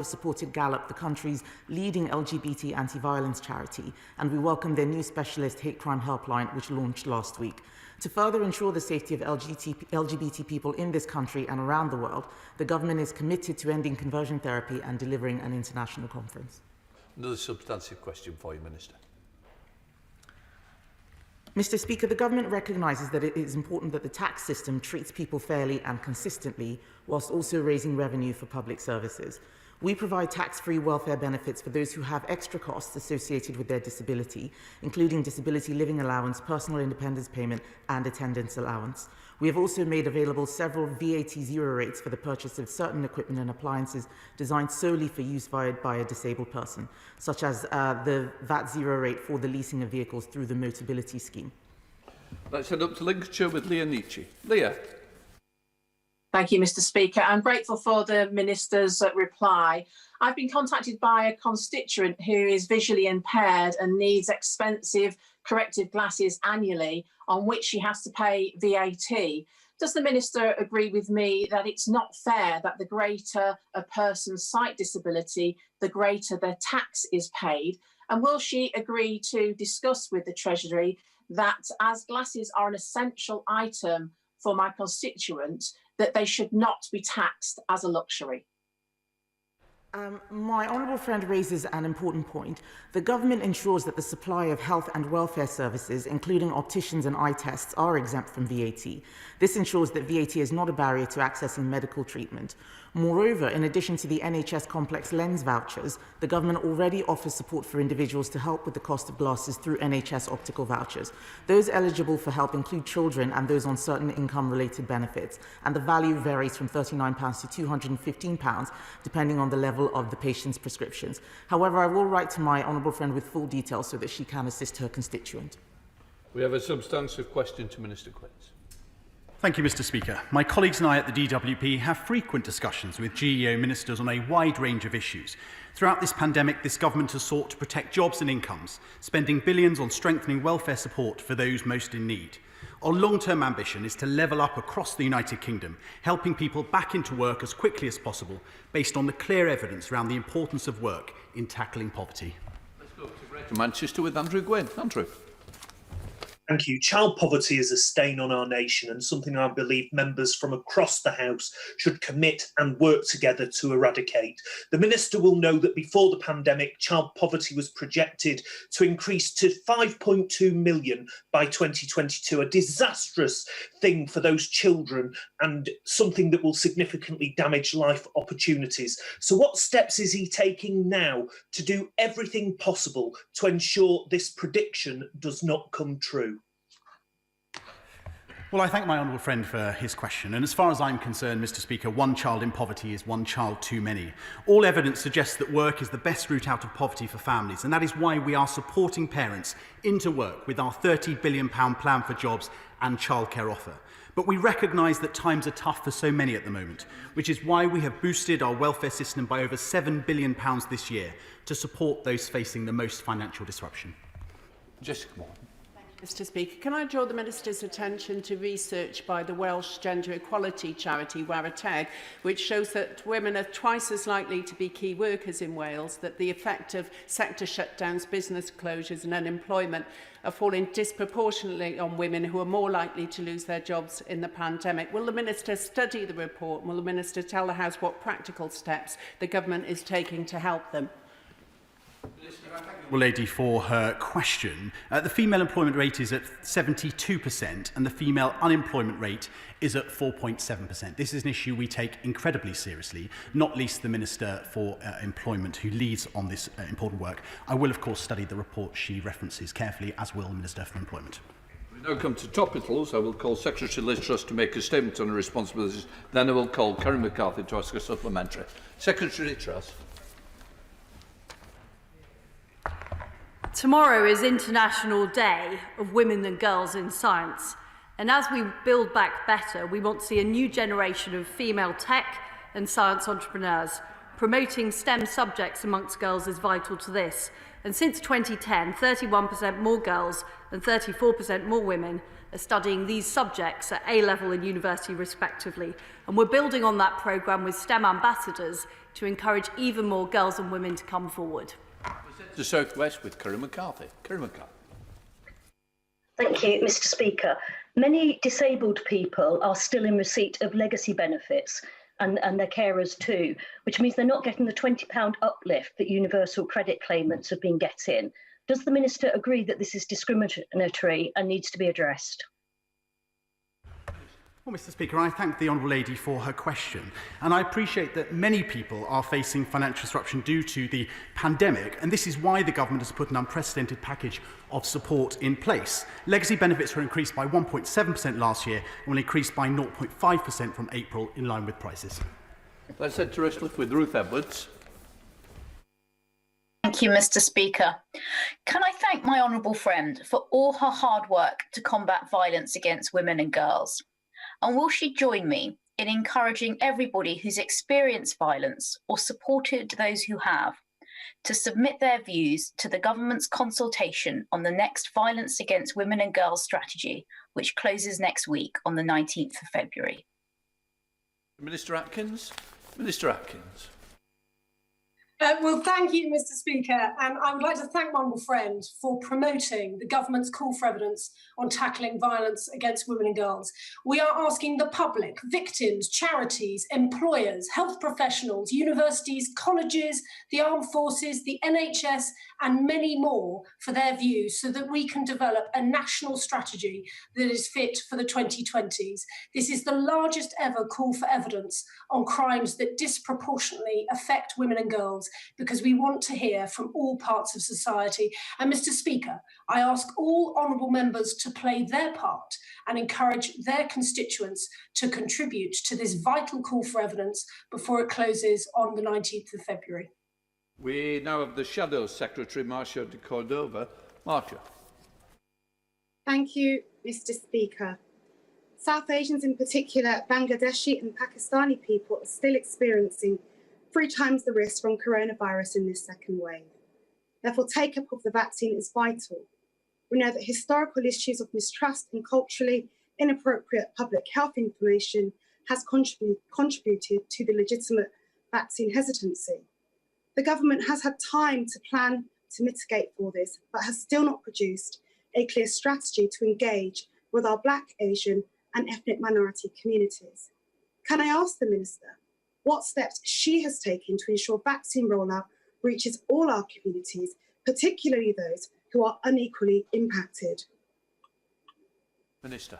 supported Gallup, the country's leading LGBT anti-violence charity, and we welcome their new specialist hate crime helpline, which launched last week. To further ensure the safety of LGBT people in this country and around the world, the government is committed to ending conversion therapy and delivering an international conference. Another substantive question for you, Minister. Mr. Speaker, the government recognises that it is important that the tax system treats people fairly and consistently, whilst also raising revenue for public services. We provide tax-free welfare benefits for those who have extra costs associated with their disability, including disability living allowance, personal independence payment, and attendance allowance. We have also made available several VAT zero rates for the purchase of certain equipment and appliances designed solely for use by a disabled person, such as the VAT zero rate for the leasing of vehicles through the Motability scheme. Let's head up to Lincolnshire with Leah Nietzsche. Leah. Thank you, Mr. Speaker. I'm grateful for the Minister's reply. I've been contacted by a constituent who is visually impaired and needs expensive corrective glasses annually, on which she has to pay VAT. Does the Minister agree with me that it's not fair that the greater a person's sight disability, the greater their tax is paid? And will she agree to discuss with the Treasury that, as glasses are an essential item for my constituent, that they should not be taxed as a luxury? My honourable friend raises an important point. The government ensures that the supply of health and welfare services, including opticians and eye tests, are exempt from VAT. This ensures that VAT is not a barrier to accessing medical treatment. Moreover, in addition to the NHS complex lens vouchers, the government already offers support for individuals to help with the cost of glasses through NHS optical vouchers. Those eligible for help include children and those on certain income-related benefits, and the value varies from £39 to £215, depending on the level of the patient's prescriptions. However, I will write to my honourable friend with full details so that she can assist her constituent. We have a substantive question to Minister Quince. Thank you, Mr. Speaker. My colleagues and I at the DWP have frequent discussions with GEO ministers on a wide range of issues. Throughout this pandemic, this government has sought to protect jobs and incomes, spending billions on strengthening welfare support for those most in need. Our long-term ambition is to level up across the United Kingdom, helping people back into work as quickly as possible, based on the clear evidence around the importance of work in tackling poverty. Let's go to Greater Manchester with Andrew Gwynn. Andrew. Thank you. Child poverty is a stain on our nation and something I believe members from across the House should commit and work together to eradicate. The Minister will know that before the pandemic, child poverty was projected to increase to 5.2 million by 2022, a disastrous thing for those children and something that will significantly damage life opportunities. So what steps is he taking now to do everything possible to ensure this prediction does not come true? Well, I thank my honourable friend for his question. And as far as I'm concerned, Mr. Speaker, one child in poverty is one child too many. All evidence suggests that work is the best route out of poverty for families. And that is why we are supporting parents into work with our £30 billion plan for jobs and childcare offer. But we recognise that times are tough for so many at the moment, which is why we have boosted our welfare system by over £7 billion this year to support those facing the most financial disruption. Jessica Moore. Mr. Speaker, can I draw the Minister's attention to research by the Welsh gender equality charity Warateg, which shows that women are twice as likely to be key workers in Wales, that the effect of sector shutdowns, business closures and unemployment are falling disproportionately on women who are more likely to lose their jobs in the pandemic. Will the Minister study the report and will the Minister tell the House what practical steps the government is taking to help them? Lady for her question. The female employment rate is at 72% and the female unemployment rate is at 4.7%. This is an issue we take incredibly seriously, not least the Minister for Employment, who leads on this important work. I will, of course, study the report she references carefully, as will the Minister for Employment. We now come to topicals. I will call Secretary Liz Truss to make a statement on her responsibilities. Then I will call Karen McCarthy to ask a supplementary. Secretary Truss. Tomorrow is International Day of Women and Girls in Science. And as we build back better, we want to see a new generation of female tech and science entrepreneurs. Promoting STEM subjects amongst girls is vital to this. And since 2010, 31% more girls and 34% more women are studying these subjects at A-level and university respectively. And we're building on that programme with STEM ambassadors to encourage even more girls and women to come forward. The South West with Karen McCarthy. Karen McCarthy. Thank you, Mr. Speaker. Many disabled people are still in receipt of legacy benefits and their carers too, which means they're not getting the £20 uplift that universal credit claimants have been getting. Does the Minister agree that this is discriminatory and needs to be addressed? Well, Mr. Speaker, I thank the Honourable Lady for her question, and I appreciate that many people are facing financial disruption due to the pandemic, and this is why the government has put an unprecedented package of support in place. Legacy benefits were increased by 1.7% last year and will increase by 0.5% from April, in line with prices. Let's head to Rushcliffe with Ruth Edwards. Thank you, Mr. Speaker. Can I thank my honourable friend for all her hard work to combat violence against women and girls? And will she join me in encouraging everybody who's experienced violence or supported those who have to submit their views to the government's consultation on the next Violence Against Women and Girls strategy, which closes next week on the 19th of February? Minister Atkins. Minister Atkins. Well, thank you, Mr. Speaker. I would like to thank my honourable friend for promoting the government's call for evidence on tackling violence against women and girls. We are asking the public, victims, charities, employers, health professionals, universities, colleges, the armed forces, the NHS, and many more for their views so that we can develop a national strategy that is fit for the 2020s. This is the largest ever call for evidence on crimes that disproportionately affect women and girls, because we want to hear from all parts of society. And Mr. Speaker, I ask all honourable members to play their part and encourage their constituents to contribute to this vital call for evidence before it closes on the 19th of February. We now have the Shadow Secretary, Marcia de Cordova. Marcia. Thank you, Mr. Speaker. South Asians, in particular Bangladeshi and Pakistani people, are still experiencing 3 times the risk from coronavirus in this second wave. Therefore, take-up of the vaccine is vital. We know that historical issues of mistrust and culturally inappropriate public health information has contributed to the legitimate vaccine hesitancy. The government has had time to plan to mitigate for this, but has still not produced a clear strategy to engage with our Black, Asian and ethnic minority communities. Can I ask the Minister what steps she has taken to ensure vaccine rollout reaches all our communities, particularly those who are unequally impacted? Minister.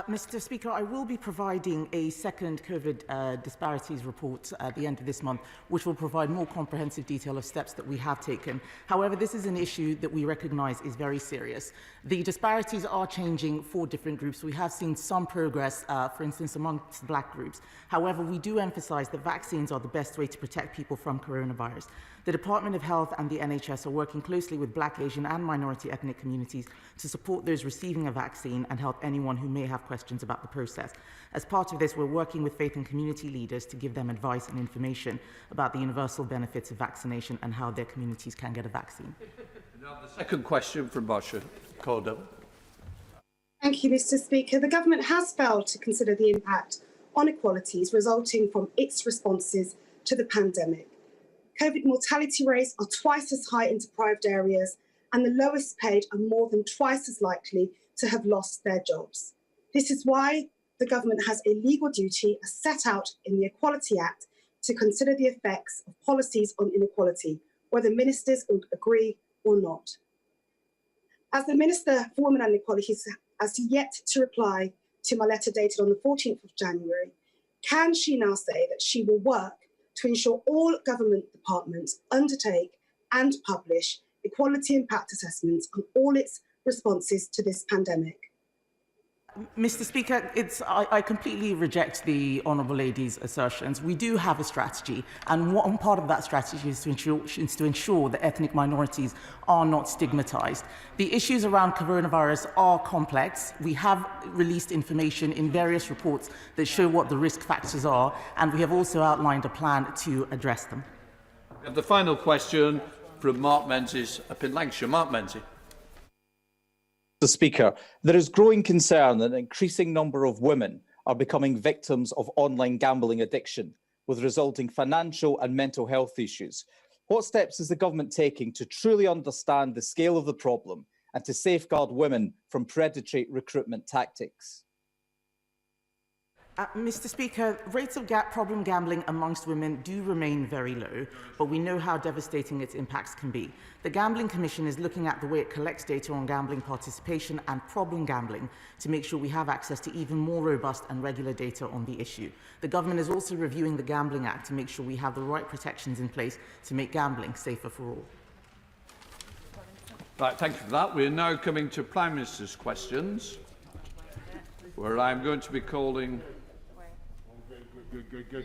Mr. Speaker, I will be providing a second COVID disparities report at the end of this month, which will provide more comprehensive detail of steps that we have taken. However, this is an issue that we recognise is very serious. The disparities are changing for different groups. We have seen some progress, for instance, amongst Black groups. However, we do emphasise that vaccines are the best way to protect people from coronavirus. The Department of Health and the NHS are working closely with Black, Asian and minority ethnic communities to support those receiving a vaccine and help anyone who may have questions about the process. As part of this, we're working with faith and community leaders to give them advice and information about the universal benefits of vaccination and how their communities can get a vaccine. Now the second question from Marcia Cordell. Thank you, Mr. Speaker. The government has failed to consider the impact on equalities resulting from its responses to the pandemic. COVID mortality rates are twice as high in deprived areas, and the lowest paid are more than twice as likely to have lost their jobs. This is why the government has a legal duty, as set out in the Equality Act, to consider the effects of policies on inequality, whether ministers would agree or not. As the Minister for Women and Equality has yet to reply to my letter dated on the 14th of January, can she now say that she will work to ensure all government departments undertake and publish equality impact assessments on all its responses to this pandemic? Mr. Speaker, I completely reject the Honourable Lady's assertions. We do have a strategy, and one part of that strategy is to ensure that ethnic minorities are not stigmatised. The issues around coronavirus are complex. We have released information in various reports that show what the risk factors are, and we have also outlined a plan to address them. We have the final question from Mark Menzies up in Lancashire. Mark Menzies. Mr. Speaker, there is growing concern that an increasing number of women are becoming victims of online gambling addiction. with resulting financial and mental health issues. What steps is the government taking to truly understand the scale of the problem and to safeguard women from predatory recruitment tactics? Mr. Speaker, rates of problem gambling amongst women do remain very low, but we know how devastating its impacts can be. The Gambling Commission is looking at the way it collects data on gambling participation and problem gambling to make sure we have access to even more robust and regular data on the issue. The government is also reviewing the Gambling Act to make sure we have the right protections in place to make gambling safer for all. Right, thank you for that. We're now coming to Prime Minister's questions, where I'm going to be calling...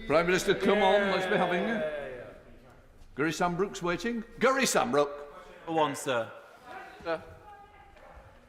Prime Minister, come on, let's be having you. Gurry Sambrook's waiting. Gurry Sambrook. Go on, sir.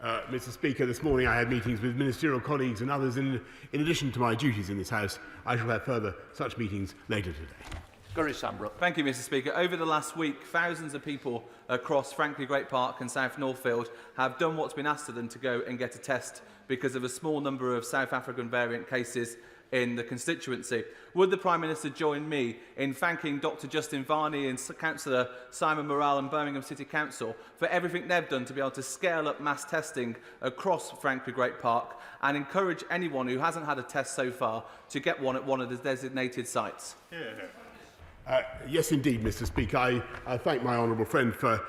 Mr. Speaker, this morning I had meetings with ministerial colleagues and others. In addition to my duties in this House, I shall have further such meetings later today. Gurry Sambrook. Thank you, Mr. Speaker. Over the last week, thousands of people across Franklin Great Park and South Northfield have done what's been asked of them to go and get a test because of a small number of South African variant cases in the constituency. Would the Prime Minister join me in thanking Dr Justin Varney and Councillor Simon Morrell and Birmingham City Council for everything they've done to be able to scale up mass testing across Franklin Great Park and encourage anyone who hasn't had a test so far to get one at one of the designated sites? Yes, indeed, Mr. Speaker. I thank my honourable friend for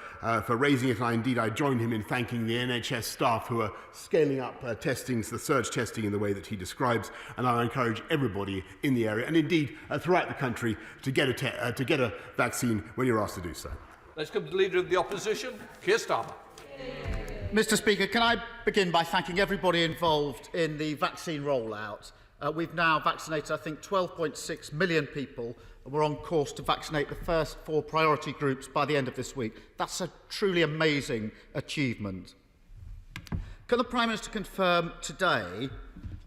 raising it, and I join him in thanking the NHS staff who are scaling up the surge testing in the way that he describes, and I encourage everybody in the area, and indeed throughout the country, to get a vaccine when you're asked to do so. Let's come to the Leader of the Opposition, Keir Starmer. Mr. Speaker, can I begin by thanking everybody involved in the vaccine rollout? We've now vaccinated, I think, 12.6 million people. We're on course to vaccinate the first 4 priority groups by the end of this week. That's a truly amazing achievement. Can the Prime Minister confirm today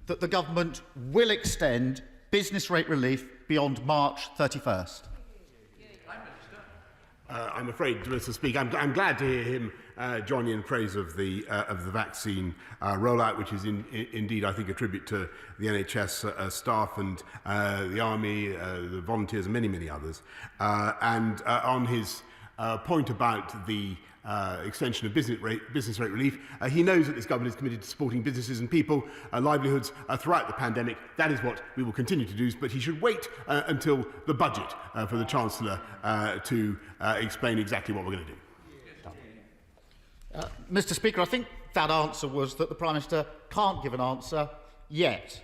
that the government will extend business rate relief beyond March 31st? I'm afraid, Mr. Speaker, I'm glad to hear him join in praise of the vaccine rollout, which is indeed, I think, a tribute to the NHS staff and the Army, the volunteers, and many, many others. And on his point about the extension of business rate relief, he knows that this government is committed to supporting businesses and people, livelihoods throughout the pandemic. That is what we will continue to do, but he should wait until the budget for the Chancellor to explain exactly what we're going to do. Mr. Speaker, I think that answer was that the Prime Minister can't give an answer yet.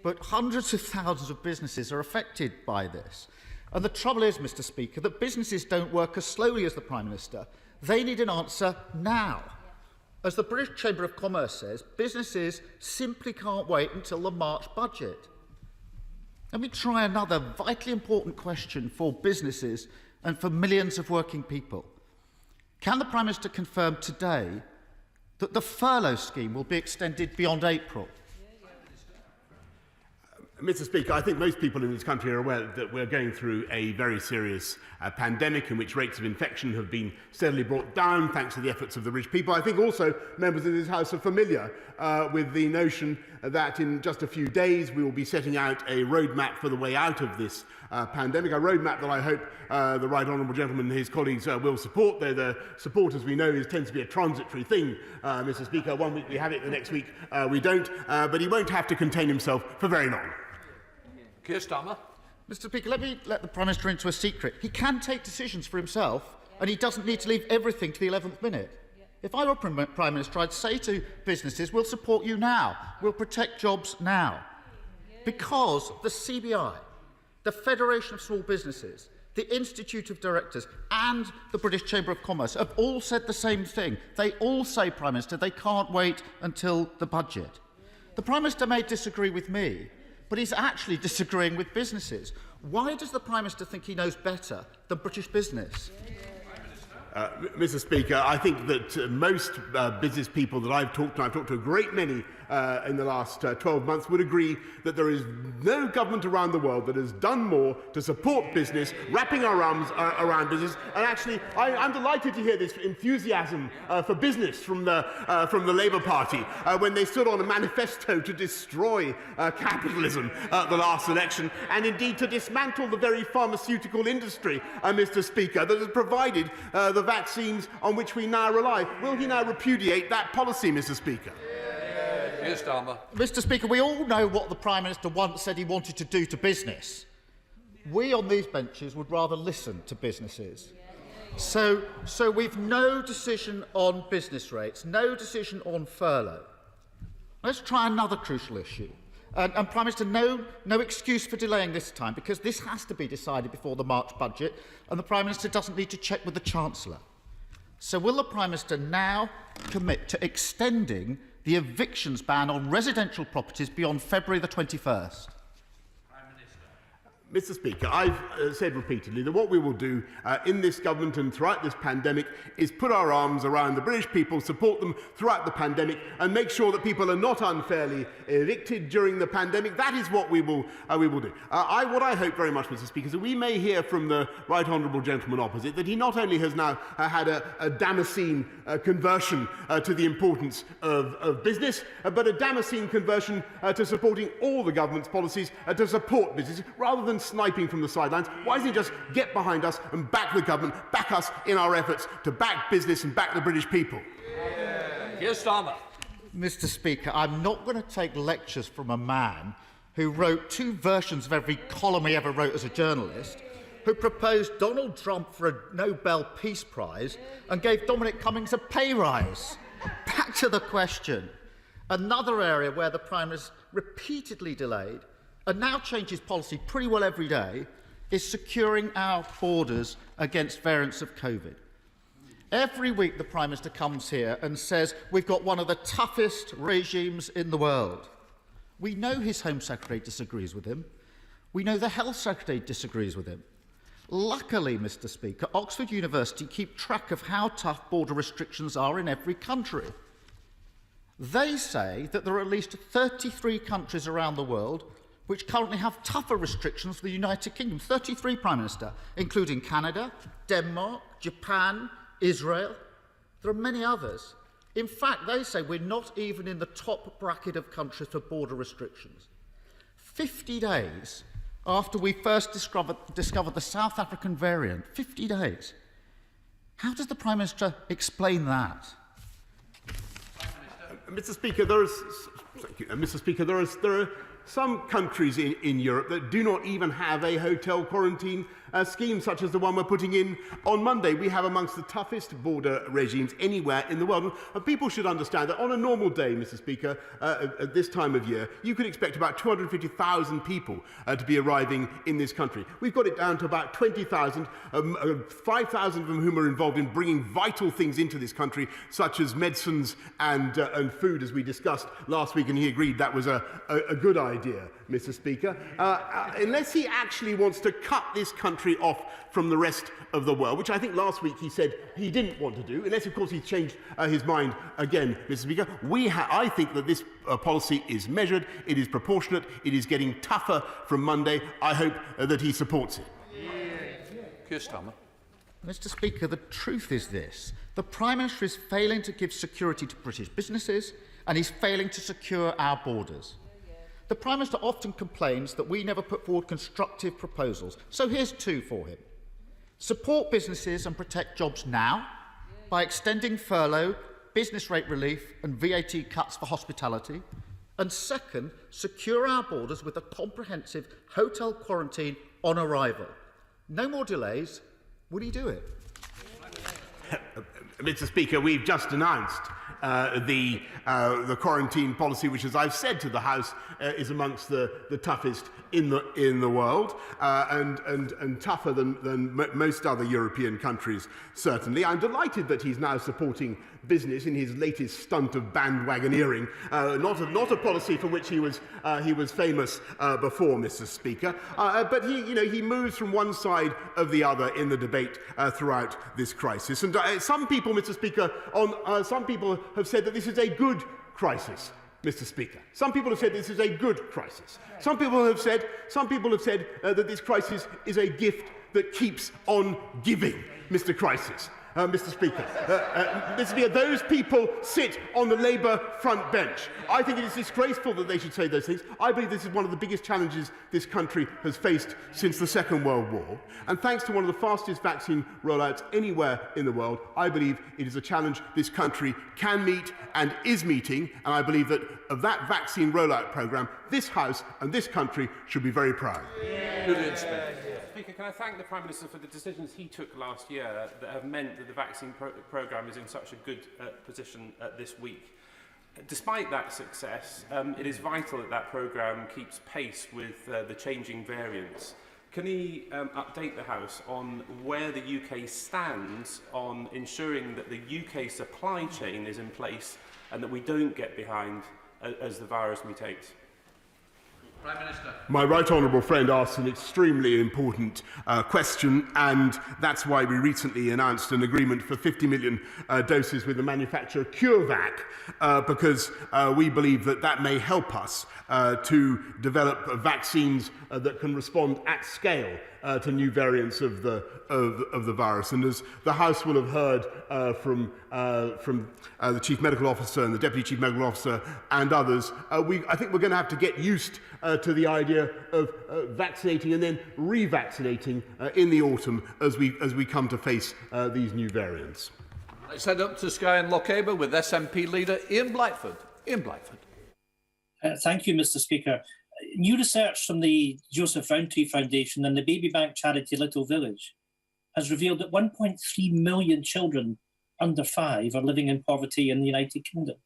But hundreds of thousands of businesses are affected by this. And the trouble is, Mr. Speaker, that businesses don't work as slowly as the Prime Minister. They need an answer now. As the British Chamber of Commerce says, businesses simply can't wait until the March budget. Let me try another vitally important question for businesses and for millions of working people. Can the Prime Minister confirm today that the furlough scheme will be extended beyond April? Mr. Speaker, I think most people in this country are aware that we're going through a very serious pandemic in which rates of infection have been steadily brought down thanks to the efforts of the rich people. I think also members of this House are familiar with the notion that in just a few days we will be setting out a roadmap for the way out of this pandemic, a roadmap that I hope the Right Honourable Gentleman and his colleagues will support. Though the support, as we know, tends to be a transitory thing, Mr. Speaker. One week we have it, the next week we don't. But he won't have to contain himself for very long. Keir Starmer. Mr. Speaker, let me let the Prime Minister into a secret. He can take decisions for himself, and he doesn't need to leave everything to the 11th minute. If I were Prime Minister, I'd say to businesses, we'll support you now. We'll protect jobs now. Because the CBI, the Federation of Small Businesses, the Institute of Directors and the British Chamber of Commerce have all said the same thing. They all say, Prime Minister, they can't wait until the budget. The Prime Minister may disagree with me, but he's actually disagreeing with businesses. Why does the Prime Minister think he knows better than British business? Mr. Speaker, I think that most business people that I've talked to a great many in the last 12 months would agree that there is no government around the world that has done more to support business, wrapping our arms around business. And actually, I'm delighted to hear this enthusiasm for business from the Labour Party when they stood on a manifesto to destroy capitalism at the last election, and indeed to dismantle the very pharmaceutical industry, Mr. Speaker, that has provided the vaccines on which we now rely. Will he now repudiate that policy, Mr. Speaker? Yes, Starmer. Mr. Speaker, we all know what the Prime Minister once said he wanted to do to business. We on these benches would rather listen to businesses. So we've no decision on business rates, no decision on furlough. Let's try another crucial issue. And Prime Minister, no excuse for delaying this time, because this has to be decided before the March budget, and the Prime Minister doesn't need to check with the Chancellor. So will the Prime Minister now commit to extending the evictions ban on residential properties beyond February the 21st? Mr. Speaker, I've said repeatedly that what we will do in this government and throughout this pandemic is put our arms around the British people, support them throughout the pandemic, and make sure that people are not unfairly evicted during the pandemic. That is what we will do. What I hope very much, Mr. Speaker, is that we may hear from the right honourable gentleman opposite that he not only has now had a Damascene conversion to the importance of business, but a Damascene conversion to supporting all the government's policies to support business, rather than sniping from the sidelines. Why doesn't he just get behind us and back the government, back us in our efforts to back business and back the British people? Yes, Starmer. Mr. Speaker, I'm not going to take lectures from a man who wrote 2 versions of every column he ever wrote as a journalist, who proposed Donald Trump for a Nobel Peace Prize and gave Dominic Cummings a pay rise. Back to the question. Another area where the Prime Minister repeatedly delayed and now changes policy pretty well every day is securing our borders against variants of COVID. Every week the Prime Minister comes here and says we've got one of the toughest regimes in the world. We know his Home Secretary disagrees with him. We know the Health Secretary disagrees with him. Luckily, Mr. Speaker, Oxford University keep track of how tough border restrictions are in every country. They say that there are at least 33 countries around the world which currently have tougher restrictions for the United Kingdom. 33, Prime Minister, including Canada, Denmark, Japan, Israel. There are many others. In fact, they say we're not even in the top bracket of countries for border restrictions. 50 days after we first discovered the South African variant, 50 days. How does the Prime Minister explain that? Mr. Speaker, there are some countries in Europe that do not even have a hotel quarantine scheme such as the one we're putting in on Monday. We have amongst the toughest border regimes anywhere in the world. And people should understand that on a normal day, Mr. Speaker, at this time of year, you could expect about 250,000 people to be arriving in this country. We've got it down to about 20,000, 5,000 of them whom are involved in bringing vital things into this country, such as medicines and food, as we discussed last week, and he agreed that was a good idea, Mr. Speaker. Unless he actually wants to cut this country off from the rest of the world, which I think last week he said he didn't want to do, unless, of course, he's changed his mind again, Mr. Speaker. I think that this policy is measured, it is proportionate, it is getting tougher from Monday. I hope that he supports it. Mr. Speaker, the truth is this. The Prime Minister is failing to give security to British businesses, and he's failing to secure our borders. The Prime Minister often complains that we never put forward constructive proposals. So here's 2 for him. Support businesses and protect jobs now by extending furlough, business rate relief and VAT cuts for hospitality. And second, secure our borders with a comprehensive hotel quarantine on arrival. No more delays. Will he do it? Mr. Speaker, we've just announced the quarantine policy, which, as I've said to the House, is amongst the toughest in the world and tougher than most other European countries, certainly. I'm delighted that he's now supporting business in his latest stunt of bandwagoneering, not a policy for which he was famous before, Mr. Speaker. But he moves from one side of the other in the debate throughout this crisis. And some people, Mr. Speaker, some people have said that this is a good crisis. Mr. Speaker. Some people have said this is a good crisis. Some people have said that this crisis is a gift that keeps on giving, Mr. Speaker. Those people sit on the Labour front bench. I think it is disgraceful that they should say those things. I believe this is one of the biggest challenges this country has faced since the Second World War. And thanks to one of the fastest vaccine rollouts anywhere in the world, I believe it is a challenge this country can meet and is meeting. And I believe that of that vaccine rollout programme, this House and this country should be very proud. Speaker, can I thank the Prime Minister for the decisions he took last year that have meant that the vaccine programme is in such a good position this week. Despite that success, it is vital that that programme keeps pace with the changing variants. Can he update the House on where the UK stands on ensuring that the UK supply chain is in place and that we don't get behind as the virus mutates? Prime Minister. My right honourable friend asked an extremely important question, and that's why we recently announced an agreement for 50 million doses with the manufacturer CureVac, because we believe that that may help us to develop vaccines that can respond at scale to new variants of the virus. And as the House will have heard from the Chief Medical Officer and the Deputy Chief Medical Officer and others, I think we're going to have to get used to the idea of vaccinating and then revaccinating in the autumn as we come to face these new variants. Let's head up to Skye and Lochaber with SNP leader Ian Blightford. Ian Blightford. Thank you, Mr. Speaker. New research from the Joseph Rowntree Foundation and the baby bank charity Little Village has revealed that 1.3 million children under 5 are living in poverty in the United Kingdom.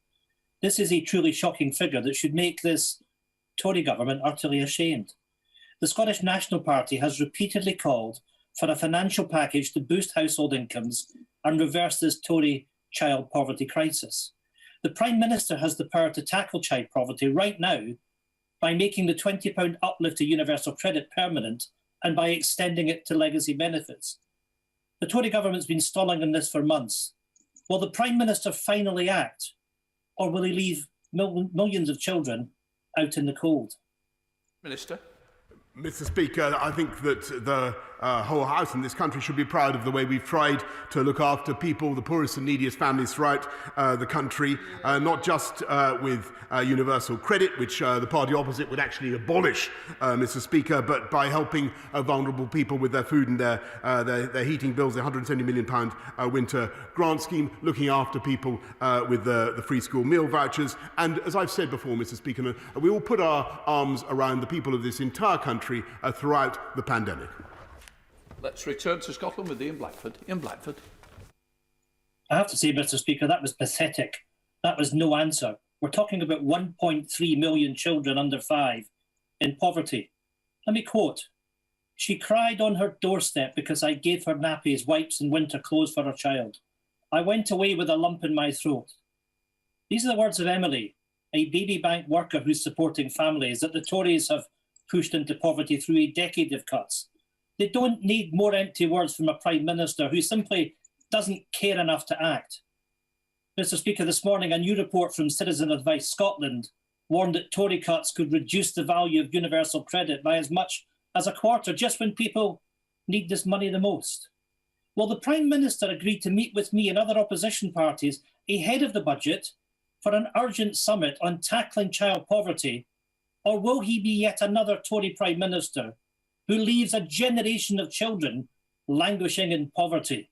This is a truly shocking figure that should make this Tory government utterly ashamed. The Scottish National Party has repeatedly called for a financial package to boost household incomes and reverse this Tory child poverty crisis. The Prime Minister has the power to tackle child poverty right now by making the £20 uplift to universal credit permanent and by extending it to legacy benefits. The Tory government's been stalling on this for months. Will the Prime Minister finally act, or will he leave millions of children out in the cold? Minister. Mr. Speaker, I think that the whole House in this country should be proud of the way we've tried to look after people, the poorest and neediest families throughout the country, not just with universal credit, which the party opposite would actually abolish, Mr. Speaker, but by helping vulnerable people with their food and their heating bills, the £170 million winter grant scheme, looking after people with the free school meal vouchers. And as I've said before, Mr. Speaker, we will put our arms around the people of this entire country throughout the pandemic. Let's return to Scotland with Ian Blightford. Ian Blightford. I have to say, Mr. Speaker, that was pathetic. That was no answer. We're talking about 1.3 million children under 5 in poverty. Let me quote, "She cried on her doorstep because I gave her nappies, wipes and winter clothes for her child. I went away with a lump in my throat." These are the words of Emily, a baby bank worker who's supporting families that the Tories have pushed into poverty through a decade of cuts. They don't need more empty words from a Prime Minister who simply doesn't care enough to act. Mr. Speaker, this morning a new report from Citizen Advice Scotland warned that Tory cuts could reduce the value of universal credit by as much as a quarter just when people need this money the most. Will the Prime Minister agree to meet with me and other opposition parties ahead of the budget for an urgent summit on tackling child poverty, or will he be yet another Tory Prime Minister who leaves a generation of children languishing in poverty?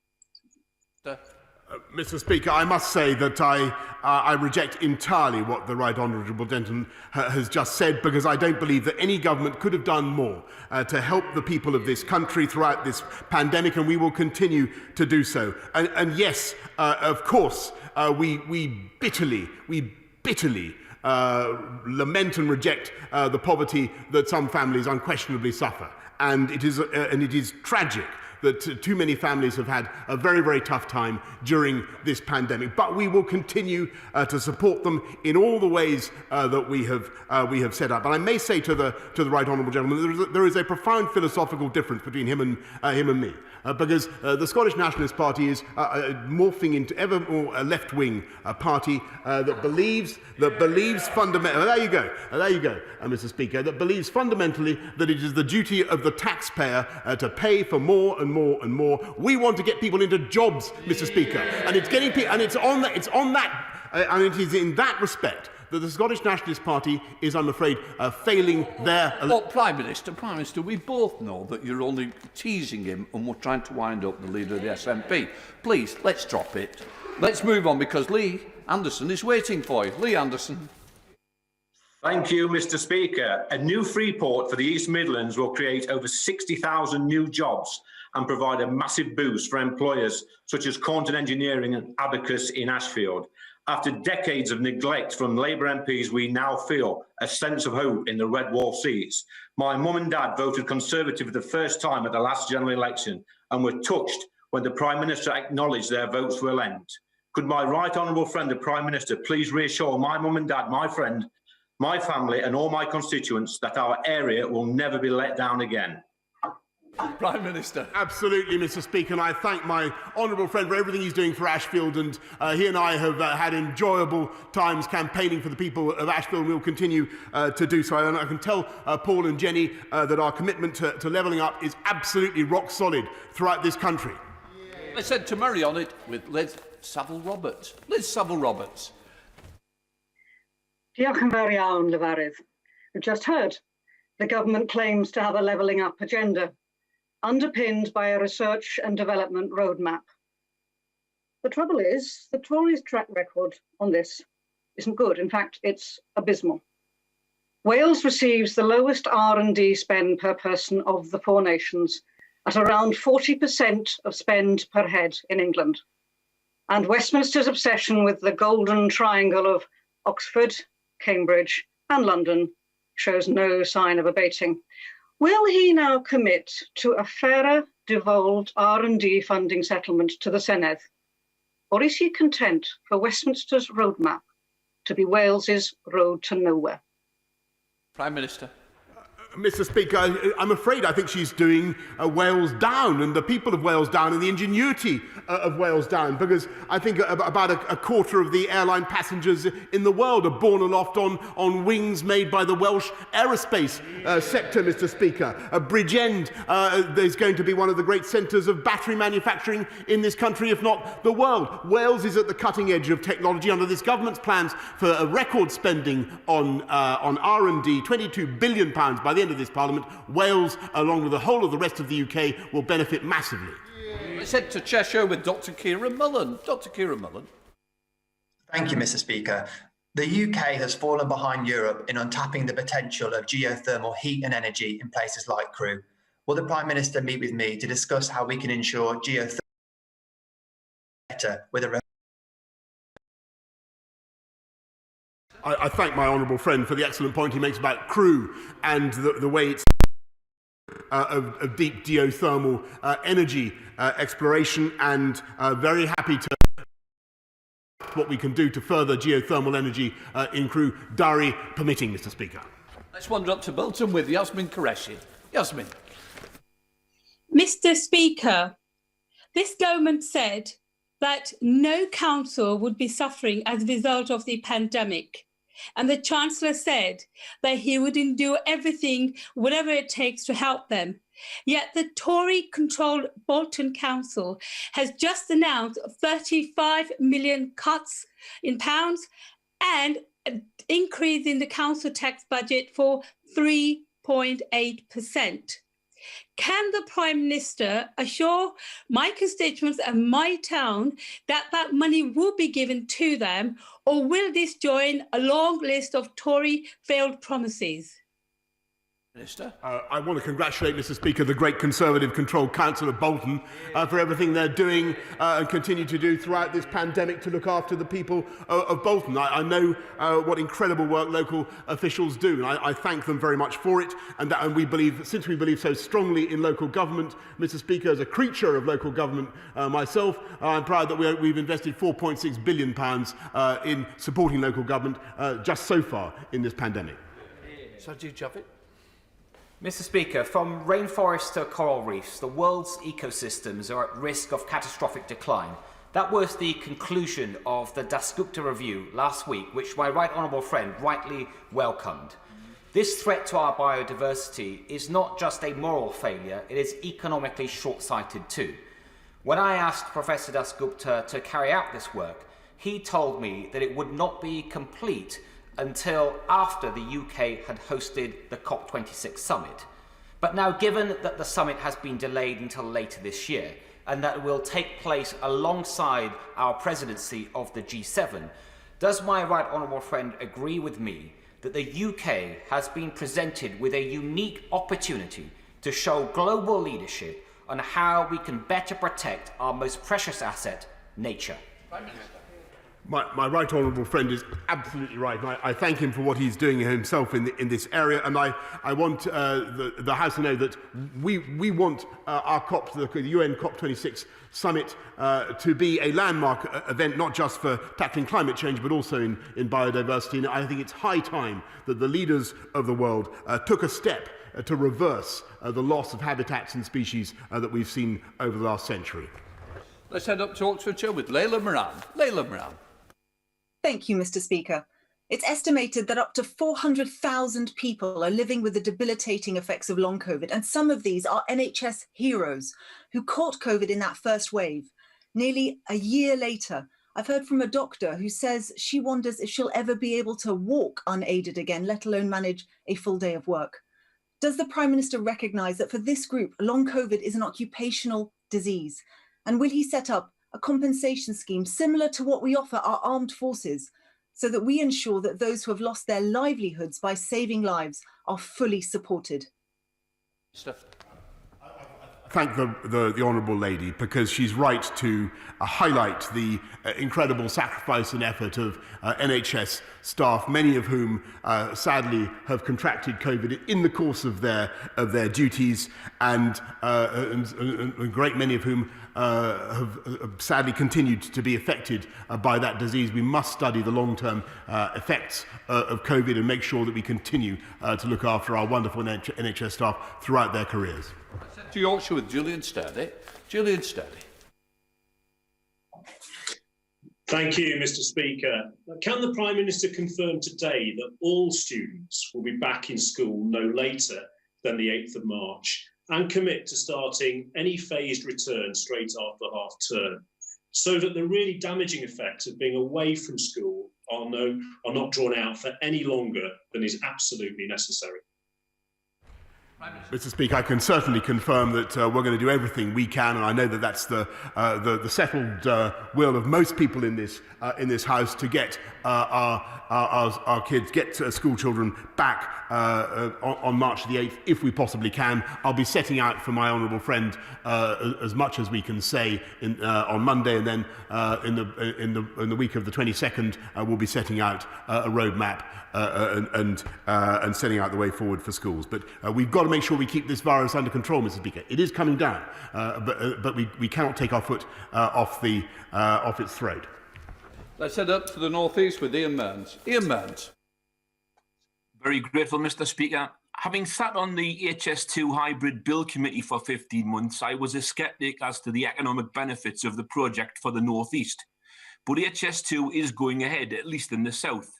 Mr. Speaker, I must say that I reject entirely what the Right Honourable Gentleman has just said, because I don't believe that any government could have done more to help the people of this country throughout this pandemic, and we will continue to do so. And yes, of course, we bitterly lament and reject the poverty that some families unquestionably suffer. And it is tragic that too many families have had a very, very tough time during this pandemic. But we will continue to support them in all the ways that we have set up. And I may say to the Right Honourable Gentleman, there is a profound philosophical difference between him and me. because the Scottish Nationalist Party is morphing into ever more a left-wing party that believes fundamentally. There you go, Mr. Speaker. That believes fundamentally that it is the duty of the taxpayer to pay for more and more and more. We want to get people into jobs, Mr. Speaker, and it's getting and it is in that respect that the Scottish Nationalist Party is, I'm afraid, failing their... Well, Prime Minister, we both know that you're only teasing him and we're trying to wind up the leader of the SNP. Please, let's drop it. Let's move on because Lee Anderson is waiting for you. Lee Anderson. Thank you, Mr. Speaker. A new Freeport for the East Midlands will create over 60,000 new jobs and provide a massive boost for employers such as Cornton Engineering and Abacus in Ashfield. After decades of neglect from Labour MPs, we now feel a sense of hope in the Red Wall seats. My mum and dad voted Conservative for the first time at the last general election and were touched when the Prime Minister acknowledged their votes were lent. Could my right honourable friend, the Prime Minister, please reassure my mum and dad, my friend, my family and all my constituents that our area will never be let down again? Prime Minister. Absolutely, Mr. Speaker, and I thank my honourable friend for everything he's doing for Ashfield, and he and I have had enjoyable times campaigning for the people of Ashfield, and we'll continue to do so. And I can tell Paul and Jenny that our commitment to levelling up is absolutely rock solid throughout this country. I said to marry on it with Liz Saville-Roberts. Liz Saville-Roberts. Diolch yn fawr iawn, Lefarydd. We've just heard the government claims to have a levelling up agenda, underpinned by a research and development roadmap. The trouble is, the Tories' track record on this isn't good. In fact, it's abysmal. Wales receives the lowest R&D spend per person of the four nations, at around 40% of spend per head in England. And Westminster's obsession with the golden triangle of Oxford, Cambridge and London shows no sign of abating. Will he now commit to a fairer, devolved R&D funding settlement to the Senedd? Or is he content for Westminster's roadmap to be Wales's road to nowhere? Prime Minister. Mr. Speaker, I'm afraid I think she's doing Wales down, and the people of Wales down, and the ingenuity of Wales down, because I think about a quarter of the airline passengers in the world are borne aloft on wings made by the Welsh aerospace sector, Mr. Speaker. Bridgend is going to be one of the great centres of battery manufacturing in this country, if not the world. Wales is at the cutting edge of technology under this government's plans for a record spending on R&D, £22 billion by the end of this Parliament. Wales, along with the whole of the rest of the UK, will benefit massively. I said to Cheshire with Dr. Kieran Mullen. Dr. Kieran Mullen. Thank you, Mr. Speaker. The UK has fallen behind Europe in untapping the potential of geothermal heat and energy in places like Crewe. Will the Prime Minister meet with me to discuss how we can ensure geothermal better with a... I thank my honourable friend for the excellent point he makes about Crewe and the way it's of deep geothermal energy exploration, and very happy to what we can do to further geothermal energy in Crewe, Durry permitting, Mr. Speaker. Let's wander up to Bolton with Yasmin Qureshi. Yasmin. Mr. Speaker, this government said that no council would be suffering as a result of the pandemic. And the Chancellor said that he would do everything, whatever it takes to help them. Yet the Tory-controlled Bolton Council has just announced 35 million cuts in pounds and an increase in the council tax budget for 3.8%. Can the Prime Minister assure my constituents and my town that that money will be given to them, or will this join a long list of Tory failed promises? Minister. I want to congratulate, Mr. Speaker, the great Conservative-controlled Council of Bolton for everything they're doing and continue to do throughout this pandemic to look after the people of Bolton. I know what incredible work local officials do, and I thank them very much for it. And we believe, since we believe so strongly in local government, Mr. Speaker, as a creature of local government myself, I'm proud that we've invested £4.6 billion in supporting local government just so far in this pandemic. Sajid Javid. Mr. Speaker, from rainforests to coral reefs, the world's ecosystems are at risk of catastrophic decline. That was the conclusion of the Dasgupta review last week, which my right honourable friend rightly welcomed. This threat to our biodiversity is not just a moral failure, it is economically short-sighted too. When I asked Professor Dasgupta to carry out this work, he told me that it would not be complete until after the UK had hosted the COP26 summit. But now, given that the summit has been delayed until later this year, and that it will take place alongside our presidency of the G7, does my right honourable friend agree with me that the UK has been presented with a unique opportunity to show global leadership on how we can better protect our most precious asset, nature? Prime Minister. My right honourable friend is absolutely right. And I thank him for what he's doing himself in this area. And I want the House to know that we want our COP, the UN COP26 summit, to be a landmark event, not just for tackling climate change, but also in biodiversity. And I think it's high time that the leaders of the world took a step to reverse the loss of habitats and species that we've seen over the last century. Let's head up to Oxfordshire with Layla Moran. Layla Moran. Thank you, Mr. Speaker. It's estimated that up to 400,000 people are living with the debilitating effects of long COVID, and some of these are NHS heroes who caught COVID in that first wave. Nearly a year later, I've heard from a doctor who says she wonders if she'll ever be able to walk unaided again, let alone manage a full day of work. Does the Prime Minister recognise that for this group, long COVID is an occupational disease? And will he set up a compensation scheme similar to what we offer our armed forces, so that we ensure that those who have lost their livelihoods by saving lives are fully supported? Thank the honourable lady, because she's right to highlight the incredible sacrifice and effort of NHS staff, many of whom sadly have contracted COVID in the course of their duties, and a great many of whom have sadly continued to be affected by that disease. We must study the long-term effects of COVID and make sure that we continue to look after our wonderful NHS staff throughout their careers. To Yorkshire with Julian Sturdy. Julian Sturdy. Thank you, Mr. Speaker. Can the Prime Minister confirm today that all students will be back in school no later than the 8th of March and commit to starting any phased return straight after half term, so that the really damaging effects of being away from school are not drawn out for any longer than is absolutely necessary? Mr. Speaker, I can certainly confirm that we're going to do everything we can, and I know that that's the settled will of most people in this House, to get our kids, get school children back on March the 8th, if we possibly can. I'll be setting out for my honourable friend as much as we can say on Monday, and then in the week of the 22nd, we'll be setting out a roadmap and setting out the way forward for schools. But we've got to make sure we keep this virus under control, Mr. Speaker. It is coming down, but we cannot take our foot off its throat. Let's head up to the North East with Ian Mearns. Ian Mearns. Very grateful, Mr. Speaker. Having sat on the HS2 Hybrid Bill Committee for 15 months, I was a sceptic as to the economic benefits of the project for the North East. But HS2 is going ahead, at least in the south.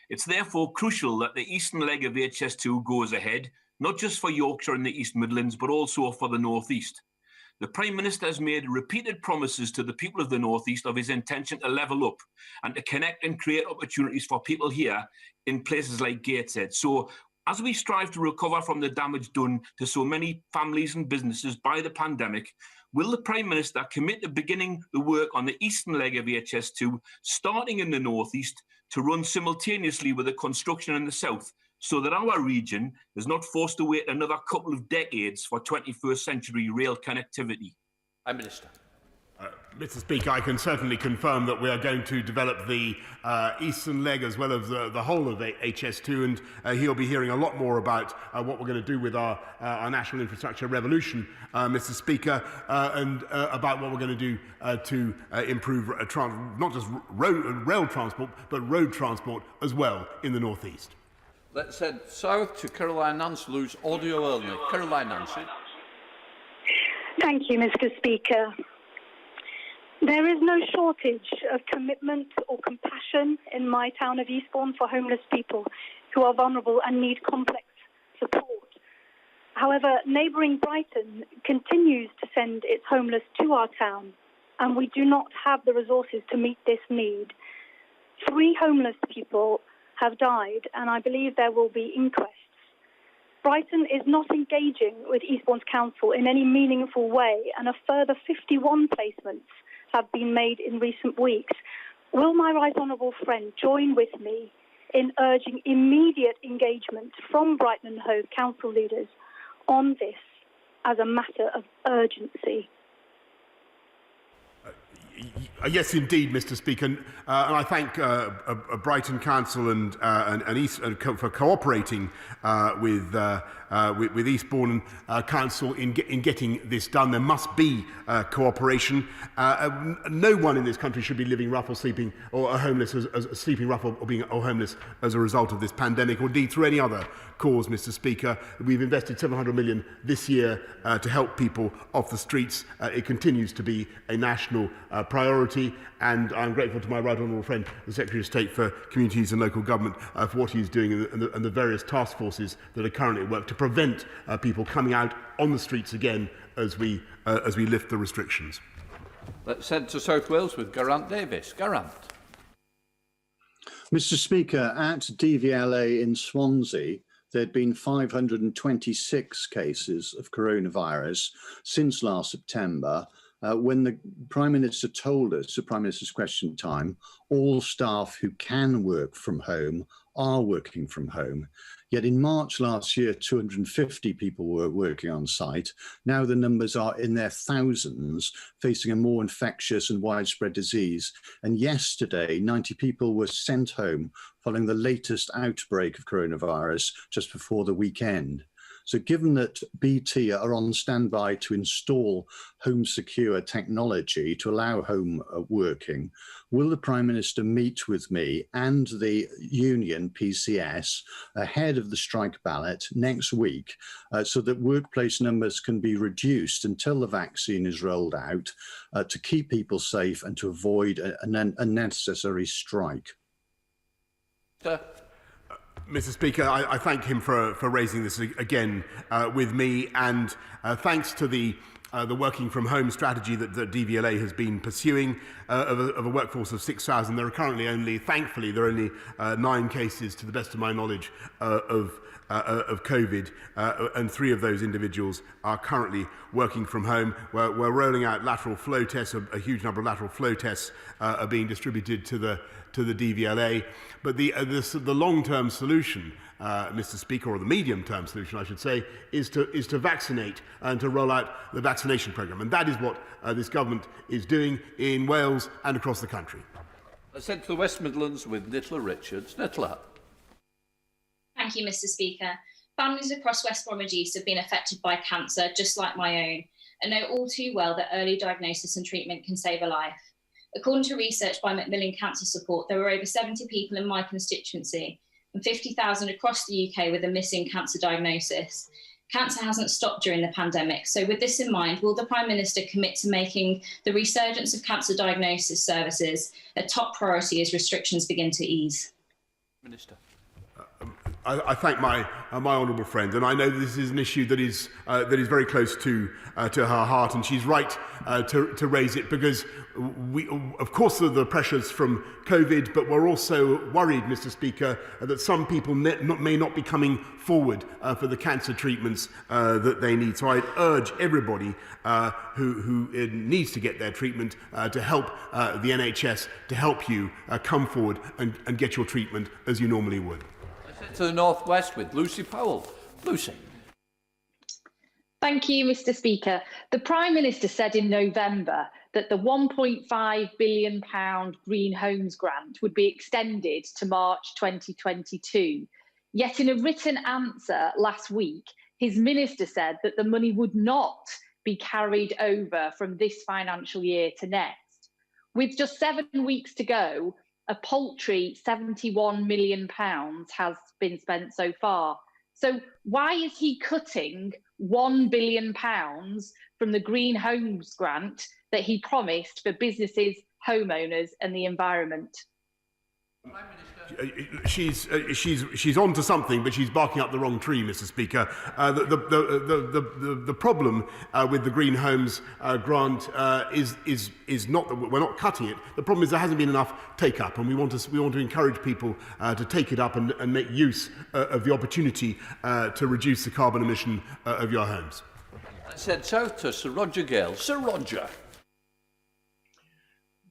It's therefore crucial that the eastern leg of HS2 goes ahead, not just for Yorkshire and the East Midlands, but also for the North East. The Prime Minister has made repeated promises to the people of the North East of his intention to level up and to connect and create opportunities for people here in places like Gateshead. So as we strive to recover from the damage done to so many families and businesses by the pandemic, will the Prime Minister commit to beginning the work on the eastern leg of HS2, starting in the North East, to run simultaneously with the construction in the south, so that our region is not forced to wait another couple of decades for 21st century rail connectivity? Prime Minister. Mr. Speaker, I can certainly confirm that we are going to develop the eastern leg as well as the whole of HS2, and he'll be hearing a lot more about what we're going to do with our national infrastructure revolution, Mr. Speaker, and about what we're going to do to improve not just rail transport, but road transport as well in the North East. Let's head south to Caroline Nance, lose audio only. Caroline Nance. Thank you, Mr. Speaker. There is no shortage of commitment or compassion in my town of Eastbourne for homeless people who are vulnerable and need complex support. However, neighbouring Brighton continues to send its homeless to our town, and we do not have the resources to meet this need. 3 homeless people have died, and I believe there will be inquests. Brighton is not engaging with Eastbourne's council in any meaningful way, and a further 51 placements have been made in recent weeks. Will my right honourable friend join with me in urging immediate engagement from Brighton and Hove council leaders on this as a matter of urgency? Yes, indeed, Mr. Speaker, and I thank Brighton Council and for cooperating with Eastbourne Council in getting this done. There must be cooperation. No one in this country should be living rough or sleeping or homeless, sleeping rough or being homeless as a result of this pandemic, or indeed through any other cause, Mr. Speaker. We've invested 700 million this year to help people off the streets. It continues to be a national priority, and I'm grateful to my right honourable friend, the Secretary of State for Communities and Local Government, for what he's doing and the various task forces that are currently at work to prevent people coming out on the streets again as we lift the restrictions. Let's head to South Wales with Geraint Davis. Geraint. Mr. Speaker, at DVLA in Swansea, there had been 526 cases of coronavirus since last September, when the Prime Minister told us, at Prime Minister's Question Time, all staff who can work from home are working from home. Yet in March last year, 250 people were working on site. Now the numbers are in their thousands, facing a more infectious and widespread disease. And yesterday, 90 people were sent home following the latest outbreak of coronavirus just before the weekend. So given that BT are on standby to install home secure technology to allow home working, will the Prime Minister meet with me and the union PCS ahead of the strike ballot next week so that workplace numbers can be reduced until the vaccine is rolled out to keep people safe and to avoid an unnecessary strike? Mr. Speaker, I thank him for raising this again with me, and thanks to the working from home strategy that DVLA has been pursuing of a workforce of 6,000. There are currently thankfully, there are only 9 cases, to the best of my knowledge, of COVID, and 3 of those individuals are currently working from home. We're rolling out lateral flow tests. A huge number of lateral flow tests are being distributed to the DVLA. But the long-term solution, Mr. Speaker, or the medium-term solution, I should say, is to vaccinate and to roll out the vaccination programme. And that is what this government is doing in Wales and across the country. Let's head to the West Midlands with Nicola Richards. Nicola. Thank you, Mr. Speaker. Families across West Bromwich East have been affected by cancer, just like my own, and know all too well that early diagnosis and treatment can save a life. According to research by Macmillan Cancer Support, there were over 70 people in my constituency and 50,000 across the UK with a missing cancer diagnosis. Cancer hasn't stopped during the pandemic, so with this in mind, will the Prime Minister commit to making the resurgence of cancer diagnosis services a top priority as restrictions begin to ease? Minister. I thank my honourable friend, and I know this is an issue that is very close to her heart, and she's right to raise it, because we, of course, there are the pressures from COVID, but we're also worried, Mr. Speaker, that some people may not be coming forward for the cancer treatments that they need. So I urge everybody who needs to get their treatment to help the NHS to help you come forward and get your treatment as you normally would. To the northwest with Lucy Powell. Lucy. Thank you, Mr. Speaker. The Prime Minister said in November that the £1.5 billion Green Homes Grant would be extended to March 2022. Yet in a written answer last week, his minister said that the money would not be carried over from this financial year to next. With just 7 weeks to go, a paltry £71 million has been spent so far. So why is he cutting £1 billion from the Green Homes grant that he promised for businesses, homeowners and the environment? She's on to something, but she's barking up the wrong tree, Mr. Speaker. The problem with the Green Homes grant is not that we're not cutting it. The problem is there hasn't been enough take up, and we want to encourage people to take it up and make use of the opportunity to reduce the carbon emission of your homes. Let's head south to Sir Roger Gale. Sir Roger.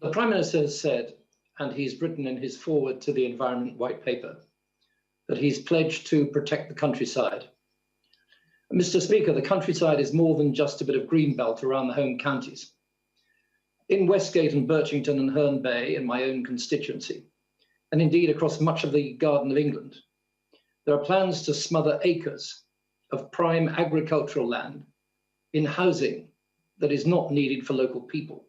The Prime Minister has said, and he's written in his foreword to the Environment White Paper, that he's pledged to protect the countryside. Mr. Speaker, the countryside is more than just a bit of green belt around the home counties. In Westgate and Birchington and Herne Bay, in my own constituency, and indeed across much of the Garden of England, there are plans to smother acres of prime agricultural land in housing that is not needed for local people,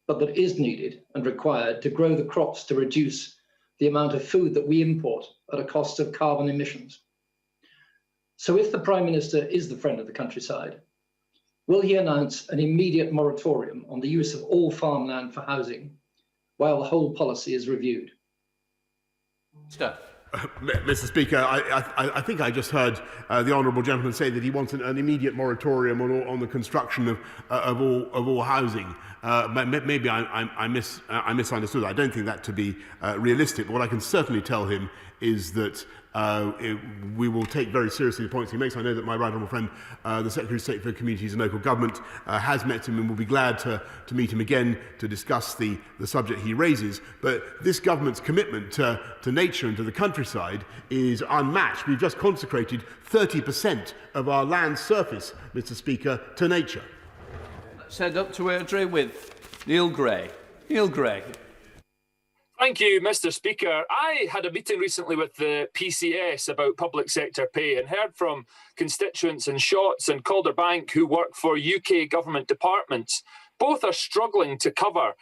but that is needed and required to grow the crops to reduce the amount of food that we import at a cost of carbon emissions. So if the Prime Minister is the friend of the countryside, will he announce an immediate moratorium on the use of all farmland for housing while the whole policy is reviewed? Mr. Speaker, I think I just heard the honourable gentleman say that he wants an immediate moratorium on the construction of all housing. Maybe I misunderstood. I don't think that to be realistic. But what I can certainly tell him is that we will take very seriously the points he makes. I know that my right honourable friend, the Secretary of State for Communities and Local Government, has met him and will be glad to meet him again to discuss the subject he raises. But this government's commitment to nature and to the countryside is unmatched. We've just consecrated 30% of our land surface, Mr. Speaker, to nature. Let's head up to Airdrie with Neil Gray. Neil Gray. Thank you, Mr. Speaker. I had a meeting recently with the PCS about public sector pay and heard from constituents in Shotts and Calderbank who work for UK government departments. Both are struggling to cover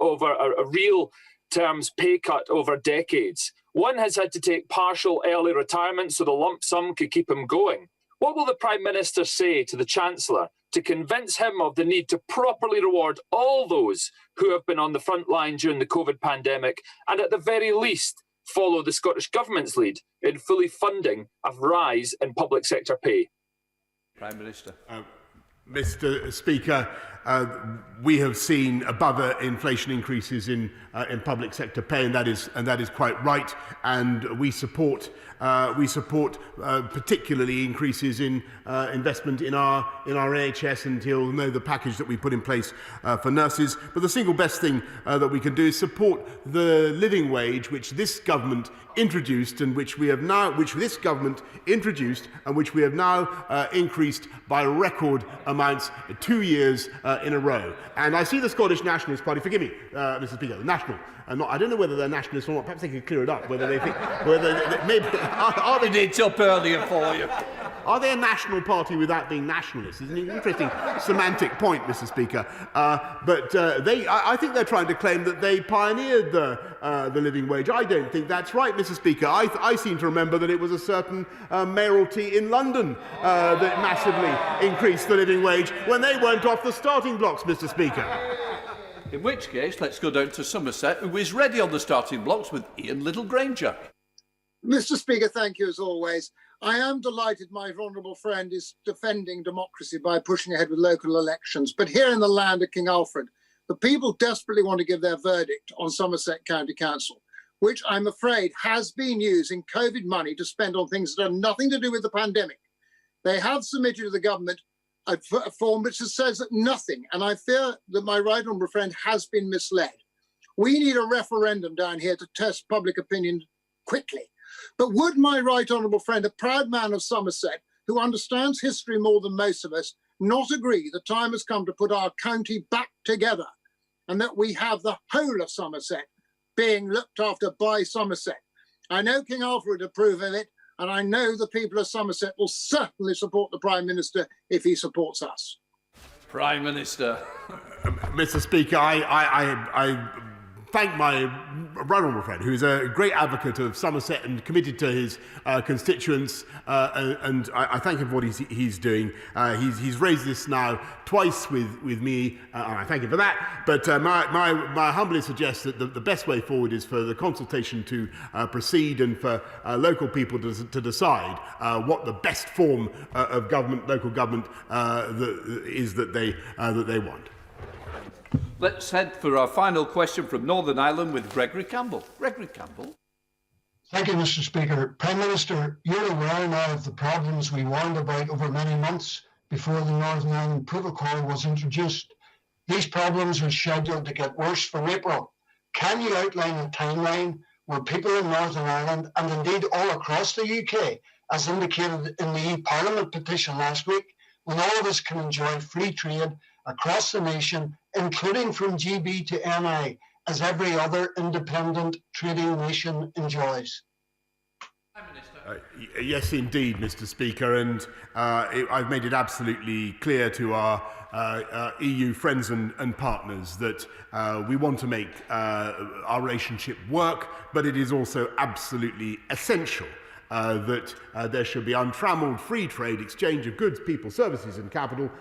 over a real terms pay cut over decades. One has had to take partial early retirement so the lump sum could keep him going. What will the Prime Minister say to the Chancellor to convince him of the need to properly reward all those who have been on the front line during the COVID pandemic and at the very least follow the Scottish Government's lead in fully funding a rise in public sector pay? Prime Minister. Mr. Speaker, we have seen above inflation increases in public sector pay, and that is quite right. And we support particularly increases in investment in our NHS, and you'll know the package that we put in place for nurses. But the single best thing that we can do is support the living wage, which this government introduced and which this government introduced and which we have now increased by record amounts 2 years in a row. And I see the Scottish Nationalist Party, forgive me, Mr. Speaker, the National, I don't know whether they're nationalists or not, perhaps they could clear it up, whether they think, maybe, are they... It's up earlier for you. Are they a national party without being nationalists? It's an interesting semantic point, Mr. Speaker. I think they're trying to claim that they pioneered the living wage. I don't think that's right, Mr. Speaker. I seem to remember that it was a certain mayoralty in London that massively increased the living wage when they weren't off the starting blocks, Mr. Speaker. In which case, let's go down to Somerset, who is ready on the starting blocks with Ian Littlegranger. Mr. Speaker, thank you as always. I am delighted my honourable friend is defending democracy by pushing ahead with local elections. But here in the land of King Alfred, the people desperately want to give their verdict on Somerset County Council, which I'm afraid has been using COVID money to spend on things that have nothing to do with the pandemic. They have submitted to the government a form which says that nothing, and I fear that my right honourable friend has been misled. We need a referendum down here to test public opinion quickly. But would my right honourable friend, a proud man of Somerset, who understands history more than most of us, not agree the time has come to put our county back together and that we have the whole of Somerset being looked after by Somerset? I know King Alfred would approve of it, and I know the people of Somerset will certainly support the Prime Minister if he supports us. Prime Minister. Mr. Speaker, I thank my right honourable friend, who is a great advocate of Somerset and committed to his constituents, and I thank him for what he's doing. He's raised this now twice with me, and I thank him for that. But my humbly suggest that the best way forward is for the consultation to proceed and for local people to decide what the best form of government, local government, is that they want. Let's head for our final question from Northern Ireland with Gregory Campbell. Gregory Campbell. Thank you, Mr. Speaker. Prime Minister, you're aware now of the problems we warned about over many months before the Northern Ireland Protocol was introduced. These problems are scheduled to get worse from April. Can you outline a timeline where people in Northern Ireland, and indeed all across the UK, as indicated in the e-Parliament petition last week, when all of us can enjoy free trade across the nation, including from GB to NI, as every other independent trading nation enjoys? Yes, indeed, Mr. Speaker, and I've made it absolutely clear to our EU friends and partners that we want to make our relationship work, but it is also absolutely essential that there should be untrammelled free trade exchange of goods, people, services and capital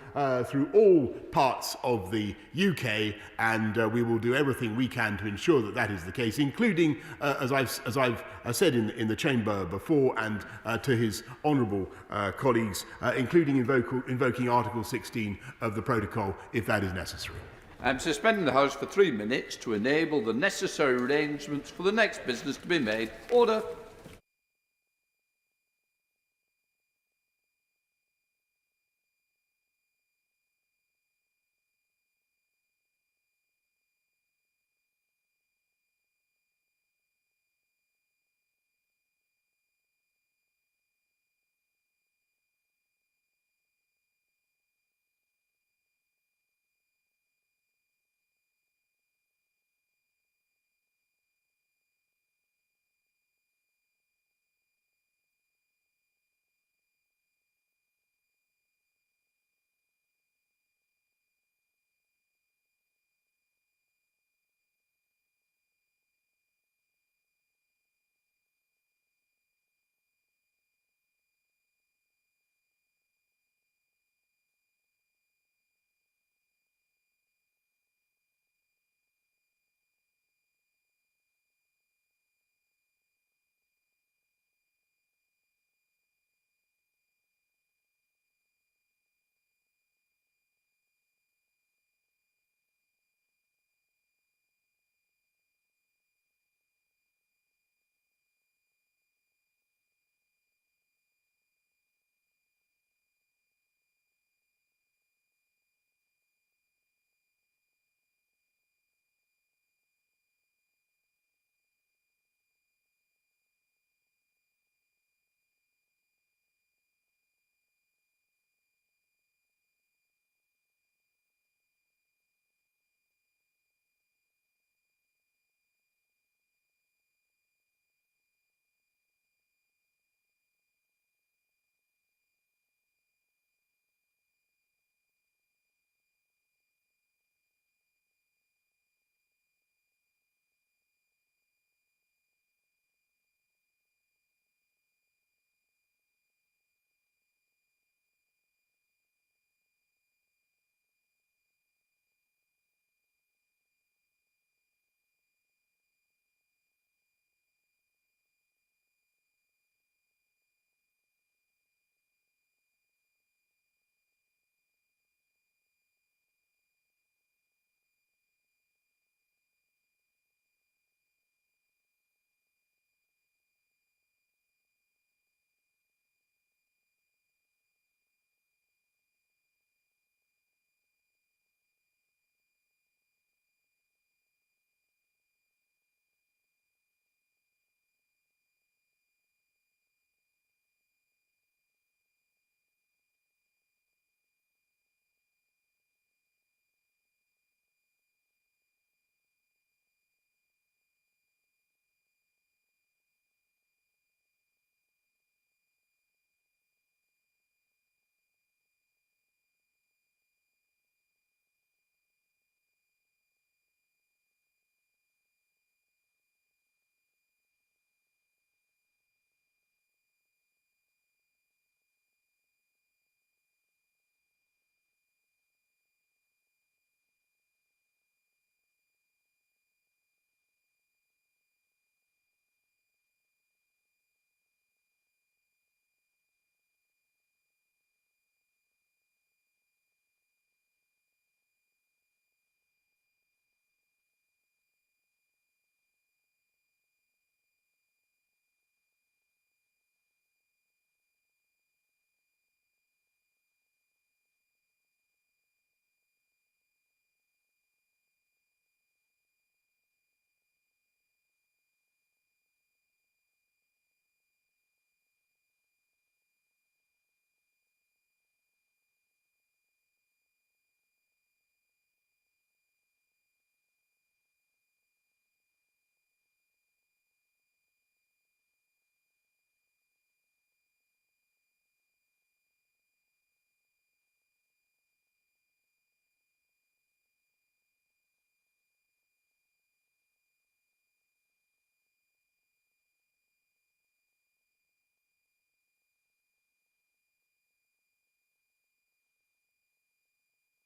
through all parts of the UK, and we will do everything we can to ensure that that is the case, including, as I've said in the chamber before and to his honourable colleagues, including invoking Article 16 of the Protocol if that is necessary. I'm suspending the House for 3 minutes to enable the necessary arrangements for the next business to be made. Order.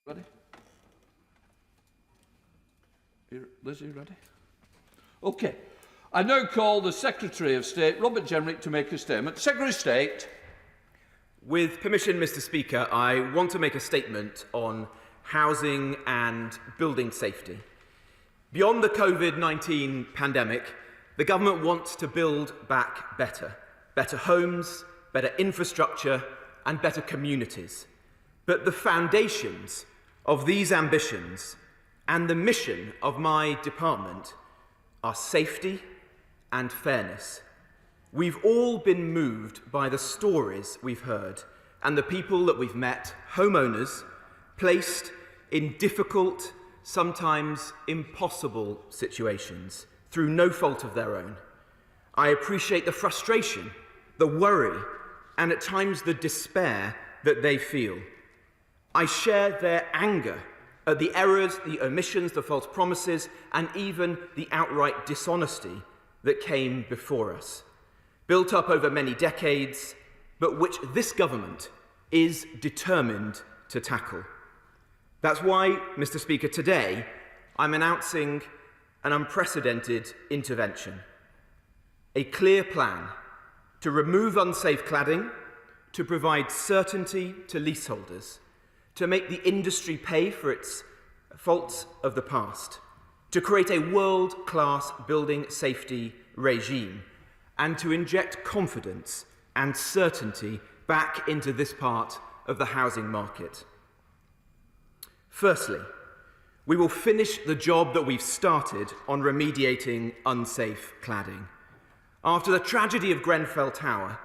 Ready? Liz, are you ready? Okay. I now call the Secretary of State, Robert Jenrick, to make a statement. Secretary of State. With permission, Mr. Speaker, I want to make a statement on housing and building safety. Beyond the COVID-19 pandemic, the government wants to build back better. Better homes, better infrastructure, and better communities. But the foundations of these ambitions and the mission of my department are safety and fairness. We've all been moved by the stories we've heard and the people that we've met, homeowners, placed in difficult, sometimes impossible situations through no fault of their own. I appreciate the frustration, the worry, and at times the despair that they feel. I share their anger at the errors, the omissions, the false promises, and even the outright dishonesty that came before us, built up over many decades, but which this government is determined to tackle. That's why, Mr. Speaker, today I'm announcing an unprecedented intervention, a clear plan to remove unsafe cladding, to provide certainty to leaseholders, to make the industry pay for its faults of the past, to create a world-class building safety regime, and to inject confidence and certainty back into this part of the housing market. Firstly, we will finish the job that we've started on remediating unsafe cladding. After the tragedy of Grenfell Tower,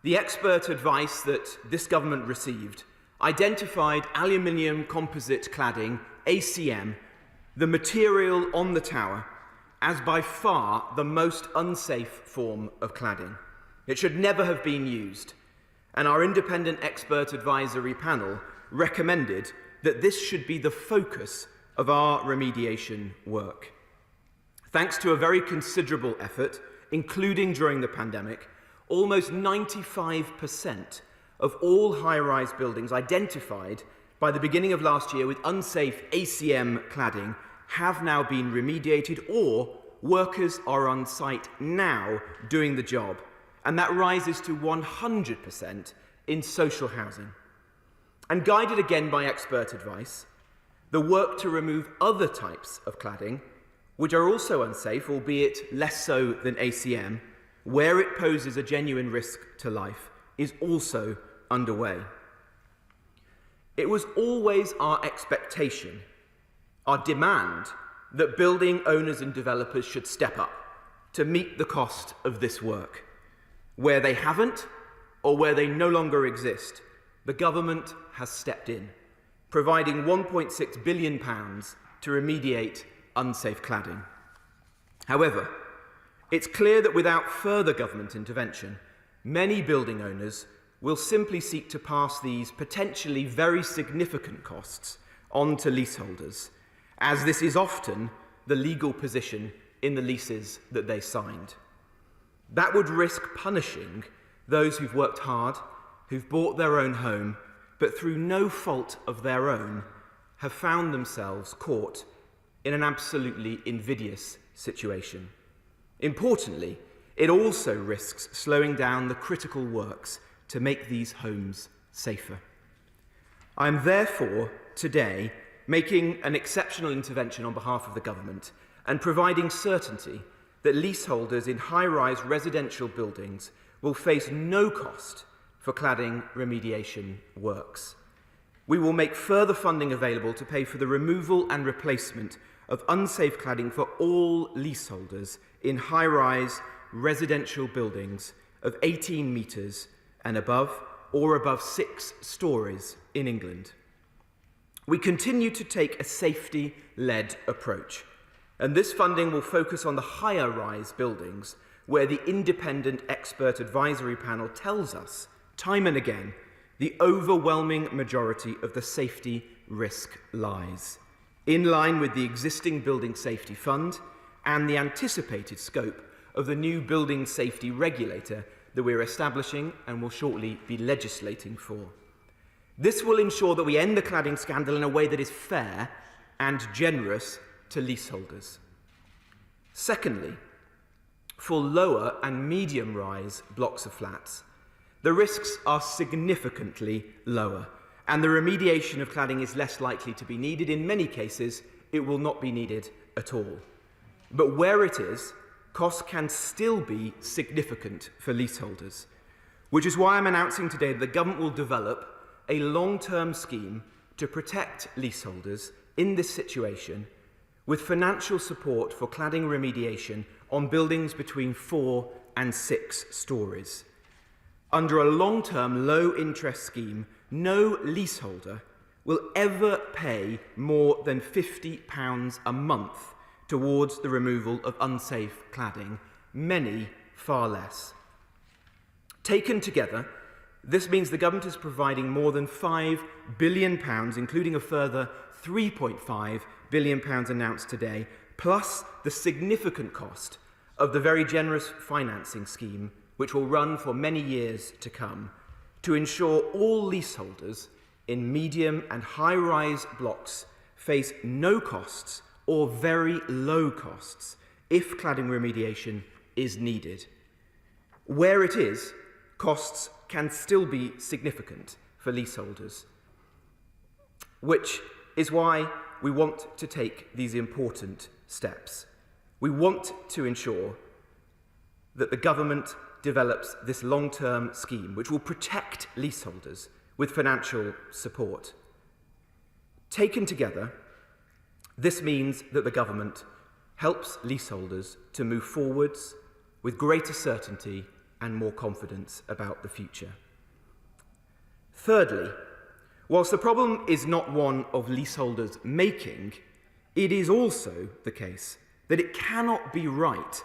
the expert advice that this government received identified aluminium composite cladding, ACM, the material on the tower, as by far the most unsafe form of cladding. It should never have been used, and our independent expert advisory panel recommended that this should be the focus of our remediation work. Thanks to a very considerable effort, including during the pandemic, almost 95% of all high-rise buildings identified by the beginning of last year with unsafe ACM cladding have now been remediated, or workers are on site now doing the job, and that rises to 100% in social housing. And guided again by expert advice, the work to remove other types of cladding, which are also unsafe, albeit less so than ACM, where it poses a genuine risk to life, is also underway. It was always our expectation, our demand, that building owners and developers should step up to meet the cost of this work. Where they haven't, or where they no longer exist, the government has stepped in, providing £1.6 billion to remediate unsafe cladding. However, it's clear that without further government intervention, many building owners will simply seek to pass these potentially very significant costs on to leaseholders, as this is often the legal position in the leases that they signed. That would risk punishing those who've worked hard, who've bought their own home, but through no fault of their own have found themselves caught in an absolutely invidious situation. Importantly, it also risks slowing down the critical works to make these homes safer. I am therefore today making an exceptional intervention on behalf of the government and providing certainty that leaseholders in high-rise residential buildings will face no cost for cladding remediation works. We will make further funding available to pay for the removal and replacement of unsafe cladding for all leaseholders in high-rise residential buildings of 18 metres and above, or above 6 stories in England. We continue to take a safety-led approach, and this funding will focus on the higher-rise buildings where the independent expert advisory panel tells us, time and again, the overwhelming majority of the safety risk lies, in line with the existing Building Safety Fund and the anticipated scope of the new Building Safety Regulator that we're establishing and will shortly be legislating for. This will ensure that we end the cladding scandal in a way that is fair and generous to leaseholders. Secondly, for lower and medium-rise blocks of flats, the risks are significantly lower, and the remediation of cladding is less likely to be needed. In many cases, it will not be needed at all. But where it is, costs can still be significant for leaseholders, which is why I'm announcing today that the government will develop a long-term scheme to protect leaseholders in this situation with financial support for cladding remediation on buildings between 4 and 6 stories. Under a long-term low-interest scheme, no leaseholder will ever pay more than £50 a month towards the removal of unsafe cladding, many far less. Taken together, this means the government is providing more than £5 billion, including a further £3.5 billion announced today, plus the significant cost of the very generous financing scheme, which will run for many years to come, to ensure all leaseholders in medium and high-rise blocks face no costs or very low costs if cladding remediation is needed. Where it is, costs can still be significant for leaseholders, which is why we want to take these important steps. We want to ensure that the government develops this long-term scheme which will protect leaseholders with financial support. Taken together, this means that the government helps leaseholders to move forwards with greater certainty and more confidence about the future. Thirdly, whilst the problem is not one of leaseholders making, it is also the case that it cannot be right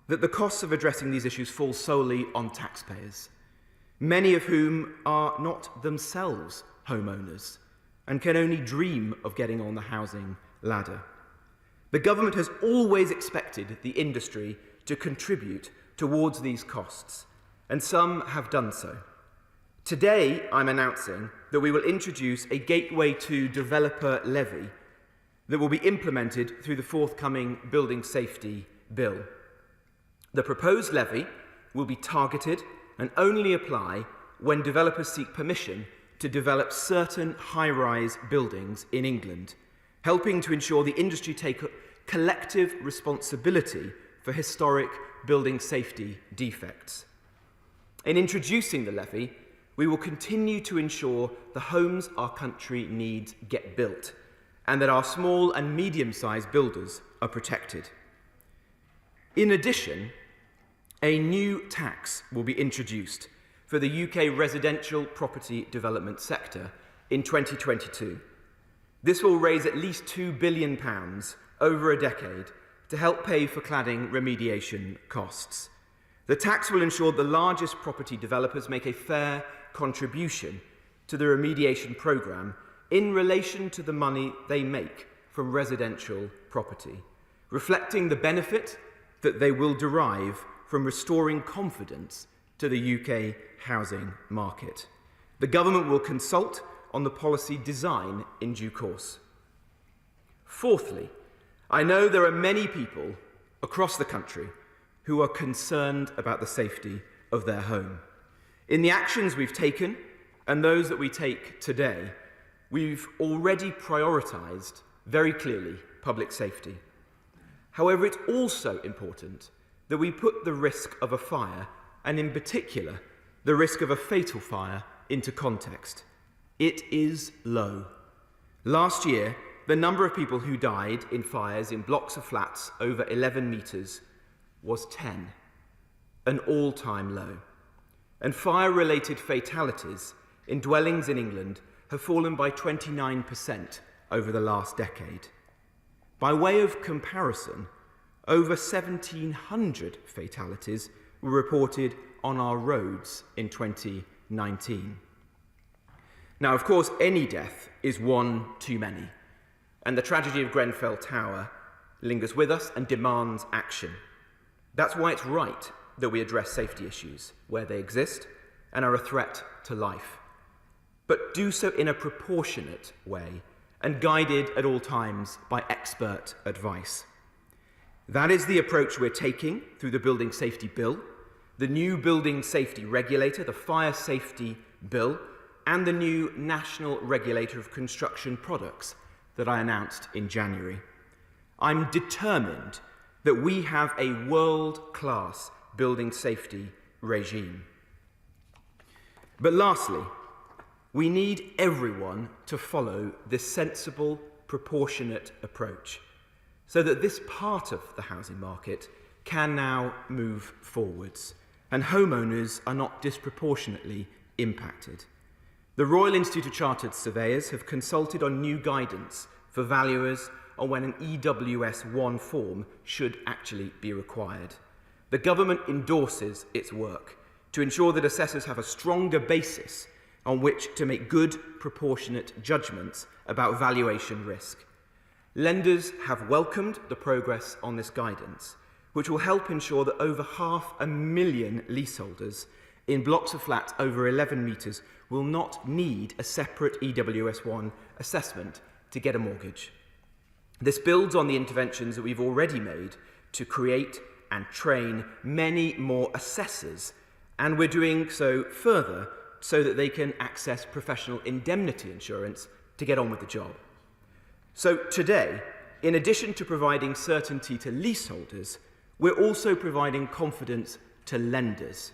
that the costs of addressing these issues fall solely on taxpayers, many of whom are not themselves homeowners and can only dream of getting on the housing ladder. The government has always expected the industry to contribute towards these costs, and some have done so. Today, I'm announcing that we will introduce a Gateway to Developer Levy that will be implemented through the forthcoming Building Safety Bill. The proposed levy will be targeted and only apply when developers seek permission to develop certain high-rise buildings in England, helping to ensure the industry take collective responsibility for historic building safety defects. In introducing the levy, we will continue to ensure the homes our country needs get built and that our small and medium-sized builders are protected. In addition, a new tax will be introduced for the UK residential property development sector in 2022. This will raise at least £2 billion over a decade to help pay for cladding remediation costs. The tax will ensure the largest property developers make a fair contribution to the remediation programme in relation to the money they make from residential property, reflecting the benefit that they will derive from restoring confidence to the UK housing market. The government will consult on the policy design in due course. Fourthly, I know there are many people across the country who are concerned about the safety of their home. In the actions we've taken and those that we take today, we've already prioritised very clearly public safety. However, it's also important that we put the risk of a fire, and in particular, the risk of a fatal fire, into context. It is low. Last year, the number of people who died in fires in blocks of flats over 11 metres was 10, an all-time low. And fire-related fatalities in dwellings in England have fallen by 29% over the last decade. By way of comparison, over 1,700 fatalities were reported on our roads in 2019. Now, of course, any death is one too many, and the tragedy of Grenfell Tower lingers with us and demands action. That's why it's right that we address safety issues where they exist and are a threat to life. but do so in a proportionate way and guided at all times by expert advice. That is the approach we're taking through the Building Safety Bill, the new Building Safety Regulator, the Fire Safety Bill, and the new National Regulator of Construction Products that I announced in January. I'm determined that we have a world-class building safety regime. But lastly, we need everyone to follow this sensible, proportionate approach so that this part of the housing market can now move forwards and homeowners are not disproportionately impacted. The Royal Institute of Chartered Surveyors have consulted on new guidance for valuers on when an EWS1 form should actually be required. The government endorses its work to ensure that assessors have a stronger basis on which to make good, proportionate judgments about valuation risk. Lenders have welcomed the progress on this guidance, which will help ensure that over 500,000 leaseholders in blocks of flats over 11 metres will not need a separate EWS1 assessment to get a mortgage. This builds on the interventions that we've already made to create and train many more assessors, and we're doing so further so that they can access professional indemnity insurance to get on with the job. So today, in addition to providing certainty to leaseholders, we're also providing confidence to lenders.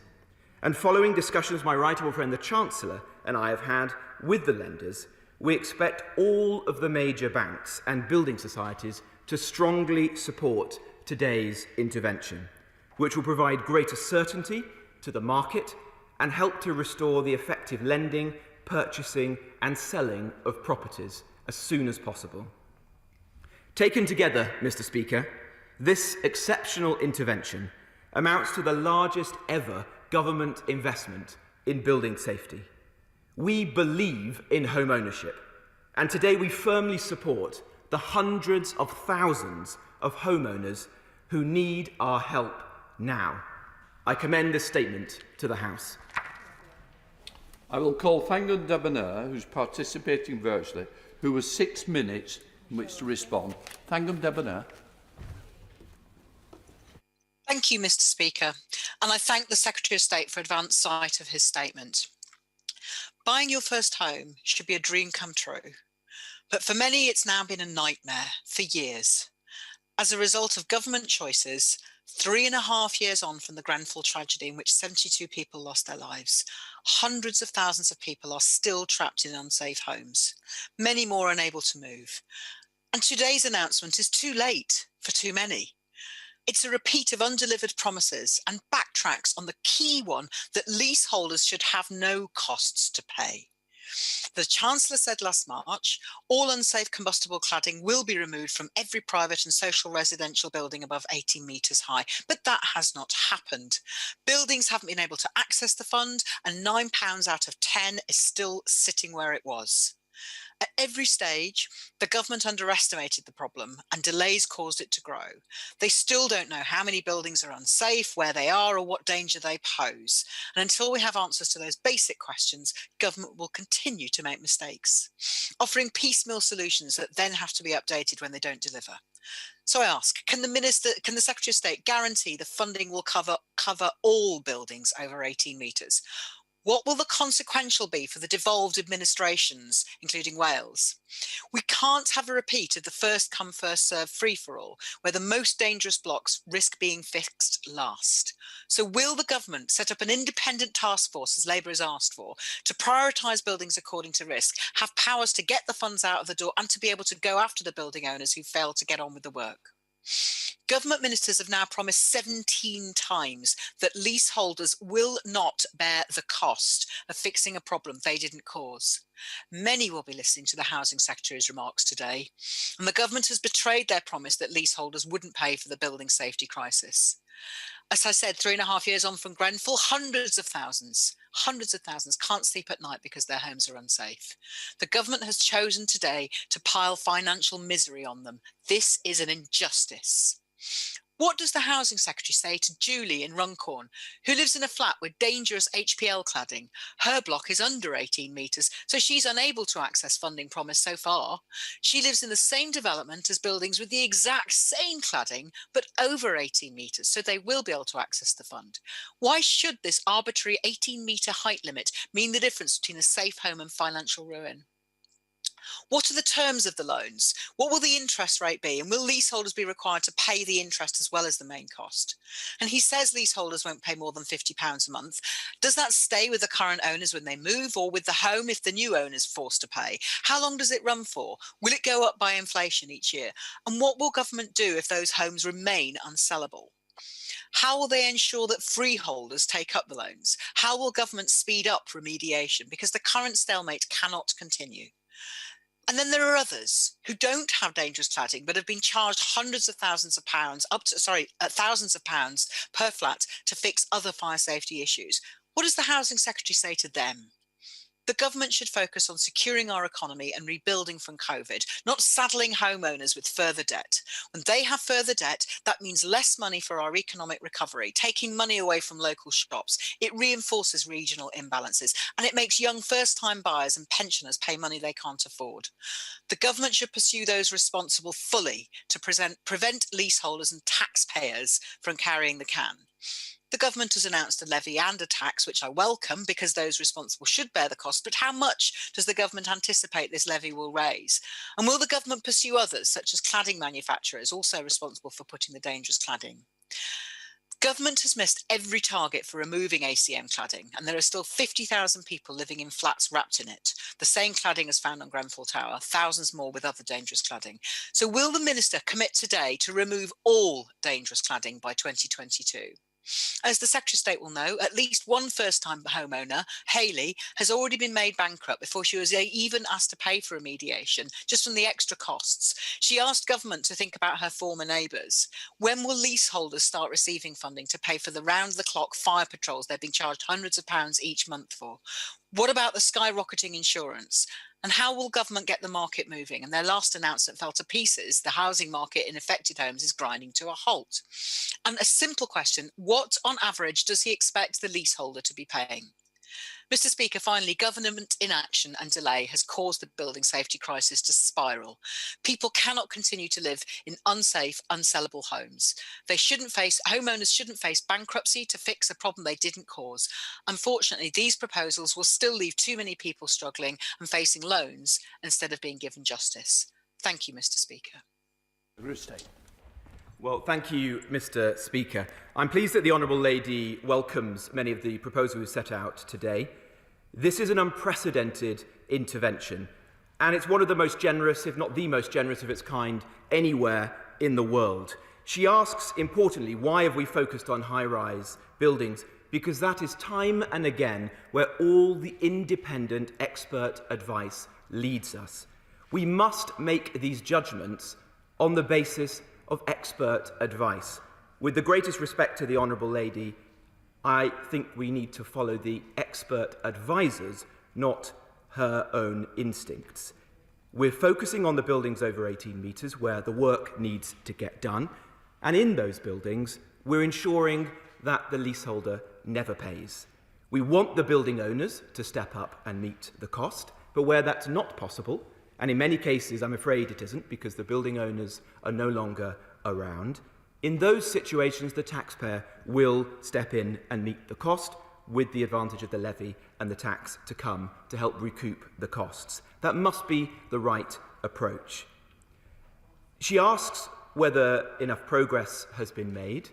And following discussions my right honourable friend the Chancellor and I have had with the lenders, we expect all of the major banks and building societies to strongly support today's intervention, which will provide greater certainty to the market and help to restore the effective lending, purchasing and selling of properties as soon as possible. Taken together, Mr. Speaker, this exceptional intervention amounts to the largest ever government investment in building safety. We believe in home ownership, and today we firmly support the hundreds of thousands of homeowners who need our help now. I commend this statement to the House. I will call Thangun Debonair, who's participating virtually, who has 6 minutes in which to respond. Thangun Debonair. Thank you, Mr. Speaker, and I thank the Secretary of State for advance sight of his statement. Buying your first home should be a dream come true, but for many it's now been a nightmare for years. As a result of government choices, 3.5 years on from the Grenfell tragedy in which 72 people lost their lives, hundreds of thousands of people are still trapped in unsafe homes, many more unable to move. And today's announcement is too late for too many. It's a repeat of undelivered promises and backtracks on the key one that leaseholders should have no costs to pay. The Chancellor said last March, all unsafe combustible cladding will be removed from every private and social residential building above 18 metres high, but that has not happened. Buildings haven't been able to access the fund, and £9 out of 10 is still sitting where it was. At every stage, the government underestimated the problem and delays caused it to grow. They still don't know how many buildings are unsafe, where they are, or what danger they pose. And until we have answers to those basic questions, government will continue to make mistakes, offering piecemeal solutions that then have to be updated when they don't deliver. So I ask, can the Secretary of State guarantee the funding will cover all buildings over 18 metres? What will the consequential be for the devolved administrations, including Wales? We can't have a repeat of the first come, first served free-for-all, where the most dangerous blocks risk being fixed last. So will the government set up an independent task force, as Labour has asked for, to prioritise buildings according to risk, have powers to get the funds out of the door and to be able to go after the building owners who fail to get on with the work? Government ministers have now promised 17 times that leaseholders will not bear the cost of fixing a problem they didn't cause. Many will be listening to the Housing Secretary's remarks today, and the government has betrayed their promise that leaseholders wouldn't pay for the building safety crisis. As I said, 3.5 years on from Grenfell, hundreds of thousands can't sleep at night because their homes are unsafe. The government has chosen today to pile financial misery on them. This is an injustice. What does the Housing Secretary say to Julie in Runcorn, who lives in a flat with dangerous HPL cladding? Her block is under 18 metres, so she's unable to access funding promised so far. She lives in the same development as buildings with the exact same cladding, but over 18 metres, so they will be able to access the fund. Why should this arbitrary 18-metre height limit mean the difference between a safe home and financial ruin? What are the terms of the loans? What will the interest rate be? And will leaseholders be required to pay the interest as well as the main cost? And he says leaseholders won't pay more than £50 a month. Does that stay with the current owners when they move, or with the home if the new owner is forced to pay? How long does it run for? Will it go up by inflation each year? And what will government do if those homes remain unsellable? How will they ensure that freeholders take up the loans? How will government speed up remediation? Because the current stalemate cannot continue. And then there are others who don't have dangerous cladding but have been charged hundreds of thousands of pounds, thousands of pounds per flat to fix other fire safety issues. What does the Housing Secretary say to them? The government should focus on securing our economy and rebuilding from COVID, not saddling homeowners with further debt. When they have further debt, that means less money for our economic recovery, taking money away from local shops. It reinforces regional imbalances, and it makes young first-time buyers and pensioners pay money they can't afford. The government should pursue those responsible fully to prevent leaseholders and taxpayers from carrying the can. The government has announced a levy and a tax, which I welcome because those responsible should bear the cost. But how much does the government anticipate this levy will raise? And will the government pursue others, such as cladding manufacturers, also responsible for putting the dangerous cladding? Government has missed every target for removing ACM cladding, and there are still 50,000 people living in flats wrapped in it. The same cladding as found on Grenfell Tower, thousands more with other dangerous cladding. So will the Minister commit today to remove all dangerous cladding by 2022? As the Secretary of State will know, at least one first-time homeowner, Hayley, has already been made bankrupt before she was even asked to pay for remediation, just from the extra costs. She asked government to think about her former neighbours. When will leaseholders start receiving funding to pay for the round-the-clock fire patrols they're being charged hundreds of pounds each month for? What about the skyrocketing insurance? And how will government get the market moving? And their last announcement fell to pieces. The housing market in affected homes is grinding to a halt. And a simple question, what on average does he expect the leaseholder to be paying? Mr. Speaker, finally, government inaction and delay has caused the building safety crisis to spiral. People cannot continue to live in unsafe, unsellable homes. Homeowners shouldn't face bankruptcy to fix a problem they didn't cause. Unfortunately, these proposals will still leave too many people struggling and facing loans instead of being given justice. Thank you, Mr. Speaker. Well, thank you, Mr. Speaker. I'm pleased that the Honourable Lady welcomes many of the proposals we've set out today. This is an unprecedented intervention, and it's one of the most generous, if not the most generous of its kind, anywhere in the world. She asks, importantly, why have we focused on high-rise buildings? Because that is time and again where all the independent expert advice leads us. We must make these judgments on the basis of expert advice. With the greatest respect to the Honourable Lady, I think we need to follow the expert advisors, not her own instincts. We're focusing on the buildings over 18 metres where the work needs to get done, and in those buildings, we're ensuring that the leaseholder never pays. We want the building owners to step up and meet the cost, but where that's not possible, and in many cases, I'm afraid it isn't, because the building owners are no longer around. In those situations, the taxpayer will step in and meet the cost with the advantage of the levy and the tax to come to help recoup the costs. That must be the right approach. She asks whether enough progress has been made.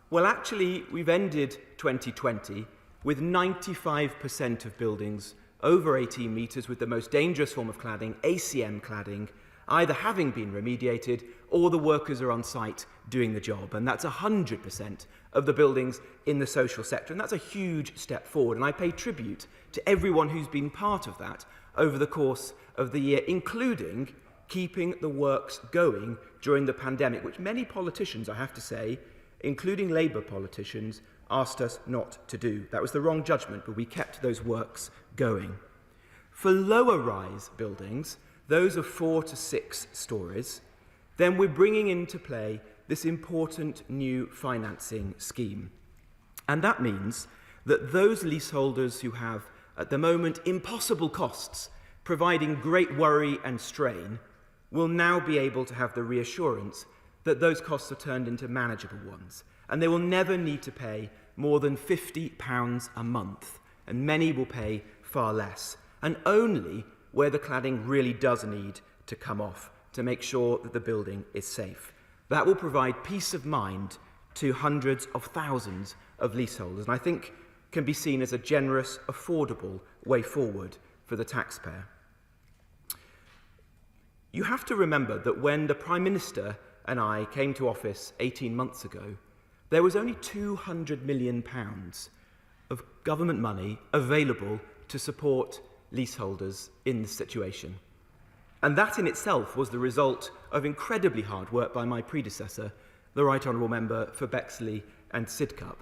Well, actually, we've ended 2020 with 95% of buildings over 18 metres with the most dangerous form of cladding, ACM cladding, either having been remediated or the workers are on site doing the job. And that's 100% of the buildings in the social sector. And that's a huge step forward. And I pay tribute to everyone who's been part of that over the course of the year, including keeping the works going during the pandemic, which many politicians, I have to say, including Labour politicians, asked us not to do. That was the wrong judgment, but we kept those works going. For lower-rise buildings, those of 4 to 6 stories, then we're bringing into play this important new financing scheme. And that means that those leaseholders who have, at the moment, impossible costs, providing great worry and strain, will now be able to have the reassurance that those costs are turned into manageable ones, and they will never need to pay more than £50 a month, and many will pay far less, and only where the cladding really does need to come off to make sure that the building is safe. That will provide peace of mind to hundreds of thousands of leaseholders, and I think can be seen as a generous, affordable way forward for the taxpayer. You have to remember that when the Prime Minister and I came to office 18 months ago, there was only £200 million of government money available to support leaseholders in this situation. And that in itself was the result of incredibly hard work by my predecessor, the Right Honourable Member for Bexley and Sidcup.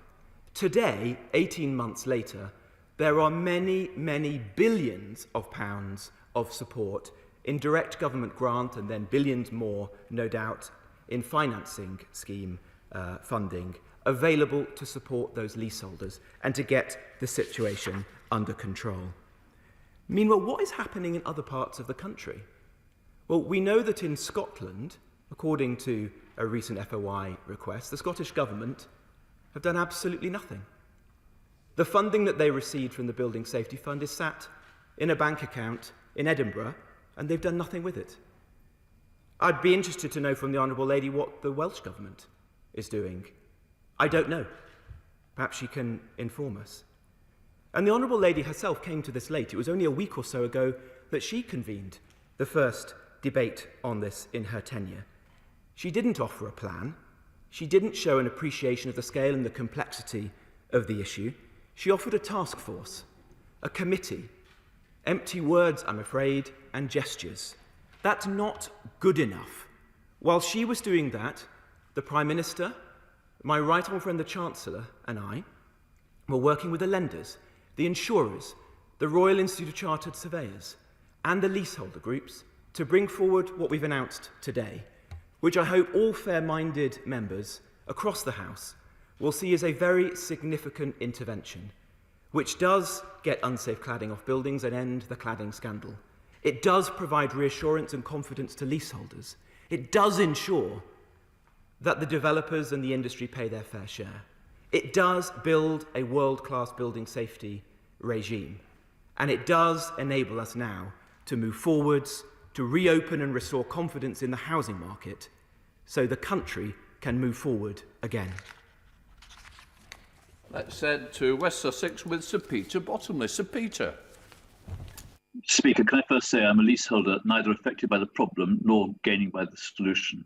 Today, 18 months later, there are many, many billions of pounds of support in direct government grant and then billions more, no doubt, in financing scheme funding available to support those leaseholders and to get the situation under control. Meanwhile, what is happening in other parts of the country? Well, we know that in Scotland, according to a recent FOI request, the Scottish Government have done absolutely nothing. The funding that they received from the Building Safety Fund is sat in a bank account in Edinburgh, and they've done nothing with it. I'd be interested to know from the Honourable Lady what the Welsh Government is doing. I don't know. Perhaps she can inform us. And the Honourable Lady herself came to this late. It was only a week or so ago that she convened the first debate on this in her tenure. She didn't offer a plan. She didn't show an appreciation of the scale and the complexity of the issue. She offered a task force, a committee. Empty words, I'm afraid, and gestures. That's not good enough. While she was doing that, the Prime Minister, my right honourable friend the Chancellor, and I were working with the lenders, the insurers, the Royal Institute of Chartered Surveyors, and the leaseholder groups to bring forward what we've announced today, which I hope all fair-minded members across the House will see as a very significant intervention, which does get unsafe cladding off buildings and end the cladding scandal. It does provide reassurance and confidence to leaseholders. It does ensure that the developers and the industry pay their fair share. It does build a world-class building safety regime. And it does enable us now to move forwards, to reopen and restore confidence in the housing market so the country can move forward again. Let's head to West Sussex with Sir Peter Bottomley. Sir Peter. Speaker, can I first say I'm a leaseholder neither affected by the problem nor gaining by the solution.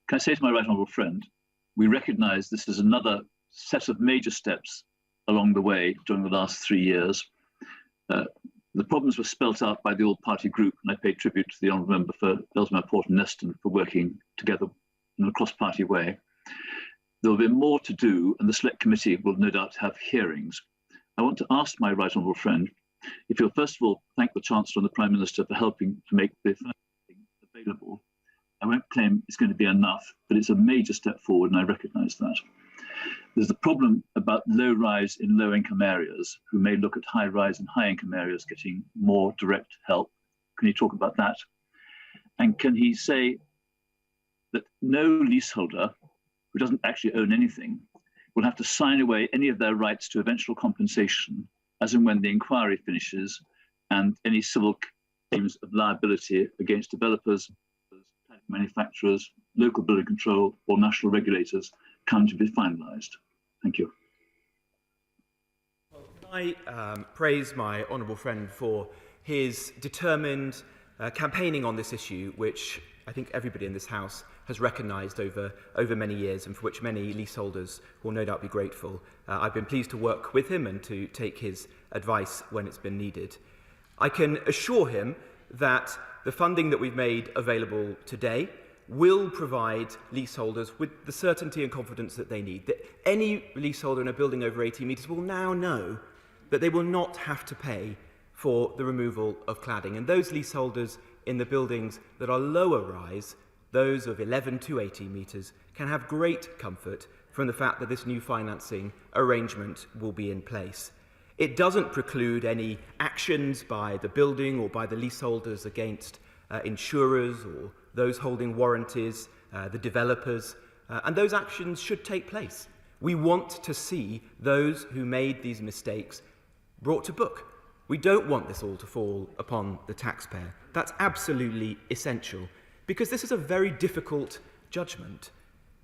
Can I say to my right honourable friend, we recognise this is another set of major steps along the way during the last 3 years. The problems were spelt out by the all-party group, and I pay tribute to the honourable member for Ellesmere Port and Neston for working together in a cross-party way. There will be more to do, and the Select Committee will no doubt have hearings. I want to ask my right honourable friend if you'll first of all thank the Chancellor and the Prime Minister for helping to make the funding available. I won't claim it's going to be enough, but it's a major step forward, and I recognise that. There's the problem about low-rise in low-income areas who may look at high-rise in high-income areas getting more direct help. Can he talk about that? And can he say that no leaseholder who doesn't actually own anything will have to sign away any of their rights to eventual compensation as and when the inquiry finishes and any civil claims of liability against developers, manufacturers, local building control or national regulators come to be finalised? Thank you. Well, can I praise my honourable friend for his determined campaigning on this issue, which I think everybody in this House has recognised over many years and for which many leaseholders will no doubt be grateful. I've been pleased to work with him and to take his advice when it's been needed. I can assure him that the funding that we've made available today will provide leaseholders with the certainty and confidence that they need. That any leaseholder in a building over 18 metres will now know that they will not have to pay for the removal of cladding. And those leaseholders in the buildings that are lower rise, those of 11 to 18 metres, can have great comfort from the fact that this new financing arrangement will be in place. It doesn't preclude any actions by the building or by the leaseholders against insurers or those holding warranties, the developers, and those actions should take place. We want to see those who made these mistakes brought to book. We don't want this all to fall upon the taxpayer. That's absolutely essential, because this is a very difficult judgment.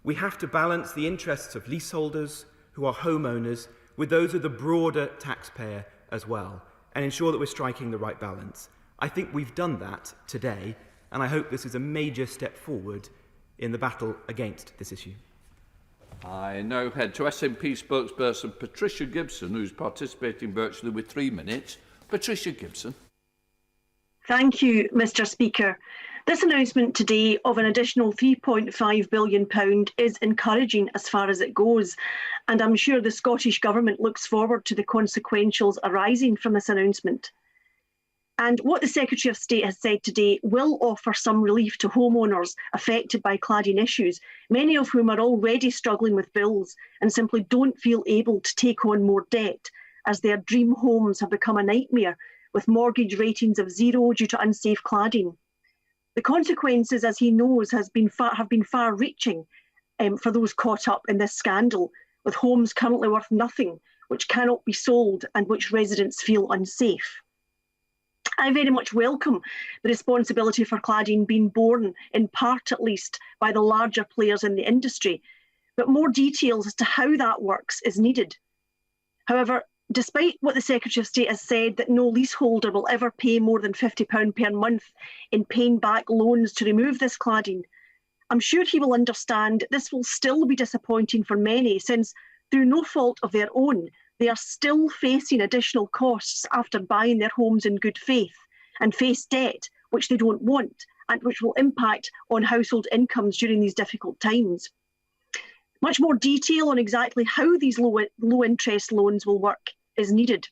We have to balance the interests of leaseholders who are homeowners with those of the broader taxpayer as well, and ensure that we're striking the right balance. I think we've done that today, and I hope this is a major step forward in the battle against this issue. I now head to SNP spokesperson Patricia Gibson, who's participating virtually with 3 minutes. Patricia Gibson. Thank you, Mr. Speaker. This announcement today of an additional £3.5 billion is encouraging as far as it goes, and I'm sure the Scottish Government looks forward to the consequentials arising from this announcement. And what the Secretary of State has said today will offer some relief to homeowners affected by cladding issues, many of whom are already struggling with bills and simply don't feel able to take on more debt, as their dream homes have become a nightmare with mortgage ratings of 0 due to unsafe cladding. The consequences, as he knows, have been far-reaching for those caught up in this scandal, with homes currently worth nothing, which cannot be sold and which residents feel unsafe. I very much welcome the responsibility for cladding being borne, in part at least, by the larger players in the industry, but more details as to how that works is needed. However, despite what the Secretary of State has said, that no leaseholder will ever pay more than £50 per month in paying back loans to remove this cladding, I'm sure he will understand this will still be disappointing for many, since through no fault of their own, they are still facing additional costs after buying their homes in good faith and face debt which they don't want and which will impact on household incomes during these difficult times. Much more detail on exactly how these low interest loans will work is needed.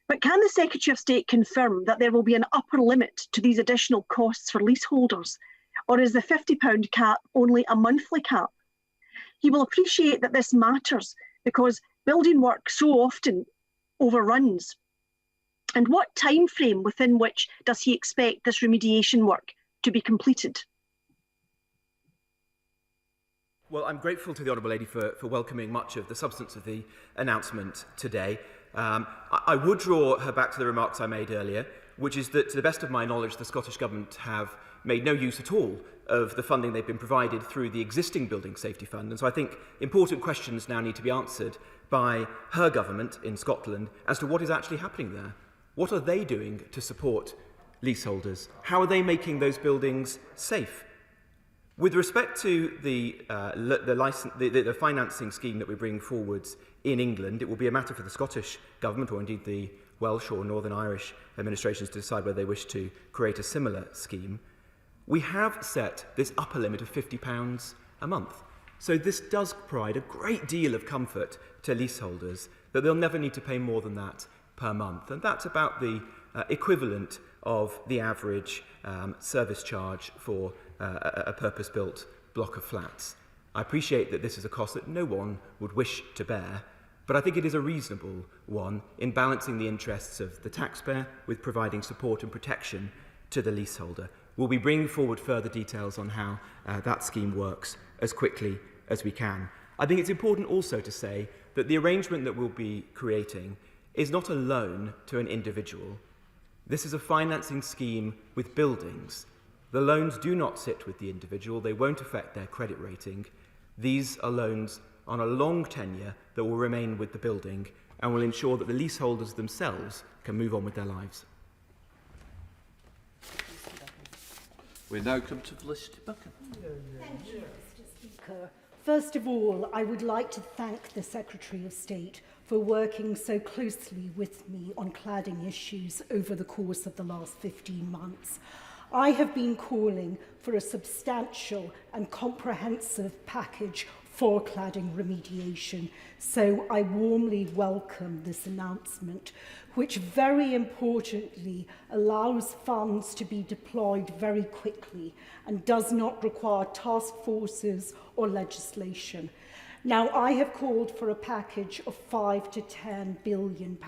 But can the Secretary of State confirm that there will be an upper limit to these additional costs for leaseholders, or is the £50 cap only a monthly cap? He will appreciate that this matters because building work so often overruns. And what time frame within which does he expect this remediation work to be completed? Well, I'm grateful to the Honourable Lady for welcoming much of the substance of the announcement today. I would draw her back to the remarks I made earlier, which is that, to the best of my knowledge, the Scottish Government have made no use at all of the funding they've been provided through the existing Building Safety Fund. And so I think important questions now need to be answered by her government in Scotland as to what is actually happening there. What are they doing to support leaseholders? How are they making those buildings safe? With respect to the financing scheme that we bring forwards in England, it will be a matter for the Scottish Government, or indeed the Welsh or Northern Irish administrations, to decide whether they wish to create a similar scheme. We have set this upper limit of £50 a month. So this does provide a great deal of comfort to leaseholders that they'll never need to pay more than that per month. And that's about the equivalent of the average service charge for a purpose-built block of flats. I appreciate that this is a cost that no one would wish to bear, but I think it is a reasonable one in balancing the interests of the taxpayer with providing support and protection to the leaseholder. We'll be bringing forward further details on how that scheme works as quickly as we can. I think it's important also to say that the arrangement that we'll be creating is not a loan to an individual. This is a financing scheme with buildings. The loans do not sit with the individual. They won't affect their credit rating. These are loans on a long tenure that will remain with the building and will ensure that the leaseholders themselves can move on with their lives. We now come to Felicity Buchan. Thank you, Mr. Speaker. First of all, I would like to thank the Secretary of State for working so closely with me on cladding issues over the course of the last 15 months. I have been calling for a substantial and comprehensive package for cladding remediation. So I warmly welcome this announcement, which very importantly allows funds to be deployed very quickly and does not require task forces or legislation. Now, I have called for a package of £5 to £10 billion,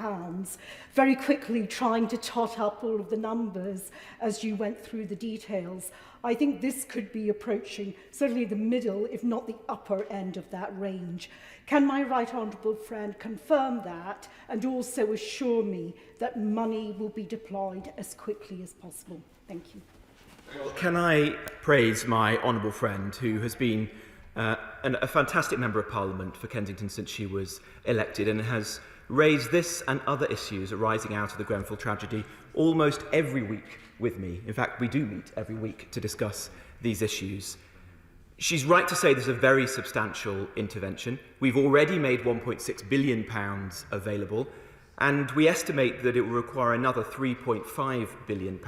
very quickly trying to tot up all of the numbers as you went through the details. I think this could be approaching certainly the middle, if not the upper end of that range. Can my right honourable friend confirm that and also assure me that money will be deployed as quickly as possible? Thank you. Well, can I praise my honourable friend, who has been a fantastic Member of Parliament for Kensington since she was elected, and has raised this and other issues arising out of the Grenfell tragedy almost every week with me. In fact, we do meet every week to discuss these issues. She's right to say there's a very substantial intervention. We've already made £1.6 billion available, and we estimate that it will require another £3.5 billion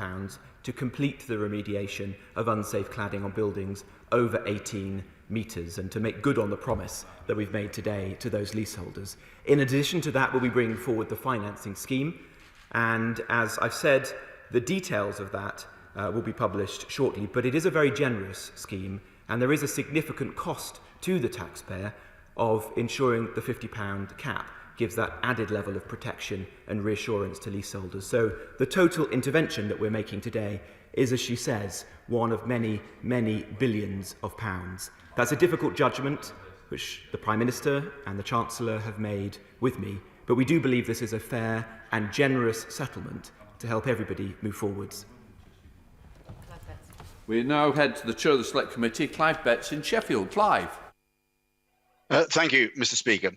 to complete the remediation of unsafe cladding on buildings over 18 metres and to make good on the promise that we've made today to those leaseholders. In addition to that, we'll be bringing forward the financing scheme, and as I've said, the details of that will be published shortly, but it is a very generous scheme, and there is a significant cost to the taxpayer of ensuring the £50 cap gives that added level of protection and reassurance to leaseholders. So the total intervention that we're making today is, as she says, one of many, many billions of pounds. That's a difficult judgment, which the Prime Minister and the Chancellor have made with me, but we do believe this is a fair and generous settlement to help everybody move forwards. We now head to the Chair of the Select Committee, Clive Betts in Sheffield. Clive. Thank you, Mr. Speaker.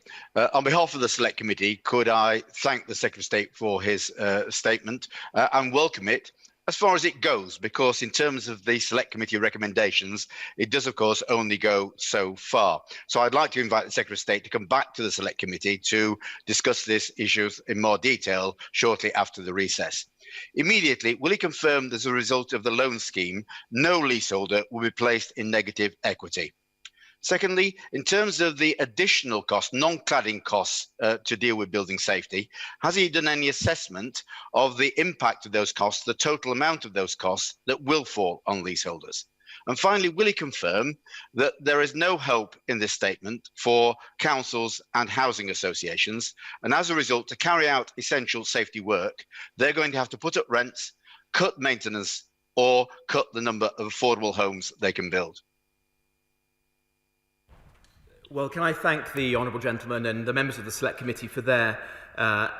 On behalf of the Select Committee, could I thank the Secretary of State for his statement and welcome it as far as it goes, because in terms of the Select Committee recommendations, it does, of course, only go so far. So I'd like to invite the Secretary of State to come back to the Select Committee to discuss this issue in more detail shortly after the recess. Immediately, will he confirm that as a result of the loan scheme, no leaseholder will be placed in negative equity? Secondly, in terms of the additional costs, non-cladding costs to deal with building safety, has he done any assessment of the impact of those costs, the total amount of those costs that will fall on leaseholders? And finally, will he confirm that there is no help in this statement for councils and housing associations, and as a result, to carry out essential safety work, they're going to have to put up rents, cut maintenance, or cut the number of affordable homes they can build? Well, can I thank the honourable gentleman and the members of the Select Committee for their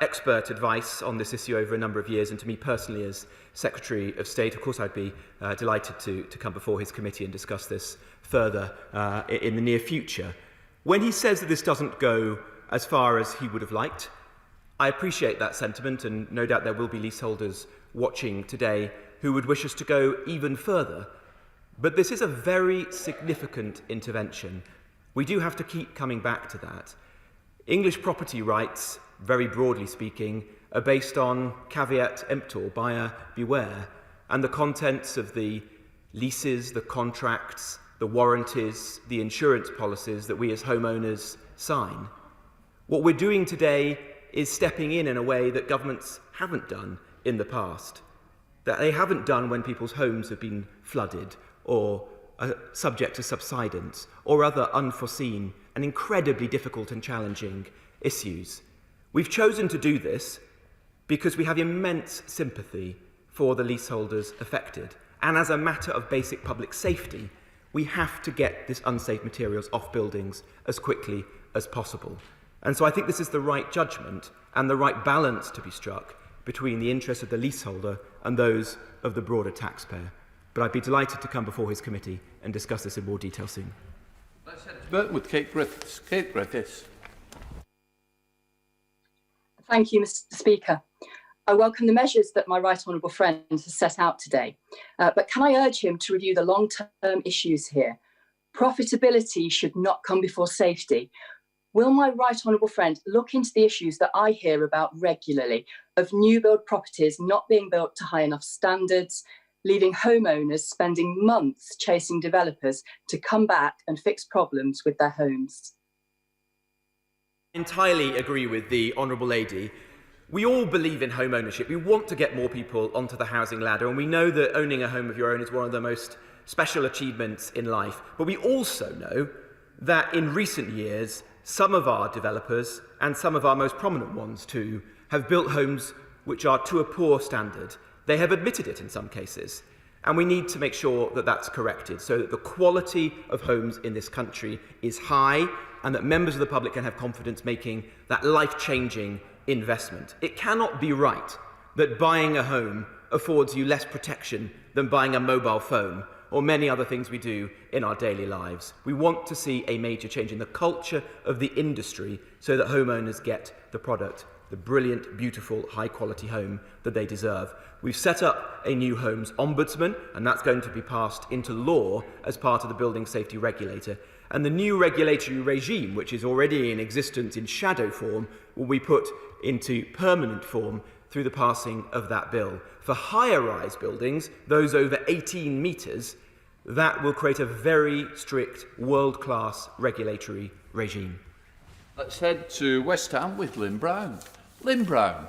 expert advice on this issue over a number of years, and to me personally as Secretary of State. Of course, I'd be delighted to come before his committee and discuss this further in the near future. When he says that this doesn't go as far as he would have liked, I appreciate that sentiment, and no doubt there will be leaseholders watching today who would wish us to go even further. But this is a very significant intervention. We do have to keep coming back to that. English property rights, very broadly speaking, are based on caveat emptor, buyer beware, and the contents of the leases, the contracts, the warranties, the insurance policies that we as homeowners sign. What we're doing today is stepping in a way that governments haven't done in the past, that they haven't done when people's homes have been flooded or subject to subsidence or other unforeseen and incredibly difficult and challenging issues. We've chosen to do this because we have immense sympathy for the leaseholders affected, and as a matter of basic public safety, we have to get this unsafe materials off buildings as quickly as possible. And so I think this is the right judgment and the right balance to be struck between the interests of the leaseholder and those of the broader taxpayer. But I'd be delighted to come before his committee and discuss this in more detail soon. Let's head to Burton with Kate Griffiths. Kate Griffiths. Thank you, Mr. Speaker. I welcome the measures that my right honourable friend has set out today, but can I urge him to review the long-term issues here? Profitability should not come before safety. Will my right honourable friend look into the issues that I hear about regularly of new build properties not being built to high enough standards, leaving homeowners spending months chasing developers to come back and fix problems with their homes. I entirely agree with the Honourable Lady. We all believe in home ownership. We want to get more people onto the housing ladder, and we know that owning a home of your own is one of the most special achievements in life. But we also know that in recent years, some of our developers, and some of our most prominent ones too, have built homes which are to a poor standard. They have admitted it in some cases. And we need to make sure that that's corrected so that the quality of homes in this country is high and that members of the public can have confidence making that life-changing investment. It cannot be right that buying a home affords you less protection than buying a mobile phone or many other things we do in our daily lives. We want to see a major change in the culture of the industry so that homeowners get the product, the brilliant, beautiful, high-quality home that they deserve. We've set up a new homes ombudsman, and that's going to be passed into law as part of the Building Safety Regulator. And the new regulatory regime, which is already in existence in shadow form, will be put into permanent form through the passing of that bill. For higher-rise buildings, those over 18 metres, that will create a very strict, world-class regulatory regime. Let's head to West Ham with Lynn Brown. Lynn Brown.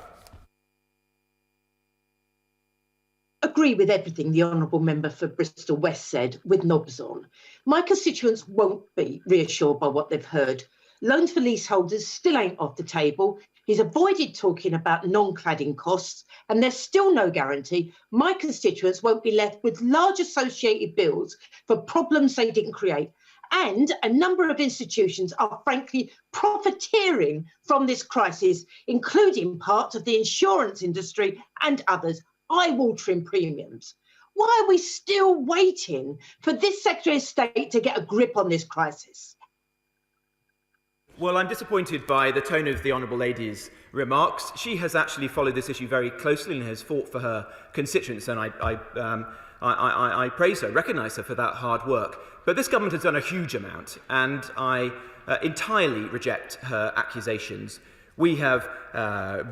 Agree with everything the Honourable Member for Bristol West said, with knobs on. My constituents won't be reassured by what they've heard. Loans for leaseholders still ain't off the table. He's avoided talking about non-cladding costs, and there's still no guarantee my constituents won't be left with large associated bills for problems they didn't create. And a number of institutions are frankly profiteering from this crisis, including parts of the insurance industry and others. Eye-watering premiums. Why are we still waiting for this Secretary of State to get a grip on this crisis? Well, I'm disappointed by the tone of the Honourable Lady's remarks. She has actually followed this issue very closely and has fought for her constituents, and I praise her, recognise her for that hard work. But this government has done a huge amount, and I entirely reject her accusations. We have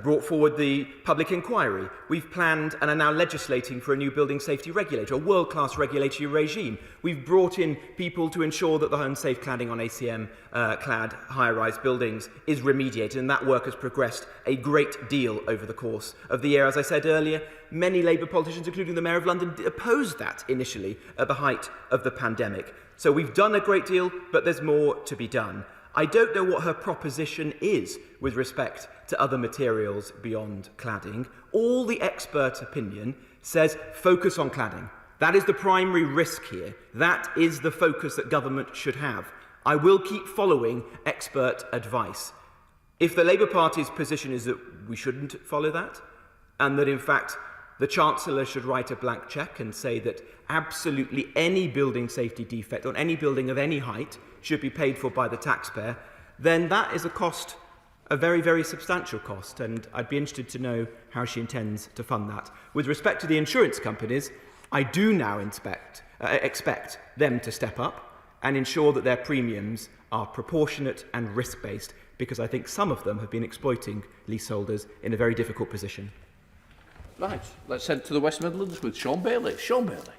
brought forward the public inquiry. We've planned and are now legislating for a new building safety regulator, a world-class regulatory regime. We've brought in people to ensure that the unsafe cladding on ACM-clad high-rise buildings is remediated, and that work has progressed a great deal over the course of the year. As I said earlier, many Labour politicians, including the Mayor of London, opposed that initially at the height of the pandemic. So we've done a great deal, but there's more to be done. I don't know what her proposition is with respect to other materials beyond cladding. All the expert opinion says focus on cladding. That is the primary risk here. That is the focus that government should have. I will keep following expert advice. If the Labour Party's position is that we shouldn't follow that, and that in fact the Chancellor should write a blank cheque and say that absolutely any building safety defect on any building of any height should be paid for by the taxpayer, then that is a cost, a very, very substantial cost, and I'd be interested to know how she intends to fund that. With respect to the insurance companies, I do now expect them to step up and ensure that their premiums are proportionate and risk-based, because I think some of them have been exploiting leaseholders in a very difficult position. Right, let's head to the West Midlands with Sean Bailey. Sean Bailey.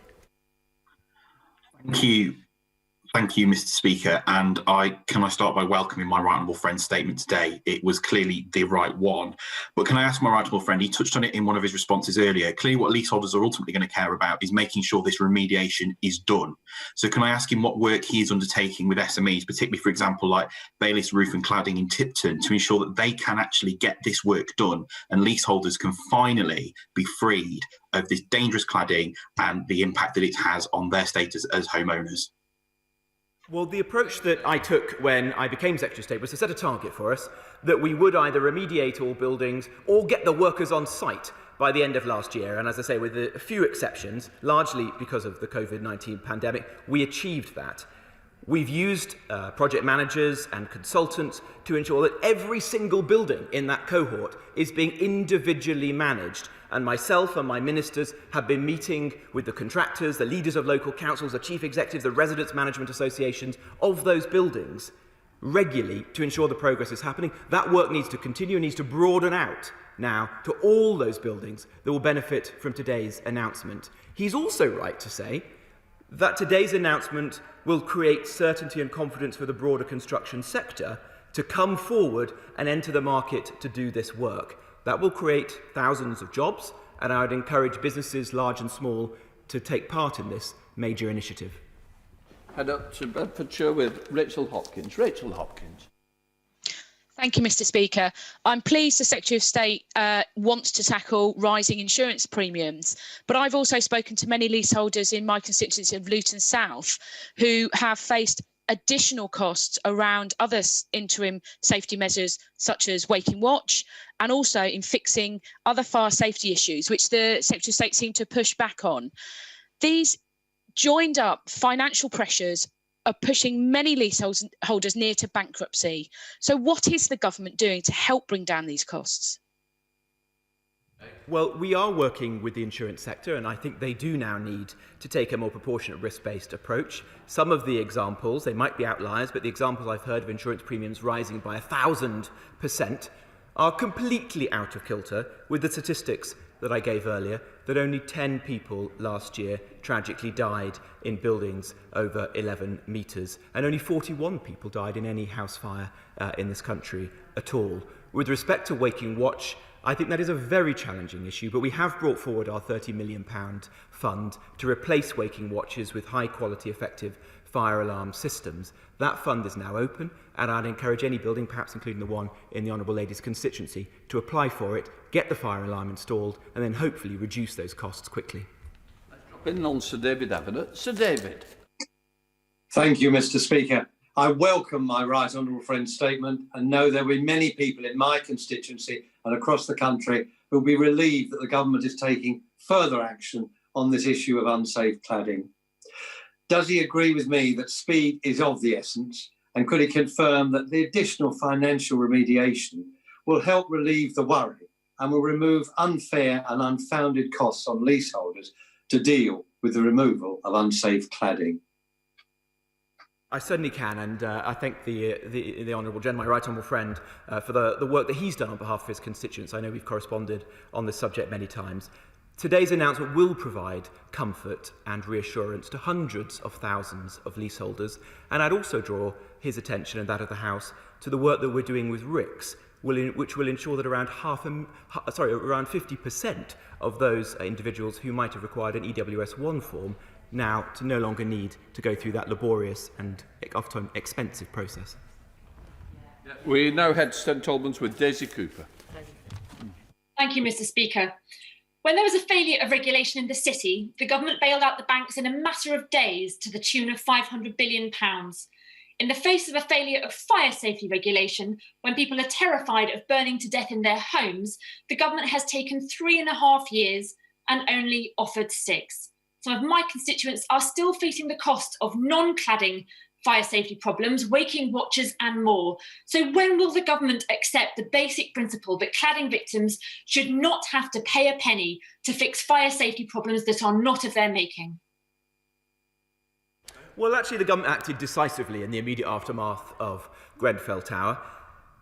Thank you, Mr. Speaker. And can I start by welcoming my right honourable friend's statement today? It was clearly the right one. But can I ask my right honourable friend, he touched on it in one of his responses earlier, clearly what leaseholders are ultimately going to care about is making sure this remediation is done. So can I ask him what work he is undertaking with SMEs, particularly, for example, like Baylis Roof and Cladding in Tipton, to ensure that they can actually get this work done and leaseholders can finally be freed of this dangerous cladding and the impact that it has on their status as homeowners? Well, the approach that I took when I became Secretary of State was to set a target for us that we would either remediate all buildings or get the workers on site by the end of last year. And as I say, with a few exceptions, largely because of the COVID-19 pandemic, we achieved that. We've used project managers and consultants to ensure that every single building in that cohort is being individually managed. And myself and my ministers have been meeting with the contractors, the leaders of local councils, the chief executives, the residents' management associations of those buildings regularly to ensure the progress is happening. That work needs to continue and needs to broaden out now to all those buildings that will benefit from today's announcement. He's also right to say that today's announcement will create certainty and confidence for the broader construction sector to come forward and enter the market to do this work. That will create thousands of jobs, and I would encourage businesses, large and small, to take part in this major initiative. Head up to Bedfordshire with Rachel Hopkins. Rachel Hopkins. Thank you, Mr. Speaker. I'm pleased the Secretary of State wants to tackle rising insurance premiums, but I've also spoken to many leaseholders in my constituency of Luton South who have faced additional costs around other interim safety measures such as Waking Watch, and also in fixing other fire safety issues, which the Secretary of State seemed to push back on. These joined up financial pressures are pushing many leaseholders near to bankruptcy. So what is the government doing to help bring down these costs? Well, we are working with the insurance sector, and I think they do now need to take a more proportionate risk-based approach. Some of the examples, they might be outliers, but the examples I've heard of insurance premiums rising by 1,000% are completely out of kilter with the statistics that I gave earlier, that only 10 people last year tragically died in buildings over 11 metres, and only 41 people died in any house fire in this country at all. With respect to Waking Watch, I think that is a very challenging issue, but we have brought forward our £30 million fund to replace Waking Watches with high-quality, effective fire alarm systems. That fund is now open, and I'd encourage any building, perhaps including the one in the Honourable Lady's constituency, to apply for it, get the fire alarm installed, and then hopefully reduce those costs quickly. Let's drop in on Sir David Avenant. Sir David. Thank you, Mr. Speaker. I welcome my right honourable friend's statement and know there will be many people in my constituency and across the country who will be relieved that the government is taking further action on this issue of unsafe cladding. Does he agree with me that speed is of the essence, and could he confirm that the additional financial remediation will help relieve the worry and will remove unfair and unfounded costs on leaseholders to deal with the removal of unsafe cladding? I certainly can, and I thank the Honourable Jen, my right honourable friend, for the work that he's done on behalf of his constituents. I know we've corresponded on this subject many times. Today's announcement will provide comfort and reassurance to hundreds of thousands of leaseholders, and I'd also draw his attention and that of the House to the work that we're doing with RICS, which will ensure that around 50% of those individuals who might have required an EWS1 form now to no longer need to go through that laborious and often expensive process. We now head to St Albans with Daisy Cooper. Thank you, Mr. Speaker. When there was a failure of regulation in the city, the government bailed out the banks in a matter of days to the tune of £500 billion. In the face of a failure of fire safety regulation, when people are terrified of burning to death in their homes, the government has taken 3.5 years and only offered 6. Some of my constituents are still facing the cost of non-cladding fire safety problems, waking watches and more. So when will the government accept the basic principle that cladding victims should not have to pay a penny to fix fire safety problems that are not of their making? Well, actually, the government acted decisively in the immediate aftermath of Grenfell Tower.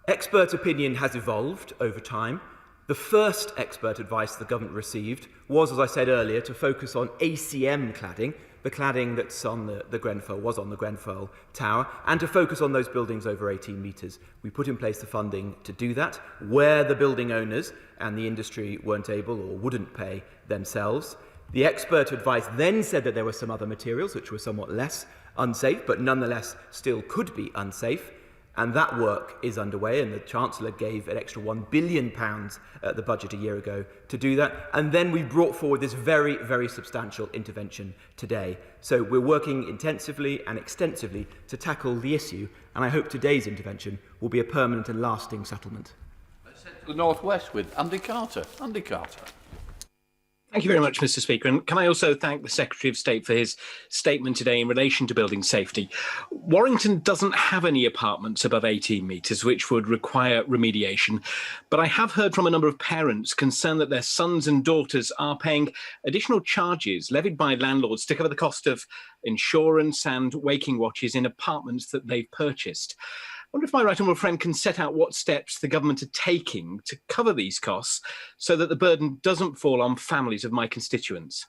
Expert opinion has evolved over time. The first expert advice the government received was, as I said earlier, to focus on ACM cladding, the cladding that's on the Grenfell Tower, and to focus on those buildings over 18 metres. We put in place the funding to do that, where the building owners and the industry weren't able or wouldn't pay themselves. The expert advice then said that there were some other materials which were somewhat less unsafe, but nonetheless still could be unsafe. And that work is underway, and the Chancellor gave an extra £1 billion at the budget a year ago to do that. And then we brought forward this very, very substantial intervention today. So we're working intensively and extensively to tackle the issue, and I hope today's intervention will be a permanent and lasting settlement. Let's head to the North West with Andy Carter. Andy Carter. Thank you very much, Mr. Speaker. And can I also thank the Secretary of State for his statement today in relation to building safety. Warrington doesn't have any apartments above 18 metres, which would require remediation. But I have heard from a number of parents concerned that their sons and daughters are paying additional charges levied by landlords to cover the cost of insurance and waking watches in apartments that they've purchased. wonder if my right honourable friend can set out what steps the government are taking to cover these costs so that the burden doesn't fall on families of my constituents.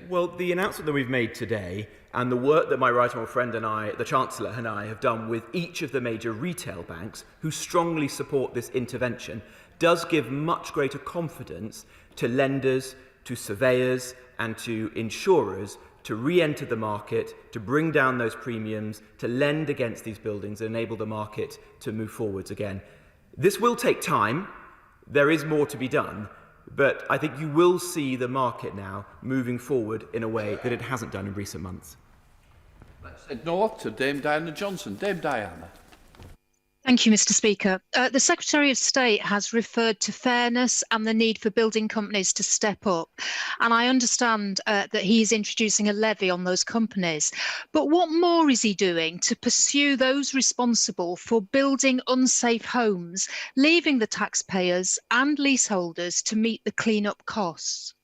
Well, the announcement that we've made today and the work that my right honourable friend and I, the Chancellor and I, have done with each of the major retail banks who strongly support this intervention does give much greater confidence to lenders, to surveyors and to insurers to re-enter the market, to bring down those premiums, to lend against these buildings and enable the market to move forwards again. This will take time. There is more to be done. But I think you will see the market now moving forward in a way that it hasn't done in recent months. Let's head north to Dame Diana Johnson. Dame Diana. Thank you, Mr. Speaker. The Secretary of State has referred to fairness and the need for building companies to step up. And I understand that he is introducing a levy on those companies. But what more is he doing to pursue those responsible for building unsafe homes, leaving the taxpayers and leaseholders to meet the clean-up costs?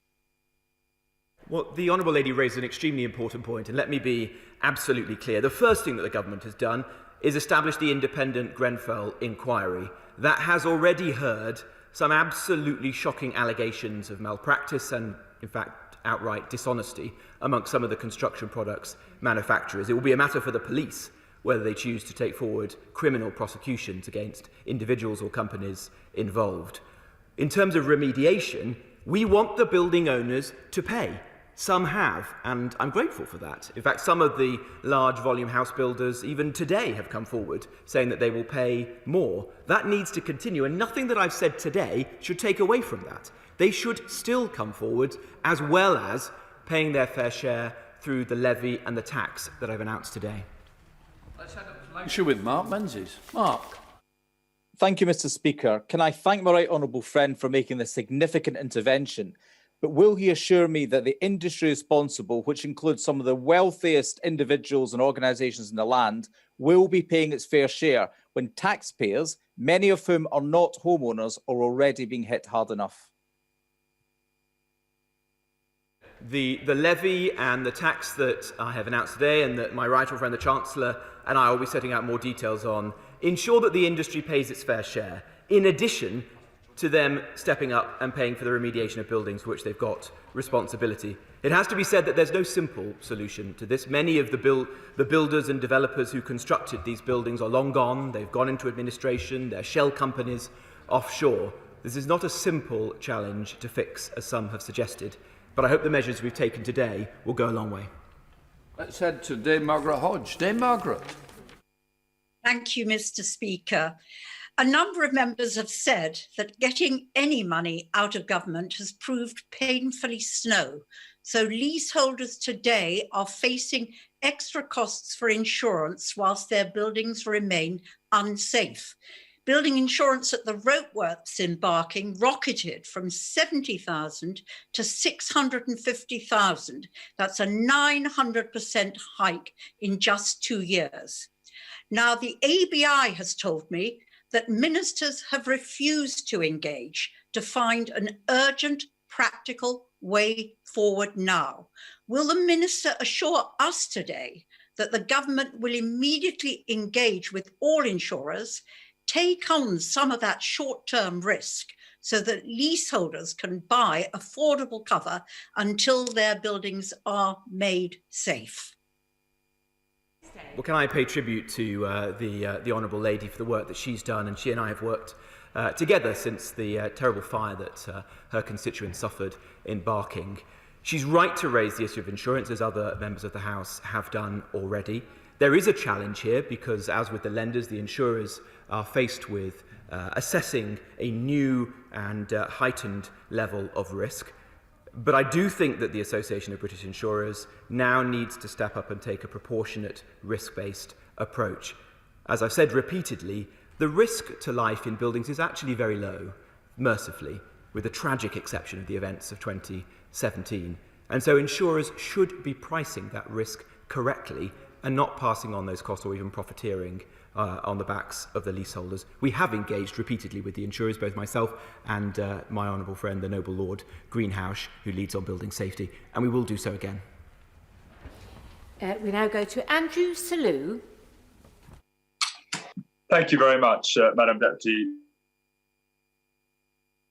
Well, the Honourable Lady raised an extremely important point, and let me be absolutely clear. The first thing that the government has done is establish the independent Grenfell inquiry. That has already heard some absolutely shocking allegations of malpractice and, in fact, outright dishonesty amongst some of the construction products manufacturers. It will be a matter for the police whether they choose to take forward criminal prosecutions against individuals or companies involved. In terms of remediation, we want the building owners to pay. Some have, and I'm grateful for that. In fact, some of the large volume house builders, even today, have come forward saying that they will pay more. That needs to continue, and nothing that I've said today should take away from that. They should still come forward, as well as paying their fair share through the levy and the tax that I've announced today. Let's head up to Lancashire with Mark Menzies. Mark. Thank you, Mr. Speaker. Can I thank my right honourable friend for making this significant intervention? But will he assure me that the industry responsible, which includes some of the wealthiest individuals and organisations in the land, will be paying its fair share when taxpayers, many of whom are not homeowners, are already being hit hard enough? The levy and the tax that I have announced today and that my right honourable friend, the Chancellor, and I will be setting out more details on, ensure that the industry pays its fair share, in addition to them stepping up and paying for the remediation of buildings for which they've got responsibility. It has to be said that there's no simple solution to this. Many of the builders and developers who constructed these buildings are long gone. They've gone into administration. They're shell companies offshore. This is not a simple challenge to fix, as some have suggested. But I hope the measures we've taken today will go a long way. Let's head to Dame Margaret Hodge. Dame Margaret. Thank you, Mr. Speaker. A number of members have said that getting any money out of government has proved painfully slow. So leaseholders today are facing extra costs for insurance whilst their buildings remain unsafe. Building insurance at the ropeworks in Barking rocketed from 70,000 to 650,000. That's a 900% hike in just 2 years. Now, the ABI has told me that ministers have refused to engage to find an urgent, practical way forward now. Will the minister assure us today that the government will immediately engage with all insurers, take on some of that short-term risk so that leaseholders can buy affordable cover until their buildings are made safe? Well, can I pay tribute to the Honourable Lady for the work that she's done, and she and I have worked together since the terrible fire that her constituents suffered in Barking. She's right to raise the issue of insurance, as other members of the House have done already. There is a challenge here because, as with the lenders, the insurers are faced with assessing a new and heightened level of risk. But I do think that the Association of British Insurers now needs to step up and take a proportionate risk-based approach. As I've said repeatedly, the risk to life in buildings is actually very low, mercifully, with the tragic exception of the events of 2017. And so insurers should be pricing that risk correctly and not passing on those costs or even profiteering on the backs of the leaseholders. We have engaged repeatedly with the insurers, both myself and my honourable friend, the noble Lord Greenhouse, who leads on building safety, and we will do so again. We now go to Andrew Selous. Thank you very much, Madam Deputy.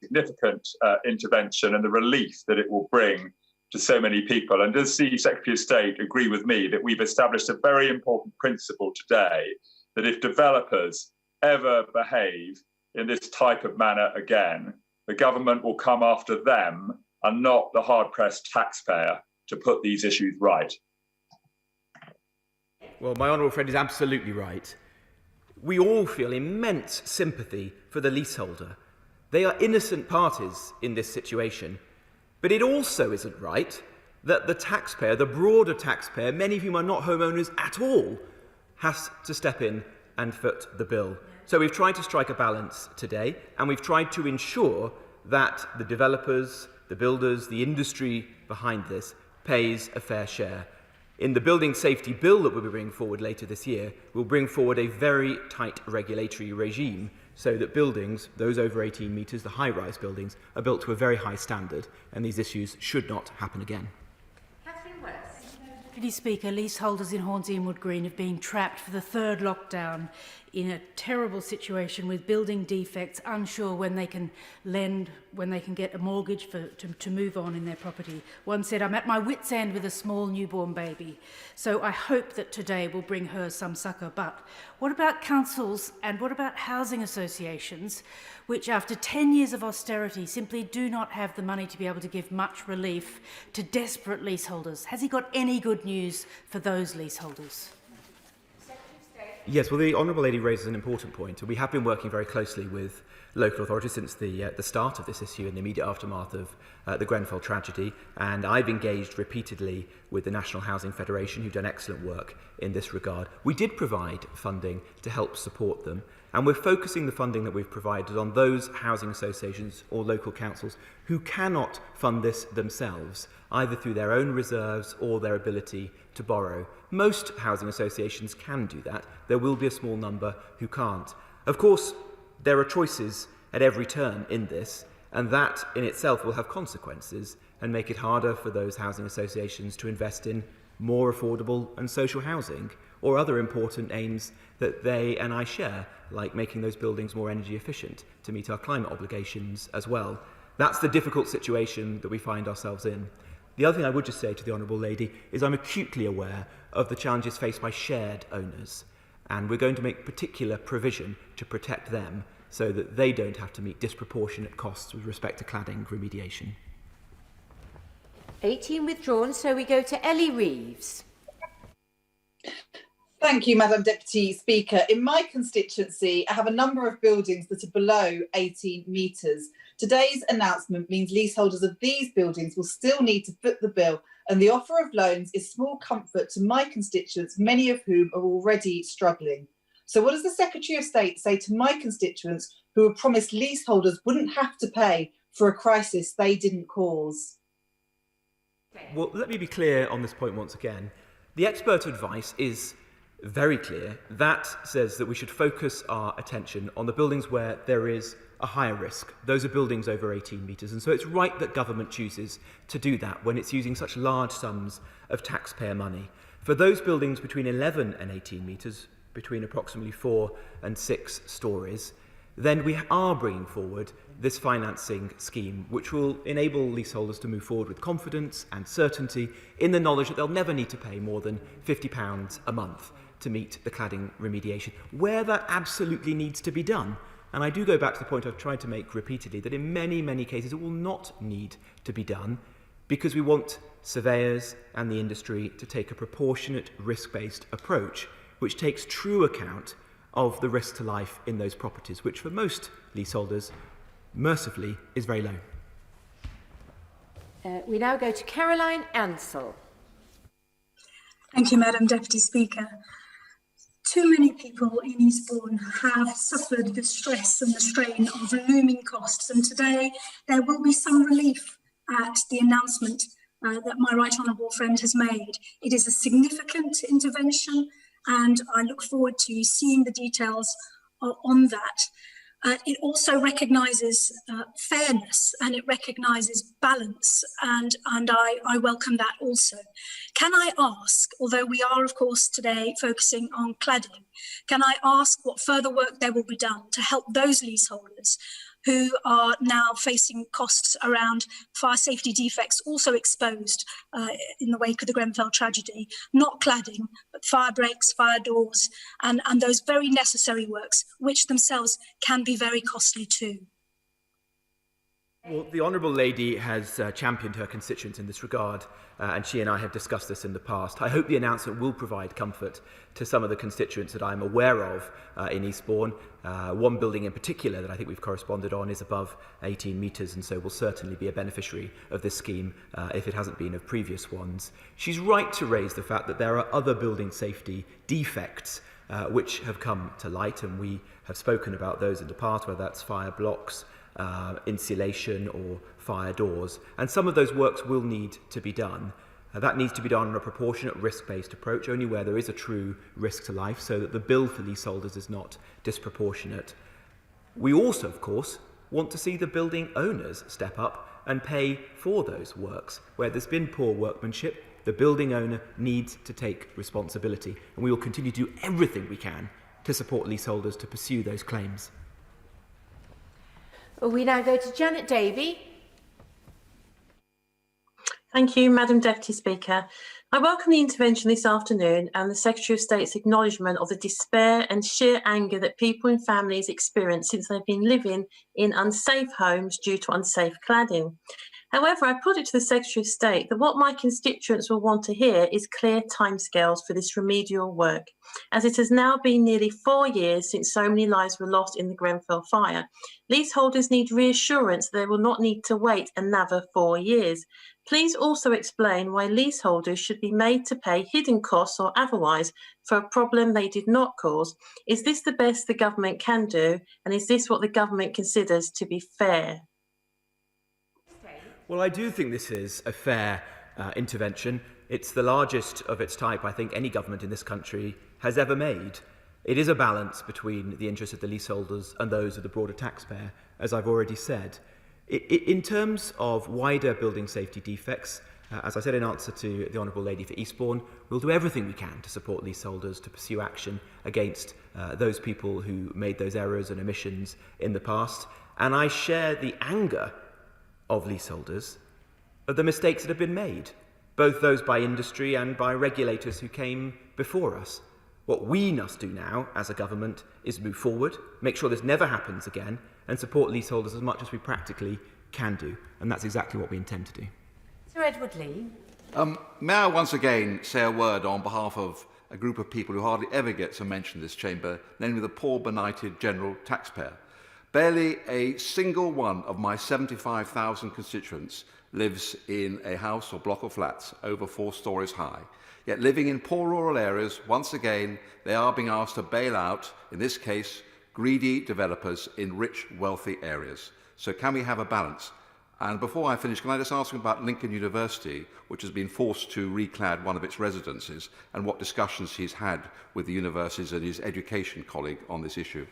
Significant intervention and the relief that it will bring to so many people. And does the Secretary of State agree with me that we've established a very important principle today, that if developers ever behave in this type of manner again, the government will come after them and not the hard-pressed taxpayer to put these issues right? Well, my honourable friend is absolutely right. We all feel immense sympathy for the leaseholder. They are innocent parties in this situation. But it also isn't right that the taxpayer, the broader taxpayer, many of whom are not homeowners at all, has to step in and foot the bill. So we've tried to strike a balance today, and we've tried to ensure that the developers, the builders, the industry behind this pays a fair share. In the building safety bill that we'll be bringing forward later this year, we'll bring forward a very tight regulatory regime so that buildings, those over 18 metres, the high-rise buildings, are built to a very high standard, and these issues should not happen again. Deputy Speaker, leaseholders in Hornsey and Wood Green have been trapped for the third lockdown in a terrible situation with building defects, unsure when they can lend, when they can get a mortgage to move on in their property. One said, "I'm at my wit's end with a small newborn baby." So I hope that today will bring her some succour. But what about councils and what about housing associations, which after 10 years of austerity simply do not have the money to be able to give much relief to desperate leaseholders? Has he got any good news for those leaseholders? Yes, well, the Honourable Lady raises an important point, and we have been working very closely with local authorities since the start of this issue in the immediate aftermath of the Grenfell tragedy, and I've engaged repeatedly with the National Housing Federation, who've done excellent work in this regard. We did provide funding to help support them, and we're focusing the funding that we've provided on those housing associations or local councils who cannot fund this themselves, either through their own reserves or their ability to borrow. Most housing associations can do that. There will be a small number who can't. Of course, there are choices at every turn in this, and that in itself will have consequences and make it harder for those housing associations to invest in more affordable and social housing or other important aims that they and I share, like making those buildings more energy efficient to meet our climate obligations as well. That's the difficult situation that we find ourselves in. The other thing I would just say to the Honourable Lady is I'm acutely aware of the challenges faced by shared owners, and we're going to make particular provision to protect them so that they don't have to meet disproportionate costs with respect to cladding remediation. 18 withdrawn, so we go to Ellie Reeves. Thank you, Madam Deputy Speaker. In my constituency, I have a number of buildings that are below 18 metres. Today's announcement means leaseholders of these buildings will still need to foot the bill, and the offer of loans is small comfort to my constituents, many of whom are already struggling. So what does the Secretary of State say to my constituents who were promised leaseholders wouldn't have to pay for a crisis they didn't cause? Well, let me be clear on this point once again. The expert advice is very clear. That says that we should focus our attention on the buildings where there is a higher risk. Those are buildings over 18 metres. And so it's right that government chooses to do that when it's using such large sums of taxpayer money. For those buildings between 11 and 18 metres, between approximately 4 and 6 stories, then we are bringing forward this financing scheme, which will enable leaseholders to move forward with confidence and certainty in the knowledge that they'll never need to pay more than £50 a month to meet the cladding remediation, where that absolutely needs to be done. And I do go back to the point I've tried to make repeatedly, that in many, many cases it will not need to be done because we want surveyors and the industry to take a proportionate risk-based approach which takes true account of the risk to life in those properties, which for most leaseholders, mercifully, is very low. We now go to Caroline Ansell. Thank you, Madam Deputy Speaker. Too many people in Eastbourne have suffered the stress and the strain of looming costs, and today there will be some relief at the announcement that my right honourable friend has made. It is a significant intervention, and I look forward to seeing the details on that. It also recognises fairness, and it recognises balance, and I welcome that also. Can I ask, although we are of course today focusing on cladding, can I ask what further work there will be done to help those leaseholders who are now facing costs around fire safety defects also exposed in the wake of the Grenfell tragedy, not cladding, but fire breaks, fire doors, and those very necessary works, which themselves can be very costly too. Well, the Honourable Lady has championed her constituents in this regard, and she and I have discussed this in the past. I hope the announcement will provide comfort to some of the constituents that I'm aware of in Eastbourne. One building in particular that I think we've corresponded on is above 18 metres, and so will certainly be a beneficiary of this scheme if it hasn't been of previous ones. She's right to raise the fact that there are other building safety defects which have come to light, and we have spoken about those in the past, whether that's fire blocks, insulation or fire doors, and some of those works will need to be done. That needs to be done on a proportionate risk-based approach, only where there is a true risk to life, so that the bill for leaseholders is not disproportionate. We also, of course, want to see the building owners step up and pay for those works. Where there's been poor workmanship, the building owner needs to take responsibility, and we will continue to do everything we can to support leaseholders to pursue those claims. We now go to Janet Davey. Thank you, Madam Deputy Speaker. I welcome the intervention this afternoon and the Secretary of State's acknowledgement of the despair and sheer anger that people and families experience since they've been living in unsafe homes due to unsafe cladding. However, I put it to the Secretary of State that what my constituents will want to hear is clear timescales for this remedial work, as it has now been nearly 4 years since so many lives were lost in the Grenfell fire. Leaseholders need reassurance that they will not need to wait another 4 years. Please also explain why leaseholders should be made to pay hidden costs or otherwise for a problem they did not cause. Is this the best the government can do, and is this what the government considers to be fair? Well, I do think this is a fair intervention. It's the largest of its type I think any government in this country has ever made. It is a balance between the interests of the leaseholders and those of the broader taxpayer, as I've already said. In terms of wider building safety defects, as I said in answer to the Honourable Lady for Eastbourne, we'll do everything we can to support leaseholders to pursue action against those people who made those errors and omissions in the past. And I share the anger of leaseholders of the mistakes that have been made, both those by industry and by regulators who came before us. What we must do now as a government is move forward, make sure this never happens again, and support leaseholders as much as we practically can do. And that's exactly what we intend to do. Sir Edward Lee. May I once again say a word on behalf of a group of people who hardly ever gets a mention in this chamber, namely the poor benighted general taxpayer. Barely a single one of my 75,000 constituents lives in a house or block of flats over 4 stories high. Yet living in poor rural areas, once again, they are being asked to bail out, in this case, greedy developers in rich, wealthy areas. So can we have a balance? And before I finish, can I just ask about Lincoln University, which has been forced to reclad one of its residences, and what discussions he's had with the universities and his education colleague on this issue?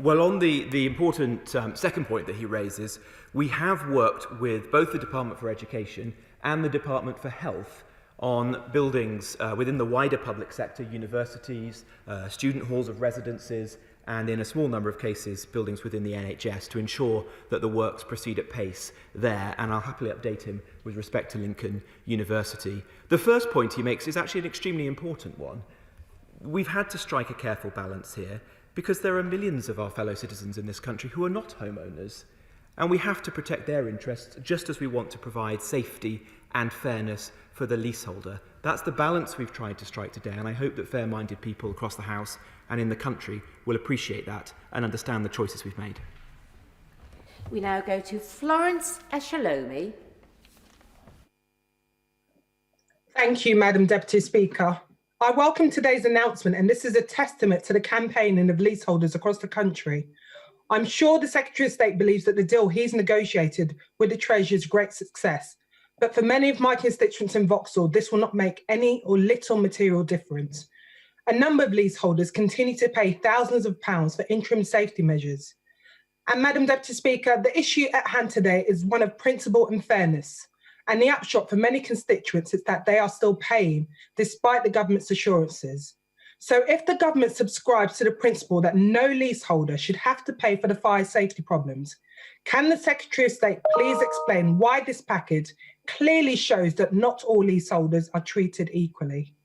Well, on the important second point that he raises, we have worked with both the Department for Education and the Department for Health on buildings within the wider public sector, universities, student halls of residences, and in a small number of cases, buildings within the NHS to ensure that the works proceed at pace there. And I'll happily update him with respect to Lincoln University. The first point he makes is actually an extremely important one. We've had to strike a careful balance here, because there are millions of our fellow citizens in this country who are not homeowners, and we have to protect their interests just as we want to provide safety and fairness for the leaseholder. That's the balance we've tried to strike today, and I hope that fair-minded people across the House and in the country will appreciate that and understand the choices we've made. We now go to Florence Eshalomi. Thank you, Madam Deputy Speaker. I welcome today's announcement, and this is a testament to the campaigning of leaseholders across the country. I'm sure the Secretary of State believes that the deal he's negotiated with the Treasury is a great success, but for many of my constituents in Vauxhall, this will not make any or little material difference. A number of leaseholders continue to pay thousands of pounds for interim safety measures. And Madam Deputy Speaker, the issue at hand today is one of principle and fairness. And the upshot for many constituents is that they are still paying, despite the government's assurances. So if the government subscribes to the principle that no leaseholder should have to pay for the fire safety problems, can the Secretary of State please explain why this package clearly shows that not all leaseholders are treated equally?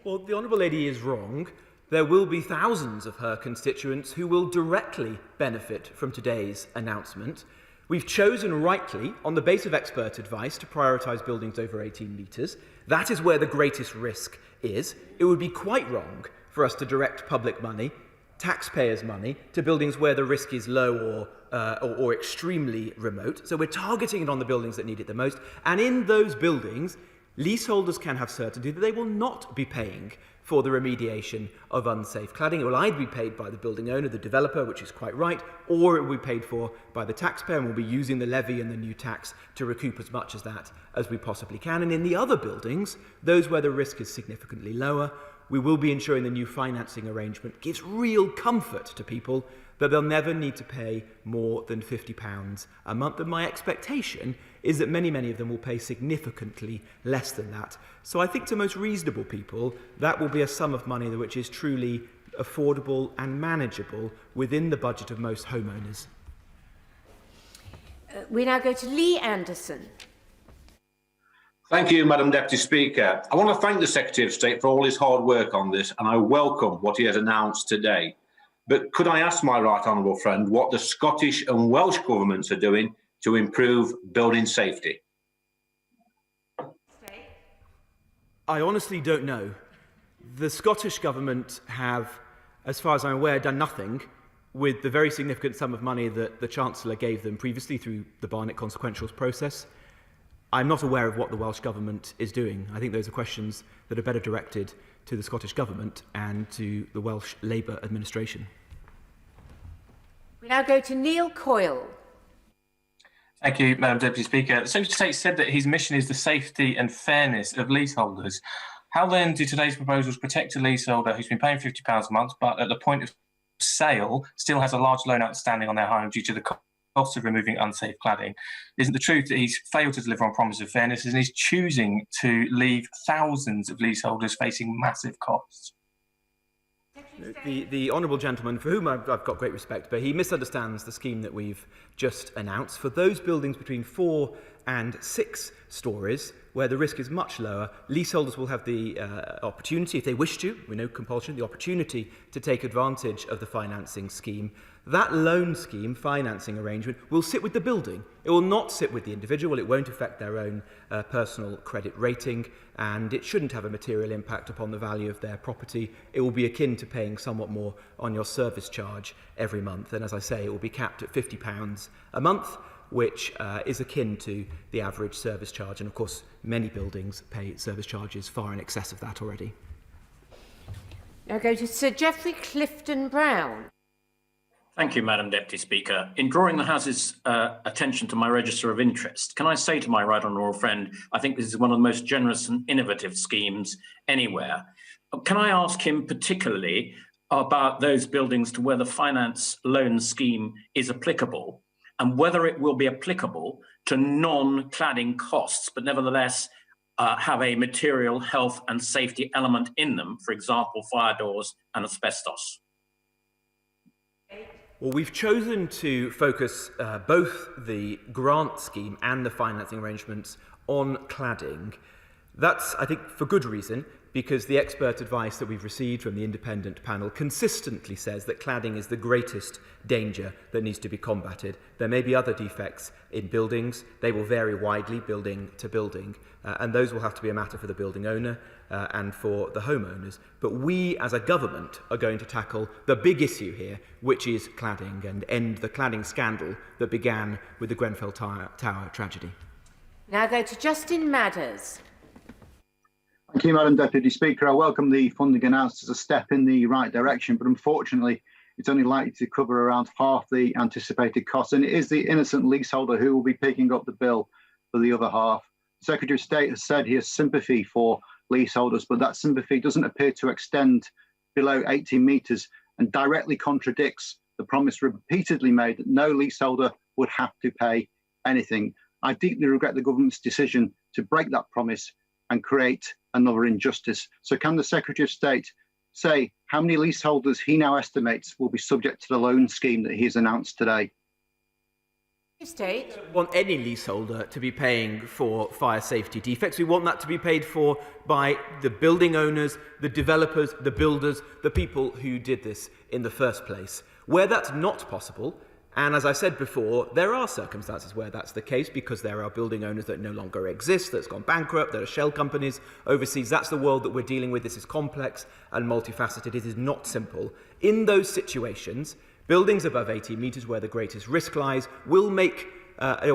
Well, the Honourable Lady is wrong. There will be thousands of her constituents who will directly benefit from today's announcement. We've chosen rightly, on the basis of expert advice, to prioritise buildings over 18 metres. That is where the greatest risk is. It would be quite wrong for us to direct public money, taxpayers' money, to buildings where the risk is low or extremely remote. So we're targeting it on the buildings that need it the most. And in those buildings, leaseholders can have certainty that they will not be paying for the remediation of unsafe cladding. It will either be paid by the building owner, the developer, which is quite right, or it will be paid for by the taxpayer, and we'll be using the levy and the new tax to recoup as much as that as we possibly can. And in the other buildings, those where the risk is significantly lower, we will be ensuring the new financing arrangement gives real comfort to people that they'll never need to pay more than £50 a month. And my expectation is that many, many of them will pay significantly less than that. So I think to most reasonable people, that will be a sum of money which is truly affordable and manageable within the budget of most homeowners. We now go to Lee Anderson. Thank you, Madam Deputy Speaker. I want to thank the Secretary of State for all his hard work on this, and I welcome what he has announced today. But could I ask my right honourable friend what the Scottish and Welsh governments are doing to improve building safety? I honestly don't know. The Scottish Government have, as far as I'm aware, done nothing with the very significant sum of money that the Chancellor gave them previously through the Barnett Consequentials process. I'm not aware of what the Welsh Government is doing. I think those are questions that are better directed to the Scottish Government and to the Welsh Labour administration. We now go to Neil Coyle. Thank you, Madam Deputy Speaker. The Secretary of State said that his mission is the safety and fairness of leaseholders. How then do today's proposals protect a leaseholder who's been paying £50 a month, but at the point of sale still has a large loan outstanding on their home due to the cost of removing unsafe cladding? Isn't the truth that he's failed to deliver on promises of fairness and he's choosing to leave thousands of leaseholders facing massive costs? The honourable gentleman, for whom I've got great respect, but he misunderstands the scheme that we've just announced. For those buildings between 4 and 6 storeys, where the risk is much lower, leaseholders will have the opportunity, if they wish to, with no compulsion, the opportunity to take advantage of the financing scheme. That loan scheme financing arrangement will sit with the building. It will not sit with the individual. It won't affect their own personal credit rating, and it shouldn't have a material impact upon the value of their property. It will be akin to paying somewhat more on your service charge every month. And as I say, it will be capped at £50 a month, which is akin to the average service charge. And of course, many buildings pay service charges far in excess of that already. Now go to Sir Geoffrey Clifton-Brown. Thank you, Madam Deputy Speaker. In drawing the House's attention to my register of interest, can I say to my right honourable friend, I think this is one of the most generous and innovative schemes anywhere. Can I ask him particularly about those buildings to where the finance loan scheme is applicable and whether it will be applicable to non-cladding costs, but nevertheless have a material health and safety element in them, for example, fire doors and asbestos? Well, we've chosen to focus both the grant scheme and the financing arrangements on cladding. That's, I think, for good reason, because the expert advice that we've received from the independent panel consistently says that cladding is the greatest danger that needs to be combated. There may be other defects in buildings. They will vary widely, building to building, and those will have to be a matter for the building owner and for the homeowners. But we, as a government, are going to tackle the big issue here, which is cladding, and end the cladding scandal that began with the Grenfell Tower tragedy. Now go to Justin Madders. Thank you, Madam Deputy Speaker. I welcome the funding announced as a step in the right direction, but unfortunately, it's only likely to cover around half the anticipated costs, and it is the innocent leaseholder who will be picking up the bill for the other half. The Secretary of State has said he has sympathy for leaseholders, but that sympathy doesn't appear to extend below 18 metres and directly contradicts the promise repeatedly made that no leaseholder would have to pay anything. I deeply regret the government's decision to break that promise and create another injustice. So can the Secretary of State say how many leaseholders he now estimates will be subject to the loan scheme that he has announced today? State. We don't want any leaseholder to be paying for fire safety defects. We want that to be paid for by the building owners, the developers, the builders, the people who did this in the first place. Where that's not possible, and as I said before, there are circumstances where that's the case because there are building owners that no longer exist, that's gone bankrupt, there are shell companies overseas. That's the world that we're dealing with. This is complex and multifaceted. It is not simple. In those situations, buildings above 18 metres where the greatest risk lies will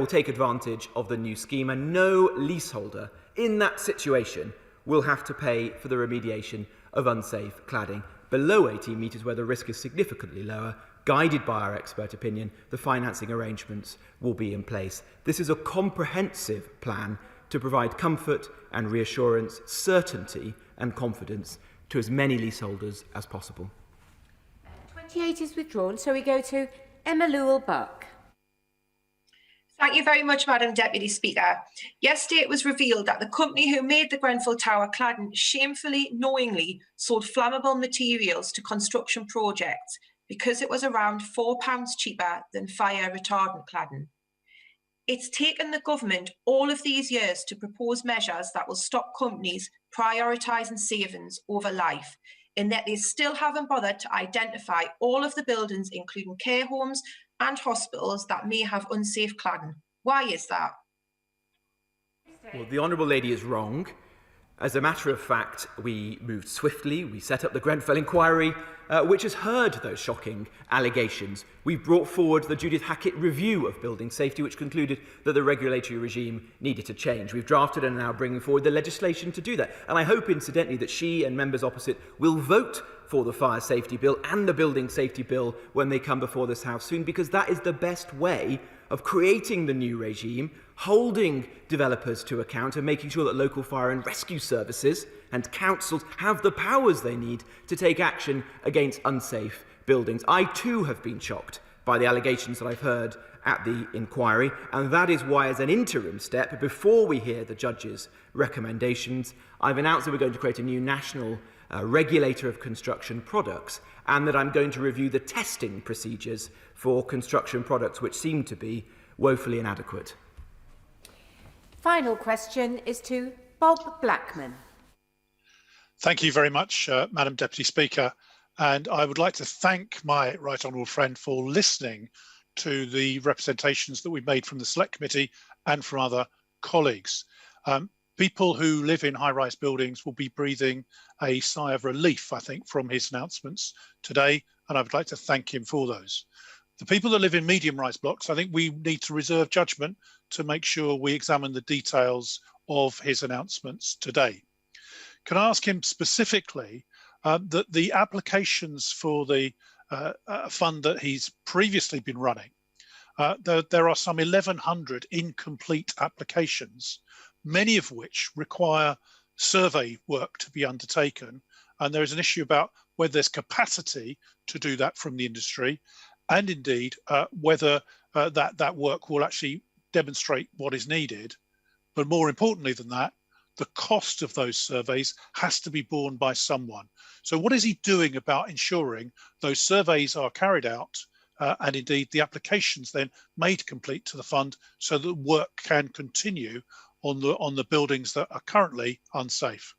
take advantage of the new scheme, and no leaseholder in that situation will have to pay for the remediation of unsafe cladding. Below 18 metres where the risk is significantly lower, guided by our expert opinion, the financing arrangements will be in place. This is a comprehensive plan to provide comfort and reassurance, certainty and confidence to as many leaseholders as possible. 28 is withdrawn, so we go to Emma Lewell-Buck. Thank you very much, Madam Deputy Speaker. Yesterday it was revealed that the company who made the Grenfell Tower cladding shamefully, knowingly sold flammable materials to construction projects because it was around £4 cheaper than fire retardant cladding. It's taken the government all of these years to propose measures that will stop companies prioritising savings over life, in that they still haven't bothered to identify all of the buildings, including care homes and hospitals, that may have unsafe cladding. Why is that? Well, the Honourable Lady is wrong. As a matter of fact, we moved swiftly. We set up the Grenfell inquiry, which has heard those shocking allegations. We've brought forward the Judith Hackett review of building safety, which concluded that the regulatory regime needed to change. We've drafted and are now bringing forward the legislation to do that. And I hope, incidentally, that she and members opposite will vote for the fire safety bill and the building safety bill when they come before this House soon, because that is the best way of creating the new regime, holding developers to account and making sure that local fire and rescue services and councils have the powers they need to take action against unsafe buildings. I too have been shocked by the allegations that I've heard at the inquiry, and that is why, as an interim step, before we hear the judge's recommendations, I've announced that we're going to create a new national regulator of construction products, and that I'm going to review the testing procedures for construction products which seem to be woefully inadequate. Final question is to Bob Blackman. Thank you very much, Madam Deputy Speaker. And I would like to thank my right honourable friend for listening to the representations that we made from the Select Committee and from other colleagues. People who live in high-rise buildings will be breathing a sigh of relief, I think, from his announcements today, and I would like to thank him for those. The people that live in medium-rise blocks, I think we need to reserve judgment to make sure we examine the details of his announcements today. Can I ask him specifically that the applications for the fund that he's previously been running, there are some 1,100 incomplete applications, many of which require survey work to be undertaken. And there is an issue about whether there's capacity to do that from the industry, and indeed whether that work will actually demonstrate what is needed. But more importantly than that, the cost of those surveys has to be borne by someone. So what is he doing about ensuring those surveys are carried out and indeed the applications then made complete to the fund so that work can continue on the buildings that are currently unsafe?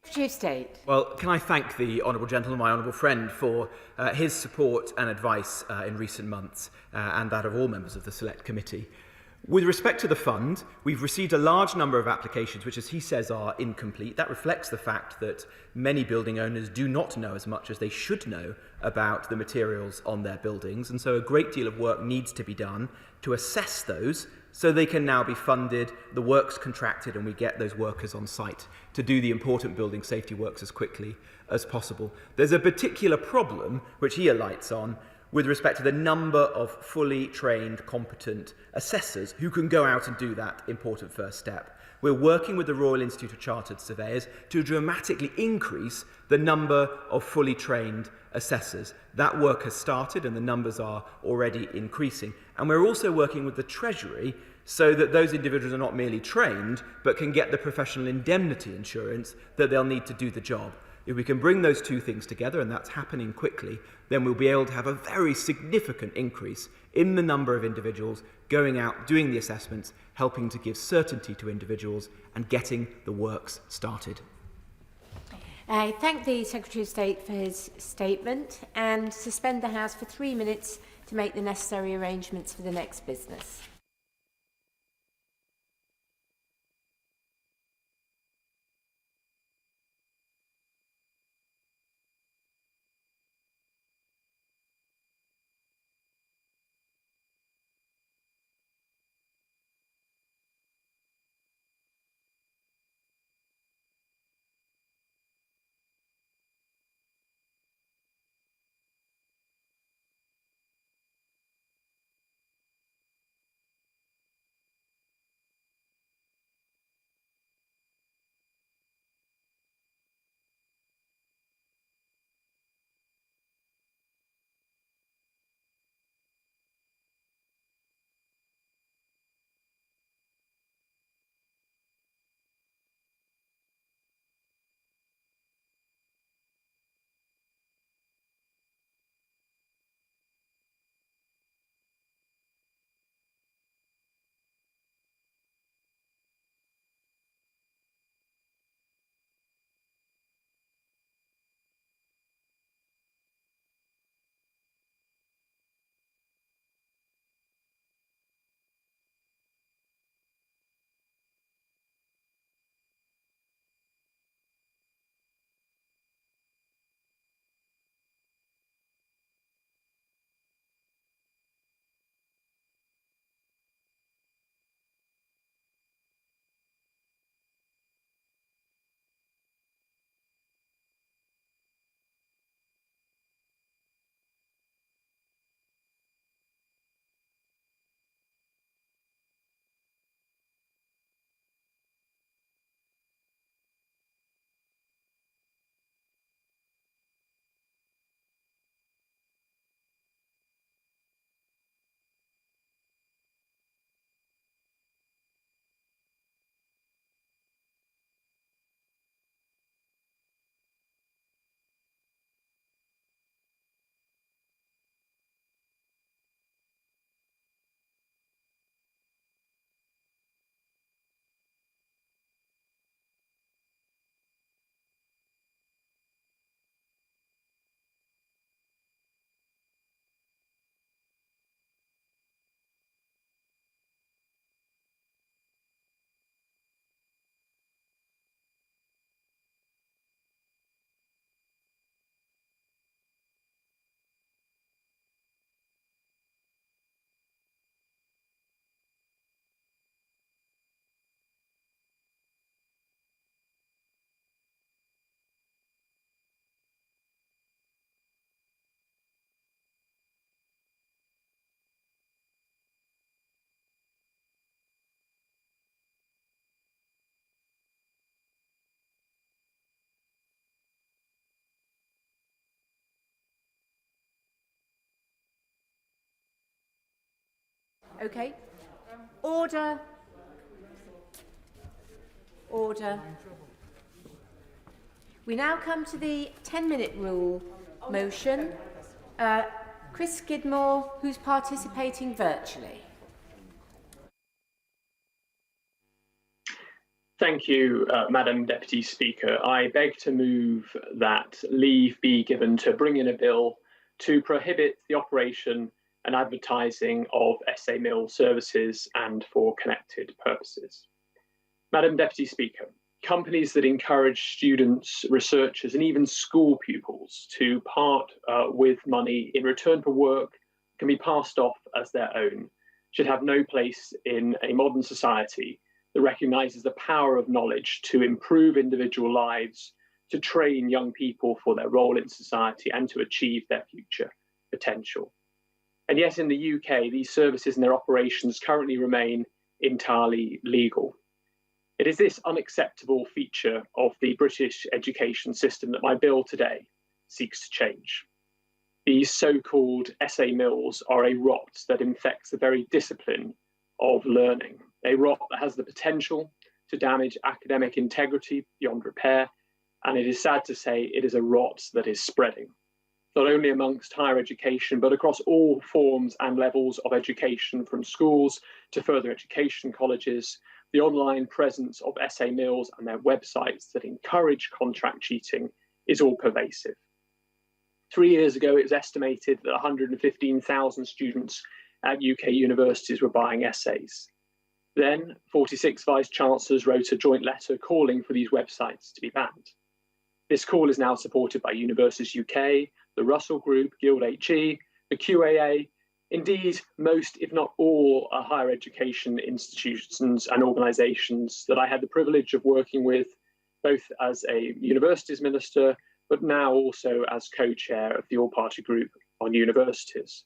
Secretary of State. Well, can I thank the honourable gentleman, my honourable friend, for his support and advice in recent months and that of all members of the Select Committee. With respect to the fund, we've received a large number of applications which, as he says, are incomplete. That reflects the fact that many building owners do not know as much as they should know about the materials on their buildings, and so a great deal of work needs to be done to assess those so they can now be funded, the work's contracted, and we get those workers on site to do the important building safety works as quickly as possible. There's a particular problem, which he alights on, with respect to the number of fully trained, competent assessors who can go out and do that important first step. We're working with the Royal Institute of Chartered Surveyors to dramatically increase the number of fully trained assessors. That work has started and the numbers are already increasing. And we're also working with the Treasury so that those individuals are not merely trained, but can get the professional indemnity insurance that they'll need to do the job. If we can bring those two things together, and that's happening quickly, then we'll be able to have a very significant increase in the number of individuals going out, doing the assessments, helping to give certainty to individuals and getting the works started. I thank the Secretary of State for his statement and suspend the House for 3 minutes to make the necessary arrangements for the next business. Okay. Order. Order. We now come to the 10-minute rule motion. Chris Skidmore, who's participating virtually. Thank you, Madam Deputy Speaker. I beg to move that leave be given to bring in a bill to prohibit the operation and advertising of SA Mill services and for connected purposes. Madam Deputy Speaker, companies that encourage students, researchers, and even school pupils to part with money in return for work can be passed off as their own should have no place in a modern society that recognises the power of knowledge to improve individual lives, to train young people for their role in society, and to achieve their future potential. And yet in the UK, these services and their operations currently remain entirely legal. It is this unacceptable feature of the British education system that my bill today seeks to change. These so-called essay mills are a rot that infects the very discipline of learning, a rot that has the potential to damage academic integrity beyond repair, and it is sad to say it is a rot that is spreading, not only amongst higher education, but across all forms and levels of education, from schools to further education colleges. The online presence of essay mills and their websites that encourage contract cheating is all pervasive. 3 years ago, it was estimated that 115,000 students at UK universities were buying essays. Then 46 vice-chancellors wrote a joint letter calling for these websites to be banned. This call is now supported by Universities UK, the Russell Group, Guild HE, the QAA, indeed most, if not all, higher education institutions and organisations that I had the privilege of working with, both as a universities minister, but now also as co-chair of the all-party group on universities.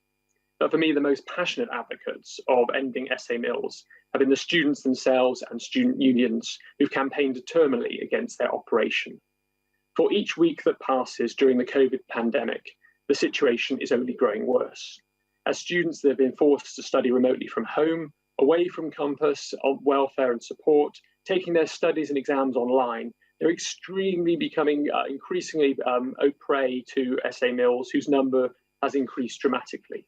But for me, the most passionate advocates of ending essay mills have been the students themselves and student unions who've campaigned determinedly against their operation. For each week that passes during the COVID pandemic, the situation is only growing worse. As students that have been forced to study remotely from home, away from campus, on welfare and support, taking their studies and exams online, they're becoming increasingly prey to essay mills whose number has increased dramatically.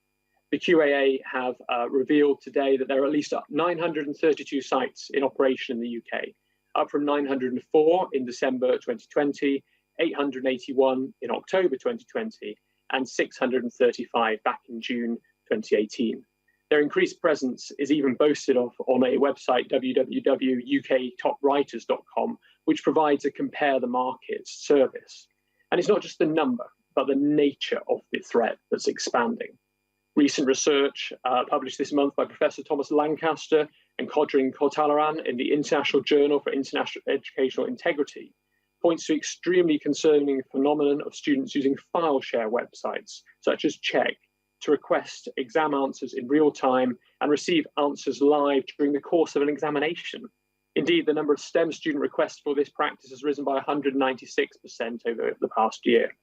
The QAA have revealed today that there are at least 932 sites in operation in the UK, up from 904 in December 2020, 881 in October 2020, and 635 back in June 2018. Their increased presence is even boasted of on a website, www.uktoppwriters.com, which provides a compare the markets service. And it's not just the number, but the nature of the threat that's expanding. Recent research published this month by Professor Thomas Lancaster and Kodrin Kotalaran in the International Journal for International Educational Integrity points to extremely concerning phenomenon of students using file share websites, such as Check, to request exam answers in real time and receive answers live during the course of an examination. Indeed, the number of STEM student requests for this practice has risen by 196% over the past year.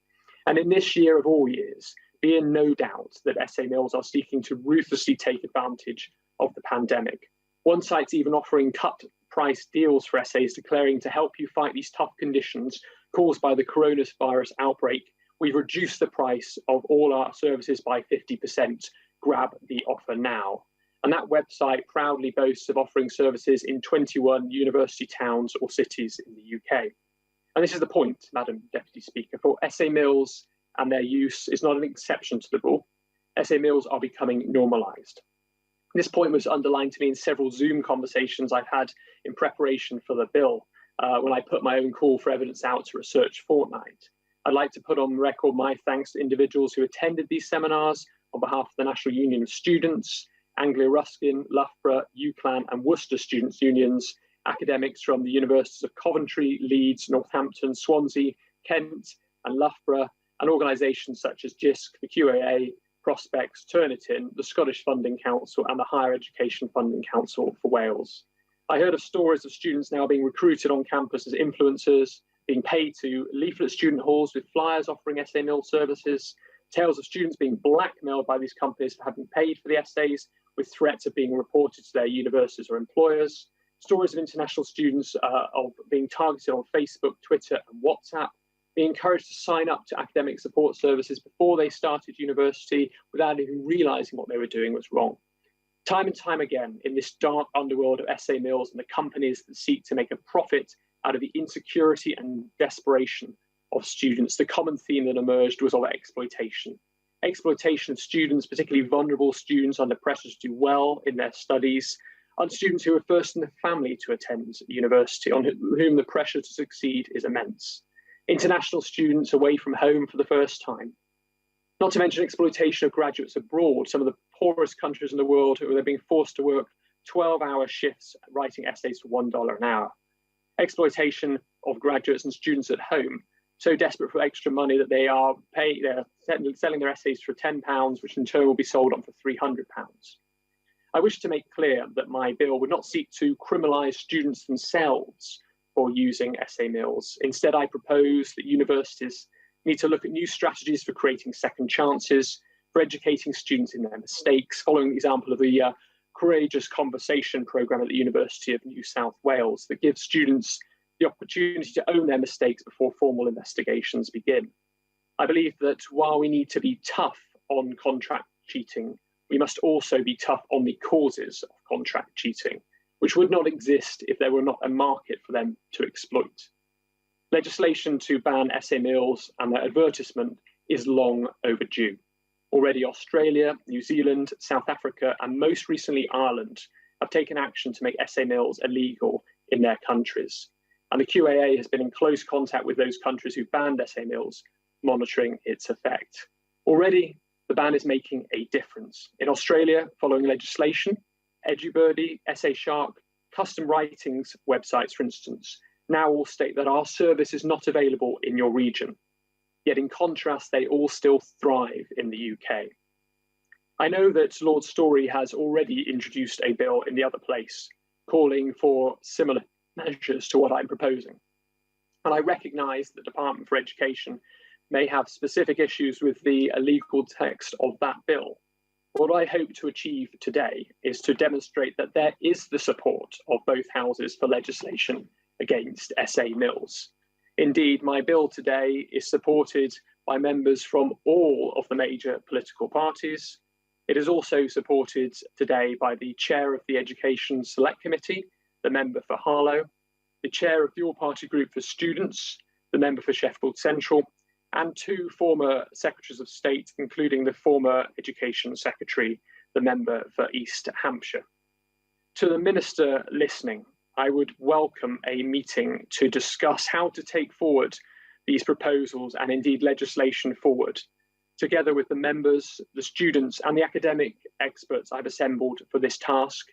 And in this year of all years, be in no doubt that essay mills are seeking to ruthlessly take advantage of the pandemic. One site's even offering cut price deals for essays, declaring to help you fight these tough conditions caused by the coronavirus outbreak, we've reduced the price of all our services by 50%. Grab the offer now. And that website proudly boasts of offering services in 21 university towns or cities in the UK. And this is the point, Madam Deputy Speaker, for essay mills and their use is not an exception to the rule. Essay mills are becoming normalised. This point was underlined to me in several Zoom conversations I've had in preparation for the bill when I put my own call for evidence out to Research Fortnight. I'd like to put on record my thanks to individuals who attended these seminars on behalf of the National Union of Students, Anglia Ruskin, Loughborough, UCLan and Worcester Students' Unions, academics from the Universities of Coventry, Leeds, Northampton, Swansea, Kent and Loughborough, and organisations such as JISC, the QAA, Prospects, Turnitin, the Scottish Funding Council and the Higher Education Funding Council for Wales. I heard of stories of students now being recruited on campus as influencers, being paid to leaflet student halls with flyers offering essay mill services, tales of students being blackmailed by these companies for having paid for the essays with threats of being reported to their universities or employers, stories of international students of being targeted on Facebook, Twitter and WhatsApp, being encouraged to sign up to academic support services before they started university without even realising what they were doing was wrong. Time and time again, in this dark underworld of essay mills and the companies that seek to make a profit out of the insecurity and desperation of students, the common theme that emerged was of exploitation. Exploitation of students, particularly vulnerable students under pressure to do well in their studies, and students who are first in the family to attend university, on whom the pressure to succeed is immense. International students away from home for the first time. Not to mention exploitation of graduates abroad, some of the poorest countries in the world who are being forced to work 12-hour shifts writing essays for $1 an hour. Exploitation of graduates and students at home, so desperate for extra money that they're selling their essays for £10, which in turn will be sold on for £300. I wish to make clear that my bill would not seek to criminalise students themselves for using essay mills. Instead, I propose that universities need to look at new strategies for creating second chances, for educating students in their mistakes, following the example of the Courageous Conversation programme at the University of New South Wales that gives students the opportunity to own their mistakes before formal investigations begin. I believe that while we need to be tough on contract cheating, we must also be tough on the causes of contract cheating, which would not exist if there were not a market for them to exploit. Legislation to ban essay mills and their advertisement is long overdue. Already Australia, New Zealand, South Africa, and most recently Ireland have taken action to make essay mills illegal in their countries. And the QAA has been in close contact with those countries who banned essay mills, monitoring its effect. Already, the ban is making a difference. In Australia, following legislation, EduBirdie, Essay Shark, Custom Writings websites, for instance, now all state that our service is not available in your region. Yet in contrast, they all still thrive in the UK. I know that Lord Storey has already introduced a bill in the other place, calling for similar measures to what I'm proposing. And I recognise the Department for Education may have specific issues with the legal text of that bill. What I hope to achieve today is to demonstrate that there is the support of both houses for legislation against essay mills. Indeed, my bill today is supported by members from all of the major political parties. It is also supported today by the chair of the Education Select Committee, the member for Harlow, the chair of the All-Party Group for Students, the member for Sheffield Central, and two former Secretaries of State, including the former Education Secretary, the member for East Hampshire. To the Minister listening, I would welcome a meeting to discuss how to take forward these proposals and indeed legislation forward, together with the members, the students and the academic experts I've assembled for this task,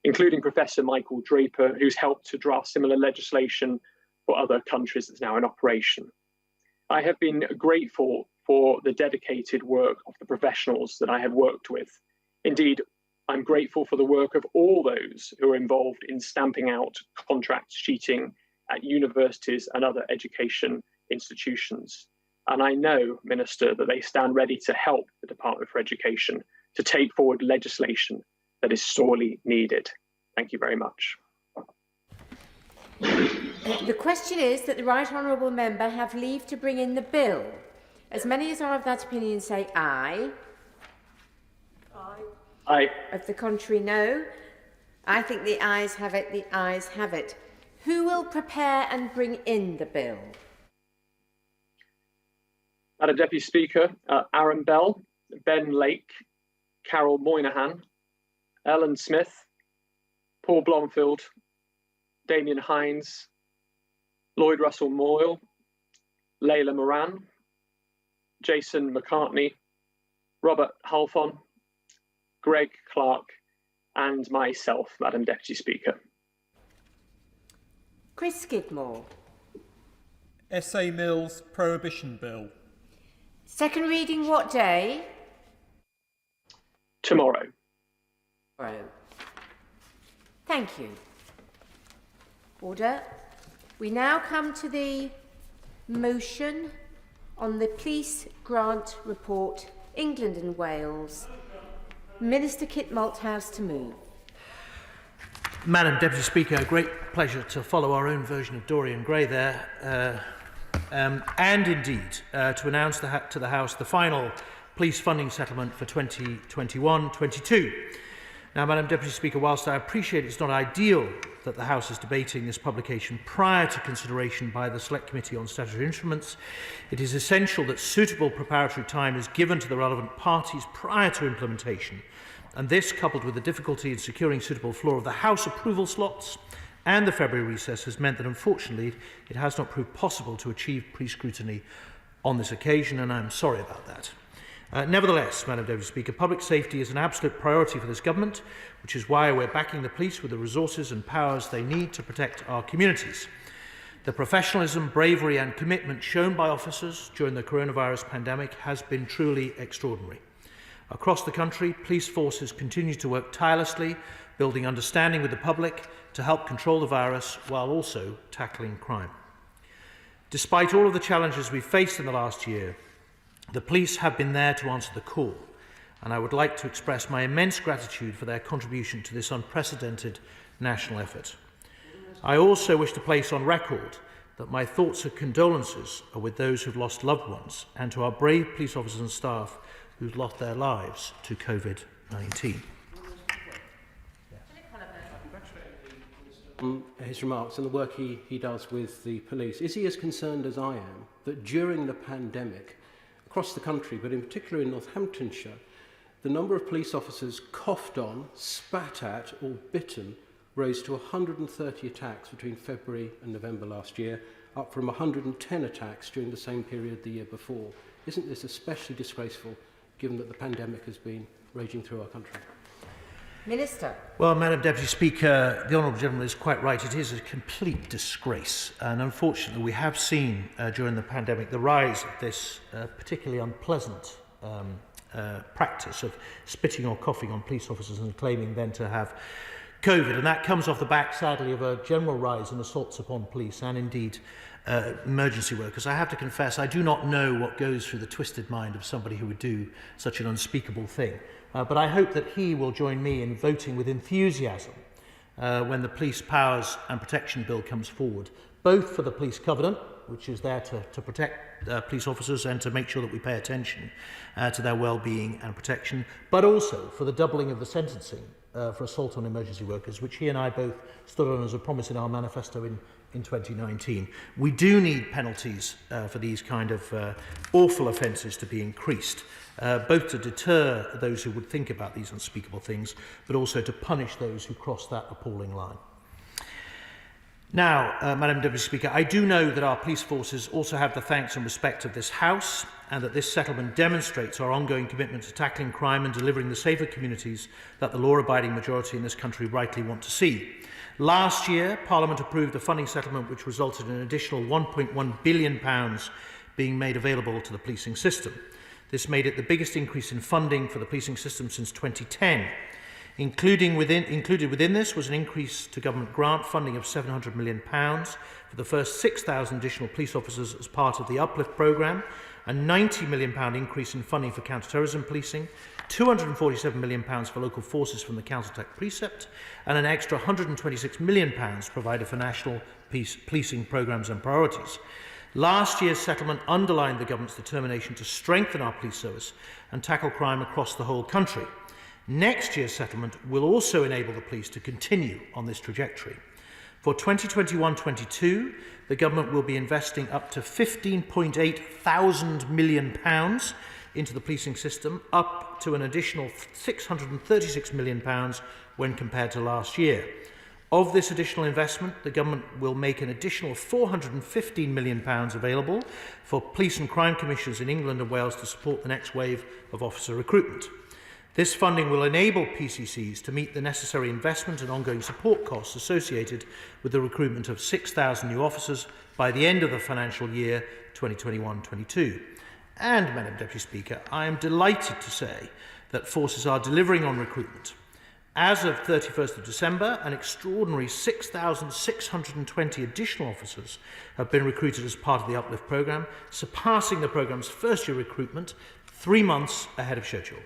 including Professor Michael Draper, who's helped to draft similar legislation for other countries that's now in operation. I have been grateful for the dedicated work of the professionals that I have worked with. Indeed, I'm grateful for the work of all those who are involved in stamping out contract cheating at universities and other education institutions. And I know, Minister, that they stand ready to help the Department for Education to take forward legislation that is sorely needed. Thank you very much. The question is that the Right Honourable Member have leave to bring in the bill. As many as are of that opinion say aye. Aye. Aye. Of the contrary, no. I think the ayes have it, the ayes have it. Who will prepare and bring in the bill? Madam Deputy Speaker, Aaron Bell, Ben Lake, Carol Moynihan, Ellen Smith, Paul Blomfield, Damien Hines, Lloyd Russell Moyle, Layla Moran, Jason McCartney, Robert Halfon, Greg Clark, and myself, Madam Deputy Speaker. Chris Skidmore. Essay Mills Prohibition Bill. Second reading what day? Tomorrow. Tomorrow. Thank you. Order. We now come to the motion on the Police Grant Report, England and Wales. Minister Kit Malthouse to move. Madam Deputy Speaker, a great pleasure to follow our own version of Dorian Gray there, and indeed to announce to the House the final police funding settlement for 2021-22. Now, Madam Deputy Speaker, whilst I appreciate it's not ideal that the House is debating this publication prior to consideration by the Select Committee on Statutory Instruments, it is essential that suitable preparatory time is given to the relevant parties prior to implementation, and this, coupled with the difficulty in securing suitable floor of the House approval slots and the February recess, has meant that unfortunately it has not proved possible to achieve pre-scrutiny on this occasion, and I'm sorry about that. Nevertheless, Madam Deputy Speaker, public safety is an absolute priority for this government, which is why we're backing the police with the resources and powers they need to protect our communities. The professionalism, bravery and commitment shown by officers during the coronavirus pandemic has been truly extraordinary. Across the country, police forces continue to work tirelessly, building understanding with the public to help control the virus while also tackling crime. Despite all of the challenges we've faced in the last year, the police have been there to answer the call, and I would like to express my immense gratitude for their contribution to this unprecedented national effort. I also wish to place on record that my thoughts and condolences are with those who've lost loved ones and to our brave police officers and staff who've lost their lives to COVID-19. His remarks and the work he does with the police. Is he as concerned as I am that during the pandemic, across the country, but in particular in Northamptonshire, the number of police officers coughed on, spat at or bitten rose to 130 attacks between February and November last year, up from 110 attacks during the same period the year before? Isn't this especially disgraceful given that the pandemic has been raging through our country? Minister. Well, Madam Deputy Speaker, the Honourable Gentleman is quite right. It is a complete disgrace. And unfortunately, we have seen during the pandemic the rise of this particularly unpleasant practice of spitting or coughing on police officers and claiming then to have COVID. And that comes off the back, sadly, of a general rise in assaults upon police and indeed emergency workers. I have to confess, I do not know what goes through the twisted mind of somebody who would do such an unspeakable thing. But I hope that he will join me in voting with enthusiasm when the Police Powers and Protection Bill comes forward, both for the Police Covenant, which is there to protect police officers and to make sure that we pay attention to their well-being and protection, but also for the doubling of the sentencing for assault on emergency workers, which he and I both stood on as a promise in our manifesto in 2019. We do need penalties for these kind of awful offences to be increased, both to deter those who would think about these unspeakable things, but also to punish those who cross that appalling line. Now, Madam Deputy Speaker, I do know that our police forces also have the thanks and respect of this House, and that this settlement demonstrates our ongoing commitment to tackling crime and delivering the safer communities that the law-abiding majority in this country rightly want to see. Last year, Parliament approved a funding settlement which resulted in an additional £1.1 billion being made available to the policing system. This made it the biggest increase in funding for the policing system since 2010. Included within this was an increase to government grant funding of £700 million for the first 6,000 additional police officers as part of the Uplift programme, a £90 million increase in funding for counter-terrorism policing, £247 million for local forces from the counterattack precept, and an extra £126 million provided for national policing programmes and priorities. Last year's settlement underlined the government's determination to strengthen our police service and tackle crime across the whole country. Next year's settlement will also enable the police to continue on this trajectory. For 2021-22, the government will be investing up to £15.8 thousand million into the policing system, up to an additional £636 million when compared to last year. Of this additional investment, the government will make an additional £415 million available for police and crime commissions in England and Wales to support the next wave of officer recruitment. This funding will enable PCCs to meet the necessary investment and ongoing support costs associated with the recruitment of 6,000 new officers by the end of the financial year 2021-22. And, Madam Deputy Speaker, I am delighted to say that forces are delivering on recruitment. As of 31st of December, an extraordinary 6,620 additional officers have been recruited as part of the Uplift programme, surpassing the programme's first-year recruitment 3 months ahead of schedule.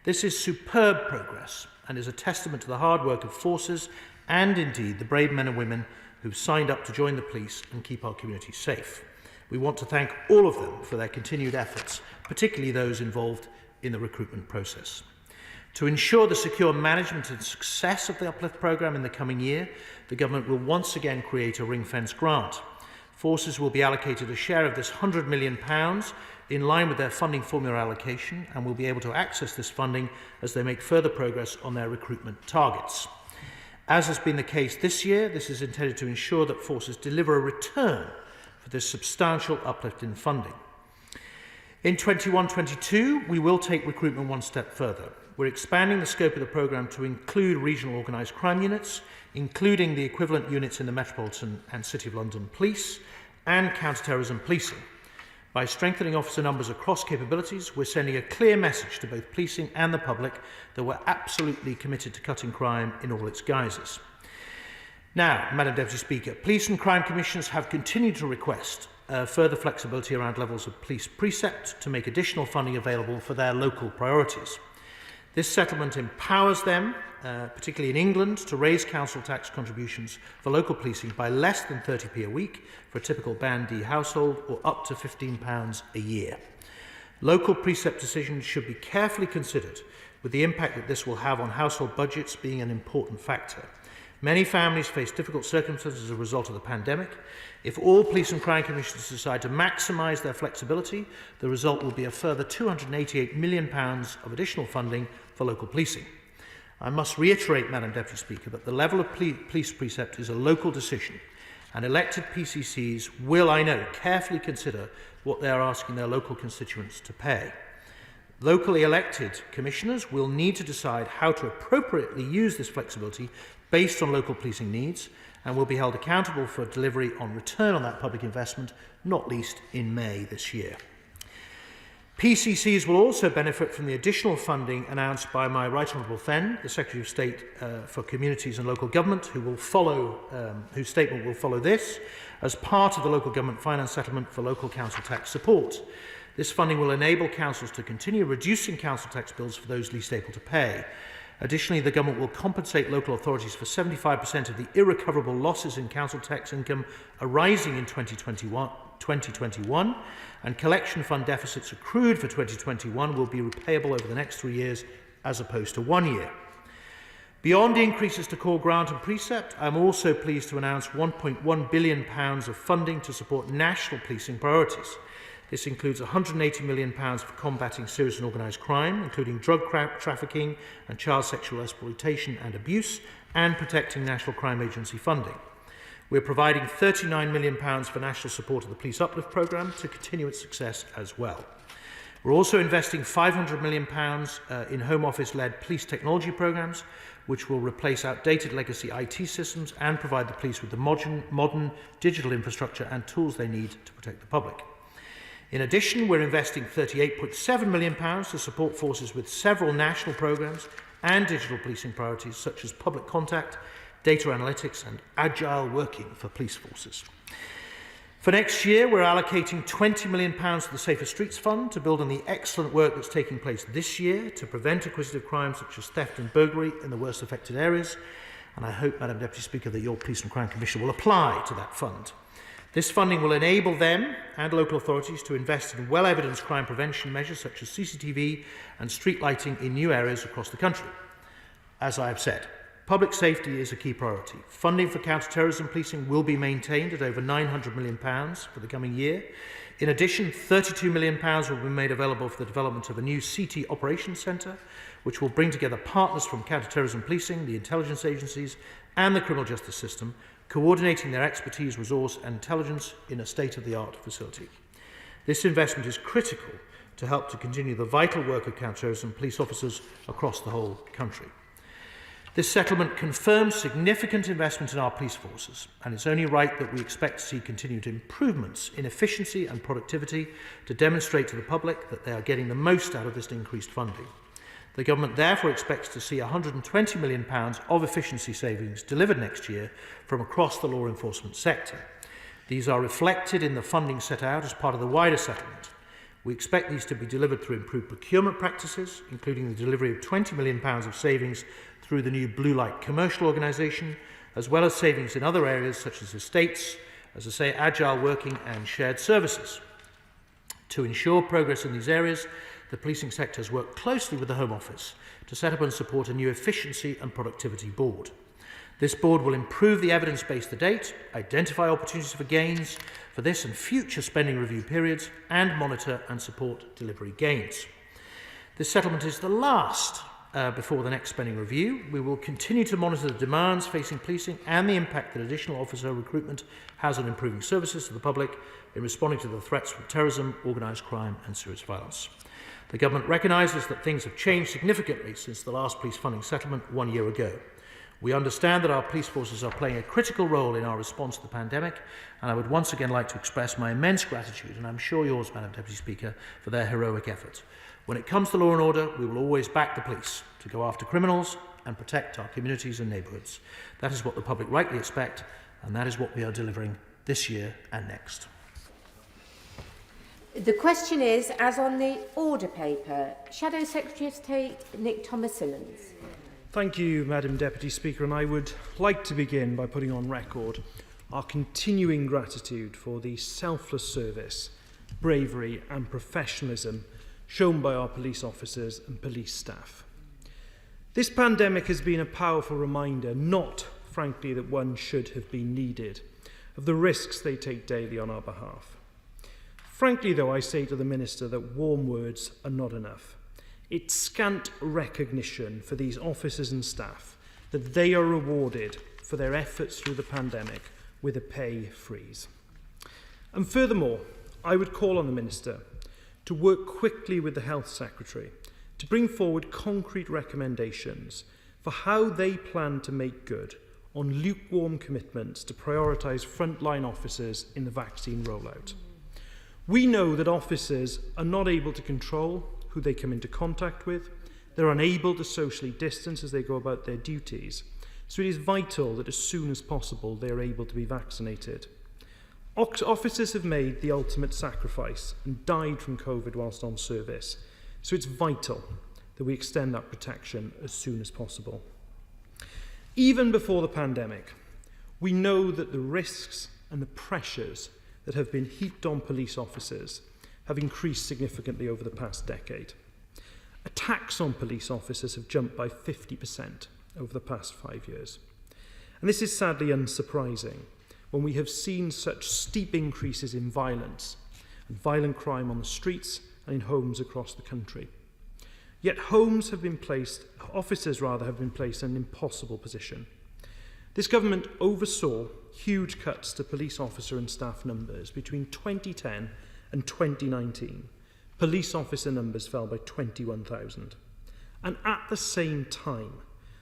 This is superb progress and is a testament to the hard work of forces and indeed the brave men and women who've signed up to join the police and keep our communities safe. We want to thank all of them for their continued efforts, particularly those involved in the recruitment process. To ensure the secure management and success of the Uplift programme in the coming year, the government will once again create a ring-fence grant. Forces will be allocated a share of this £100 million in line with their funding formula allocation and will be able to access this funding as they make further progress on their recruitment targets. As has been the case this year, this is intended to ensure that forces deliver a return for this substantial uplift in funding. In 21-22, we will take recruitment one step further. We're expanding the scope of the programme to include regional organised crime units, including the equivalent units in the Metropolitan and City of London Police and counter-terrorism policing. By strengthening officer numbers across capabilities, we're sending a clear message to both policing and the public that we're absolutely committed to cutting crime in all its guises. Now, Madam Deputy Speaker, police and crime commissioners have continued to request further flexibility around levels of police precept to make additional funding available for their local priorities. This settlement empowers them, particularly in England, to raise council tax contributions for local policing by less than 30p a week for a typical Band D household, or up to £15 a year. Local precept decisions should be carefully considered, with the impact that this will have on household budgets being an important factor. Many families face difficult circumstances as a result of the pandemic. If all police and crime commissioners decide to maximise their flexibility, the result will be a further £288 million of additional funding for local policing. I must reiterate, Madam Deputy Speaker, that the level of police precept is a local decision, and elected PCCs will, I know, carefully consider what they are asking their local constituents to pay. Locally elected commissioners will need to decide how to appropriately use this flexibility based on local policing needs, and will be held accountable for delivery on return on that public investment, not least in May this year. PCCs will also benefit from the additional funding announced by my Right Honourable friend, the Secretary of State for Communities and Local Government, whose statement will follow this, as part of the local government finance settlement for local council tax support. This funding will enable councils to continue reducing council tax bills for those least able to pay. Additionally, the government will compensate local authorities for 75% of the irrecoverable losses in council tax income arising in 2021, and collection fund deficits accrued for 2021 will be repayable over the next 3 years as opposed to 1 year. Beyond increases to core grant and precept, I am also pleased to announce £1.1 billion of funding to support national policing priorities. This includes £180 million for combating serious and organised crime, including drug trafficking and child sexual exploitation and abuse, and protecting National Crime Agency funding. We're providing £39 million for national support of the Police Uplift Programme to continue its success as well. We're also investing £500 million in Home Office-led police technology programmes, which will replace outdated legacy IT systems and provide the police with the modern digital infrastructure and tools they need to protect the public. In addition, we're investing £38.7 million to support forces with several national programmes and digital policing priorities such as public contact, data analytics and agile working for police forces. For next year, we're allocating £20 million to the Safer Streets Fund to build on the excellent work that's taking place this year to prevent acquisitive crimes such as theft and burglary in the worst affected areas. And I hope, Madam Deputy Speaker, that your Police and Crime Commission will apply to that fund. This funding will enable them and local authorities to invest in well-evidenced crime prevention measures such as CCTV and street lighting in new areas across the country. As I have said, public safety is a key priority. Funding for counter-terrorism policing will be maintained at over £900 million for the coming year. In addition, £32 million will be made available for the development of a new CT Operations Centre, which will bring together partners from counter-terrorism policing, the intelligence agencies and the criminal justice system, coordinating their expertise, resource and intelligence in a state-of-the-art facility. This investment is critical to help to continue the vital work of counter-terrorism police officers across the whole country. This settlement confirms significant investment in our police forces, and it's only right that we expect to see continued improvements in efficiency and productivity to demonstrate to the public that they are getting the most out of this increased funding. The Government therefore expects to see £120 million of efficiency savings delivered next year from across the law enforcement sector. These are reflected in the funding set out as part of the wider settlement. We expect these to be delivered through improved procurement practices, including the delivery of £20 million of savings through the new Blue Light Commercial Organisation, as well as savings in other areas such as estates, as I say, agile working and shared services. To ensure progress in these areas, the policing sector has worked closely with the Home Office to set up and support a new efficiency and productivity board. This board will improve the evidence base to date, identify opportunities for gains for this and future spending review periods, and monitor and support delivery gains. This settlement is the last before the next spending review. We will continue to monitor the demands facing policing and the impact that additional officer recruitment has on improving services to the public in responding to the threats from terrorism, organised crime and serious violence. The Government recognises that things have changed significantly since the last police funding settlement 1 year ago. We understand that our police forces are playing a critical role in our response to the pandemic, and I would once again like to express my immense gratitude, and I'm sure yours, Madam Deputy Speaker, for their heroic efforts. When it comes to law and order, we will always back the police to go after criminals and protect our communities and neighbourhoods. That is what the public rightly expect, and that is what we are delivering this year and next. The question is, as on the order paper, Shadow Secretary of State Nick Thomas-Simmons. Thank you, Madam Deputy Speaker, and I would like to begin by putting on record our continuing gratitude for the selfless service, bravery and professionalism shown by our police officers and police staff. This pandemic has been a powerful reminder, not, frankly, that one should have been needed, of the risks they take daily on our behalf. Frankly, though, I say to the Minister that warm words are not enough. It's scant recognition for these officers and staff that they are rewarded for their efforts through the pandemic with a pay freeze. And furthermore, I would call on the Minister to work quickly with the Health Secretary to bring forward concrete recommendations for how they plan to make good on lukewarm commitments to prioritise frontline officers in the vaccine rollout. We know that officers are not able to control who they come into contact with. They're unable to socially distance as they go about their duties. So it is vital that as soon as possible they are able to be vaccinated. Officers have made the ultimate sacrifice and died from COVID whilst on service. So it's vital that we extend that protection as soon as possible. Even before the pandemic, we know that the risks and the pressures that have been heaped on police officers have increased significantly over the past decade. Attacks on police officers have jumped by 50% over the past 5 years. And this is sadly unsurprising when we have seen such steep increases in violence and violent crime on the streets and in homes across the country. Yet officers have been placed in an impossible position. This government oversaw huge cuts to police officer and staff numbers between 2010 and 2019. Police officer numbers fell by 21,000. And at the same time,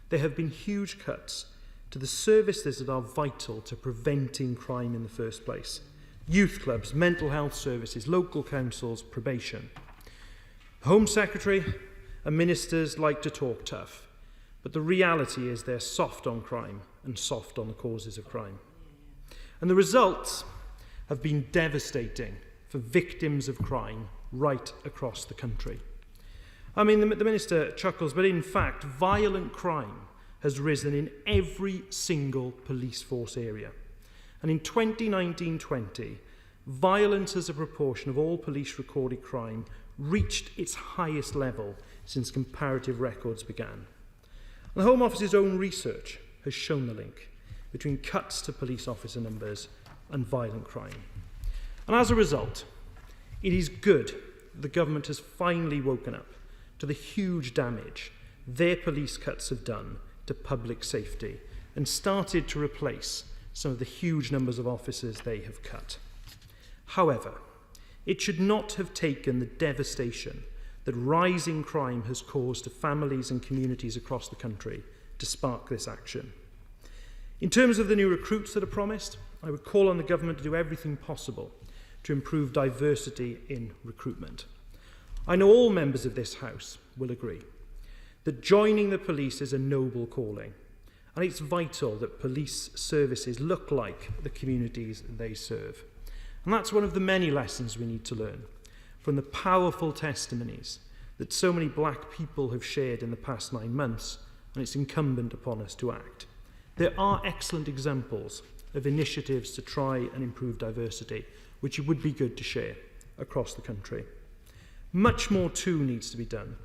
there have been huge cuts to the services that are vital to preventing crime in the first place. Youth clubs, mental health services, local councils, probation. The Home Secretary and ministers like to talk tough, but the reality is they're soft on crime and soft on the causes of crime. And the results have been devastating for victims of crime right across the country. I mean, the Minister chuckles, but in fact, violent crime has risen in every single police force area. And in 2019-20, violence as a proportion of all police recorded crime reached its highest level since comparative records began. The Home Office's own research has shown the link between cuts to police officer numbers and violent crime. And as a result, it is good that the government has finally woken up to the huge damage their police cuts have done to public safety and started to replace some of the huge numbers of officers they have cut. However, it should not have taken the devastation that rising crime has caused to families and communities across the country to spark this action. In terms of the new recruits that are promised, I would call on the government to do everything possible to improve diversity in recruitment. I know all members of this House will agree that joining the police is a noble calling, and it's vital that police services look like the communities they serve. And that's one of the many lessons we need to learn from the powerful testimonies that so many black people have shared in the past 9 months, and it's incumbent upon us to act. There are excellent examples of initiatives to try and improve diversity, which it would be good to share across the country. Much more too needs to be done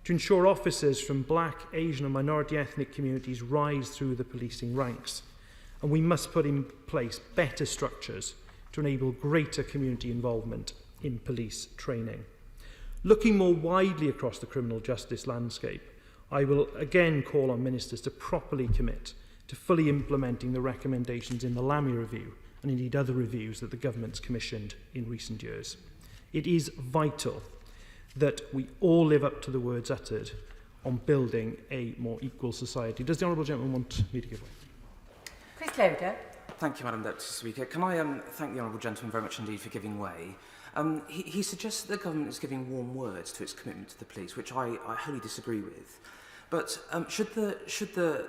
to ensure officers from black, Asian and minority ethnic communities rise through the policing ranks. And we must put in place better structures to enable greater community involvement in police training. Looking more widely across the criminal justice landscape, I will again call on ministers to properly commit to fully implementing the recommendations in the Lamy Review and indeed other reviews that the government's commissioned in recent years. It is vital that we all live up to the words uttered on building a more equal society. Does the honourable gentleman want me to give way? Chris Loder. Thank you, Madam Deputy Speaker. Can I thank the honourable gentleman very much indeed for giving way? He suggests that the government is giving warm words to its commitment to the police, which I wholly disagree with. But should the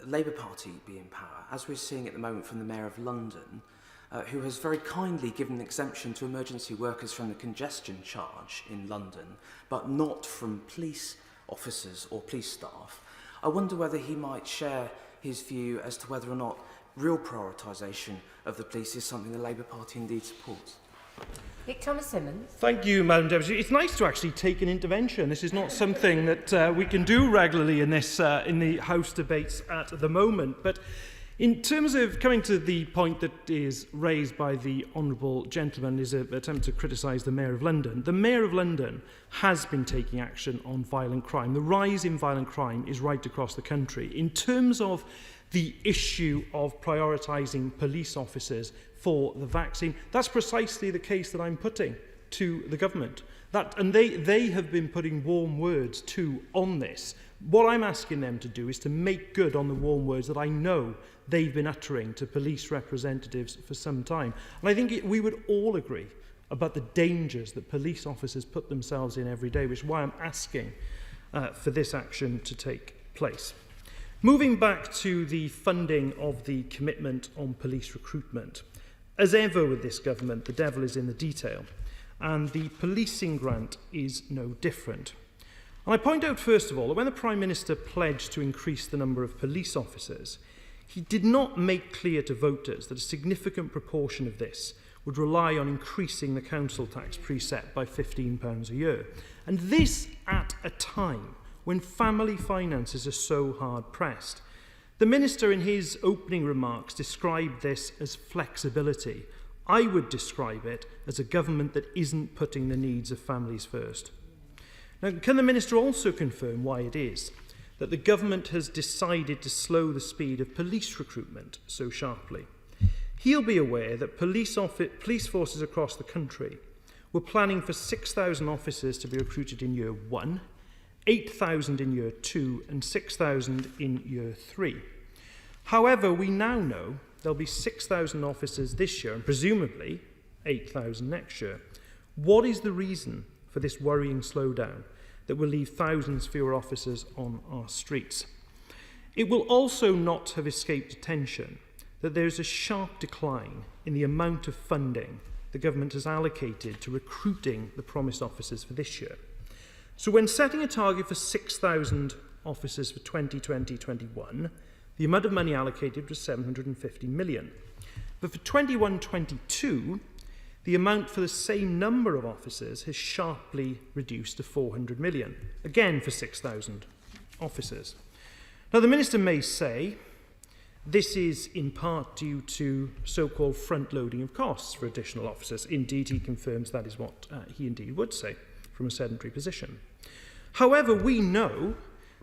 Labour Party be in power, as we're seeing at the moment from the Mayor of London, who has very kindly given an exemption to emergency workers from the congestion charge in London, but not from police officers or police staff, I wonder whether he might share his view as to whether or not real prioritisation of the police is something the Labour Party indeed supports. Nick Thomas-Simmons. Thank you, Madam Deputy. It's nice to actually take an intervention. This is not something that we can do regularly in the House debates at the moment. But in terms of coming to the point that is raised by the honourable gentleman, his attempt to criticise the Mayor of London, the Mayor of London has been taking action on violent crime. The rise in violent crime is right across the country. In terms of the issue of prioritising police officers for the vaccine, that's precisely the case that I'm putting to the government. And they have been putting warm words too on this. What I'm asking them to do is to make good on the warm words that I know they've been uttering to police representatives for some time. And I think we would all agree about the dangers that police officers put themselves in every day, which is why I'm asking for this action to take place. Moving back to the funding of the commitment on police recruitment. As ever with this government, the devil is in the detail, and the policing grant is no different. And I point out, first of all, that when the Prime Minister pledged to increase the number of police officers, he did not make clear to voters that a significant proportion of this would rely on increasing the council tax preset by £15 a year. And this at a time when family finances are so hard-pressed. The Minister, in his opening remarks, described this as flexibility. I would describe it as a government that isn't putting the needs of families first. Now, can the Minister also confirm why it is that the government has decided to slow the speed of police recruitment so sharply? He'll be aware that police forces across the country were planning for 6,000 officers to be recruited in year 1, 8,000 in year 2 and 6,000 in year 3. However, we now know there'll be 6,000 officers this year and presumably 8,000 next year. What is the reason for this worrying slowdown that will leave thousands fewer officers on our streets? It will also not have escaped attention that there is a sharp decline in the amount of funding the government has allocated to recruiting the promised officers for this year. So when setting a target for 6,000 officers for 2020-21, the amount of money allocated was 750 million. But for 21-22, the amount for the same number of officers has sharply reduced to 400 million, again for 6,000 officers. Now, the Minister may say this is in part due to so-called front-loading of costs for additional officers. Indeed, he confirms that is what he indeed would say from a sedentary position. However, we know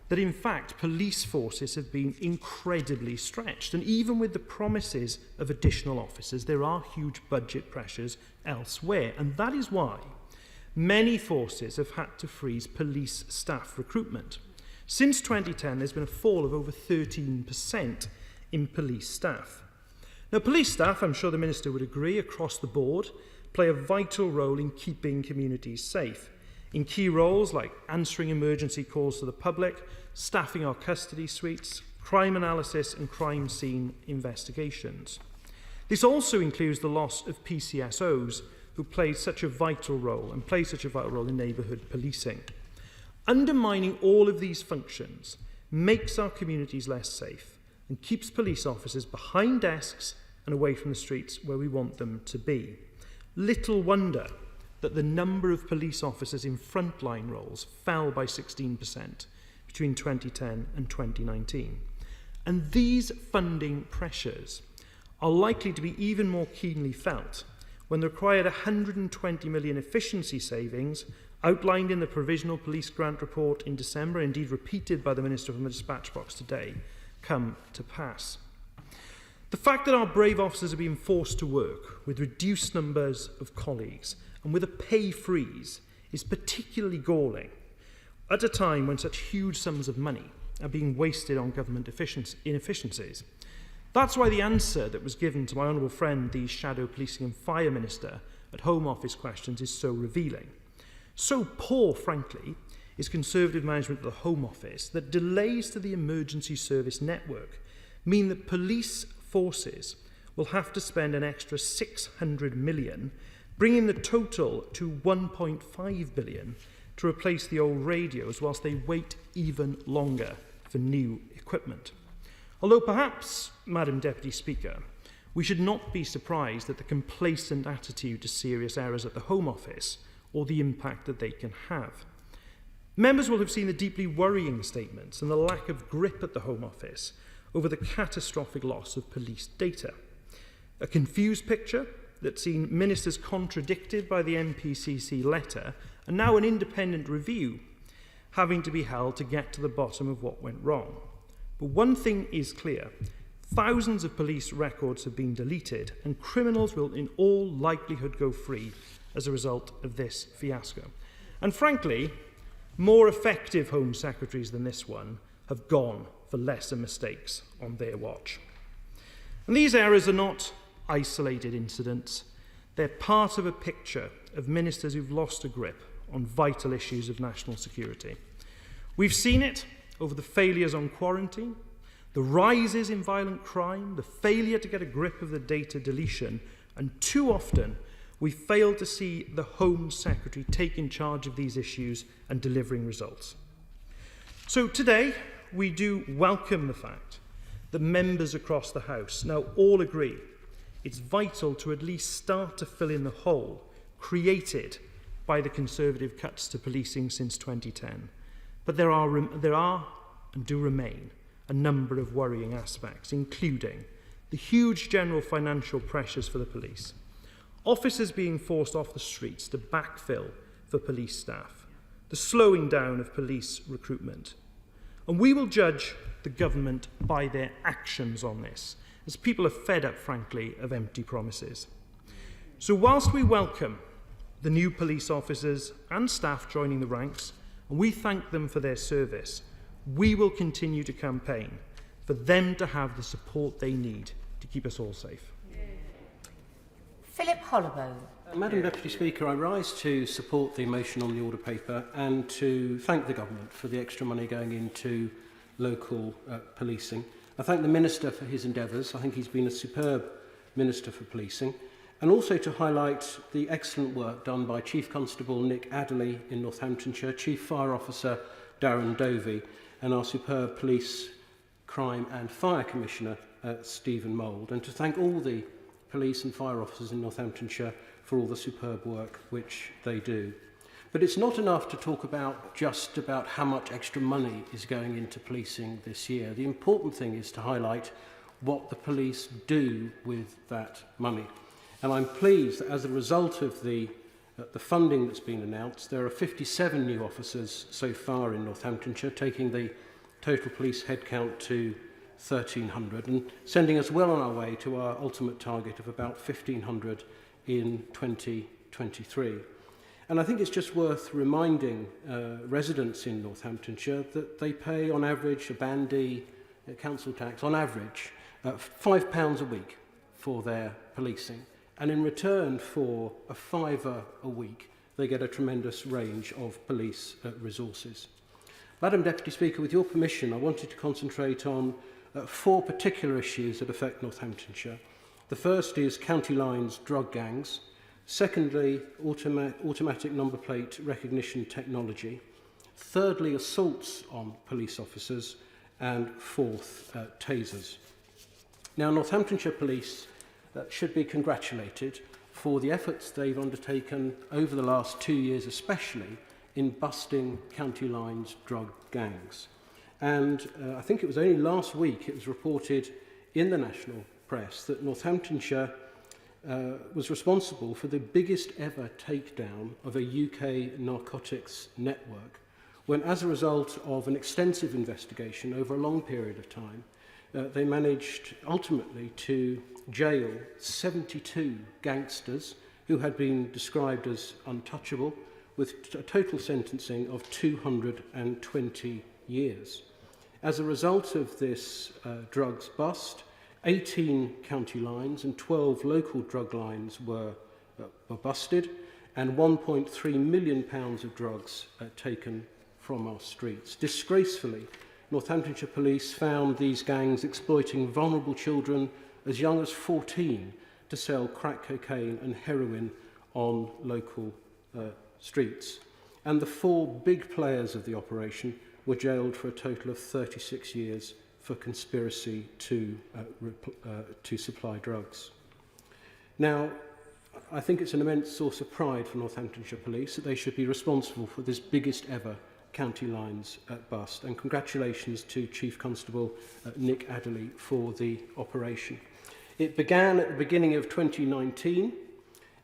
that in fact police forces have been incredibly stretched, and even with the promises of additional officers, there are huge budget pressures elsewhere, and that is why many forces have had to freeze police staff recruitment. Since 2010, there's been a fall of over 13% in police staff. Now, police staff, I'm sure the Minister would agree, across the board, play a vital role in keeping communities safe, in key roles like answering emergency calls to the public, staffing our custody suites, crime analysis and crime scene investigations. This also includes the loss of PCSOs who played such a vital role and play such a vital role in neighbourhood policing. Undermining all of these functions makes our communities less safe and keeps police officers behind desks and away from the streets where we want them to be. Little wonder that the number of police officers in frontline roles fell by 16% between 2010 and 2019. And these funding pressures are likely to be even more keenly felt when the required 120 million efficiency savings outlined in the Provisional Police Grant Report in December, indeed repeated by the Minister from the dispatch box today, come to pass. The fact that our brave officers are being forced to work with reduced numbers of colleagues and with a pay freeze is particularly galling at a time when such huge sums of money are being wasted on government inefficiencies. That's why the answer that was given to my honourable friend, the Shadow Policing and Fire Minister, at Home Office questions is so revealing. So poor, frankly, is Conservative management of the Home Office that delays to the emergency service network mean that police forces will have to spend an extra 600 million, bringing the total to 1.5 billion to replace the old radios whilst they wait even longer for new equipment. Although perhaps, Madam Deputy Speaker, we should not be surprised at the complacent attitude to serious errors at the Home Office or the impact that they can have. Members will have seen the deeply worrying statements and the lack of grip at the Home Office over the catastrophic loss of police data. A confused picture that's seen ministers contradicted by the MPCC letter and now an independent review having to be held to get to the bottom of what went wrong. But one thing is clear. Thousands of police records have been deleted and criminals will in all likelihood go free as a result of this fiasco. And frankly, more effective Home Secretaries than this one have gone for lesser mistakes on their watch. And these errors are not isolated incidents. They're part of a picture of ministers who've lost a grip on vital issues of national security. We've seen it over the failures on quarantine, the rises in violent crime, the failure to get a grip of the data deletion, and too often we fail to see the Home Secretary taking charge of these issues and delivering results. So today, we do welcome the fact that members across the House now all agree it's vital to at least start to fill in the hole created by the Conservative cuts to policing since 2010. But there are and do remain a number of worrying aspects, including the huge general financial pressures for the police, officers being forced off the streets to backfill for police staff, the slowing down of police recruitment. And we will judge the government by their actions on this, as people are fed up, frankly, of empty promises. So whilst we welcome the new police officers and staff joining the ranks, and we thank them for their service, we will continue to campaign for them to have the support they need to keep us all safe. Philip Holloway. Madam Deputy Speaker, I rise to support the motion on the order paper and to thank the government for the extra money going into local policing. I thank the Minister for his endeavours. I think he's been a superb Minister for Policing. And also to highlight the excellent work done by Chief Constable Nick Adderley in Northamptonshire, Chief Fire Officer Darren Dovey, and our superb Police, Crime and Fire Commissioner Stephen Mould. And to thank all the police and fire officers in Northamptonshire for all the superb work which they do. But it's not enough to talk just about how much extra money is going into policing this year. The important thing is to highlight what the police do with that money. And I'm pleased that as a result of the funding that's been announced, there are 57 new officers so far in Northamptonshire, taking the total police headcount to 1,300 and sending us well on our way to our ultimate target of about 1,500 in 2023. And I think it's just worth reminding residents in Northamptonshire that they pay on average a Band D council tax, on average £5 a week for their policing. And in return for a £5 a week, they get a tremendous range of police resources. Madam Deputy Speaker, with your permission, I wanted to concentrate on 4 particular issues that affect Northamptonshire. The first is county lines drug gangs. Secondly, automatic number plate recognition technology. Thirdly, assaults on police officers. And fourth, tasers. Now, Northamptonshire Police should be congratulated for the efforts they've undertaken over the last 2 years, especially in busting county lines drug gangs. And I think it was only last week it was reported in the national press that Northamptonshire was responsible for the biggest ever takedown of a UK narcotics network, when as a result of an extensive investigation over a long period of time, they managed ultimately to jail 72 gangsters who had been described as untouchable, with a total sentencing of 220 years. As a result of this drugs bust, 18 county lines and 12 local drug lines were busted, and £1.3 million of drugs taken from our streets. Disgracefully, Northamptonshire Police found these gangs exploiting vulnerable children as young as 14 to sell crack cocaine and heroin on local streets. And the 4 big players of the operation were jailed for a total of 36 years for conspiracy to supply drugs. Now, I think it's an immense source of pride for Northamptonshire Police that they should be responsible for this biggest ever county lines bust, and congratulations to Chief Constable Nick Adderley for the operation. It began at the beginning of 2019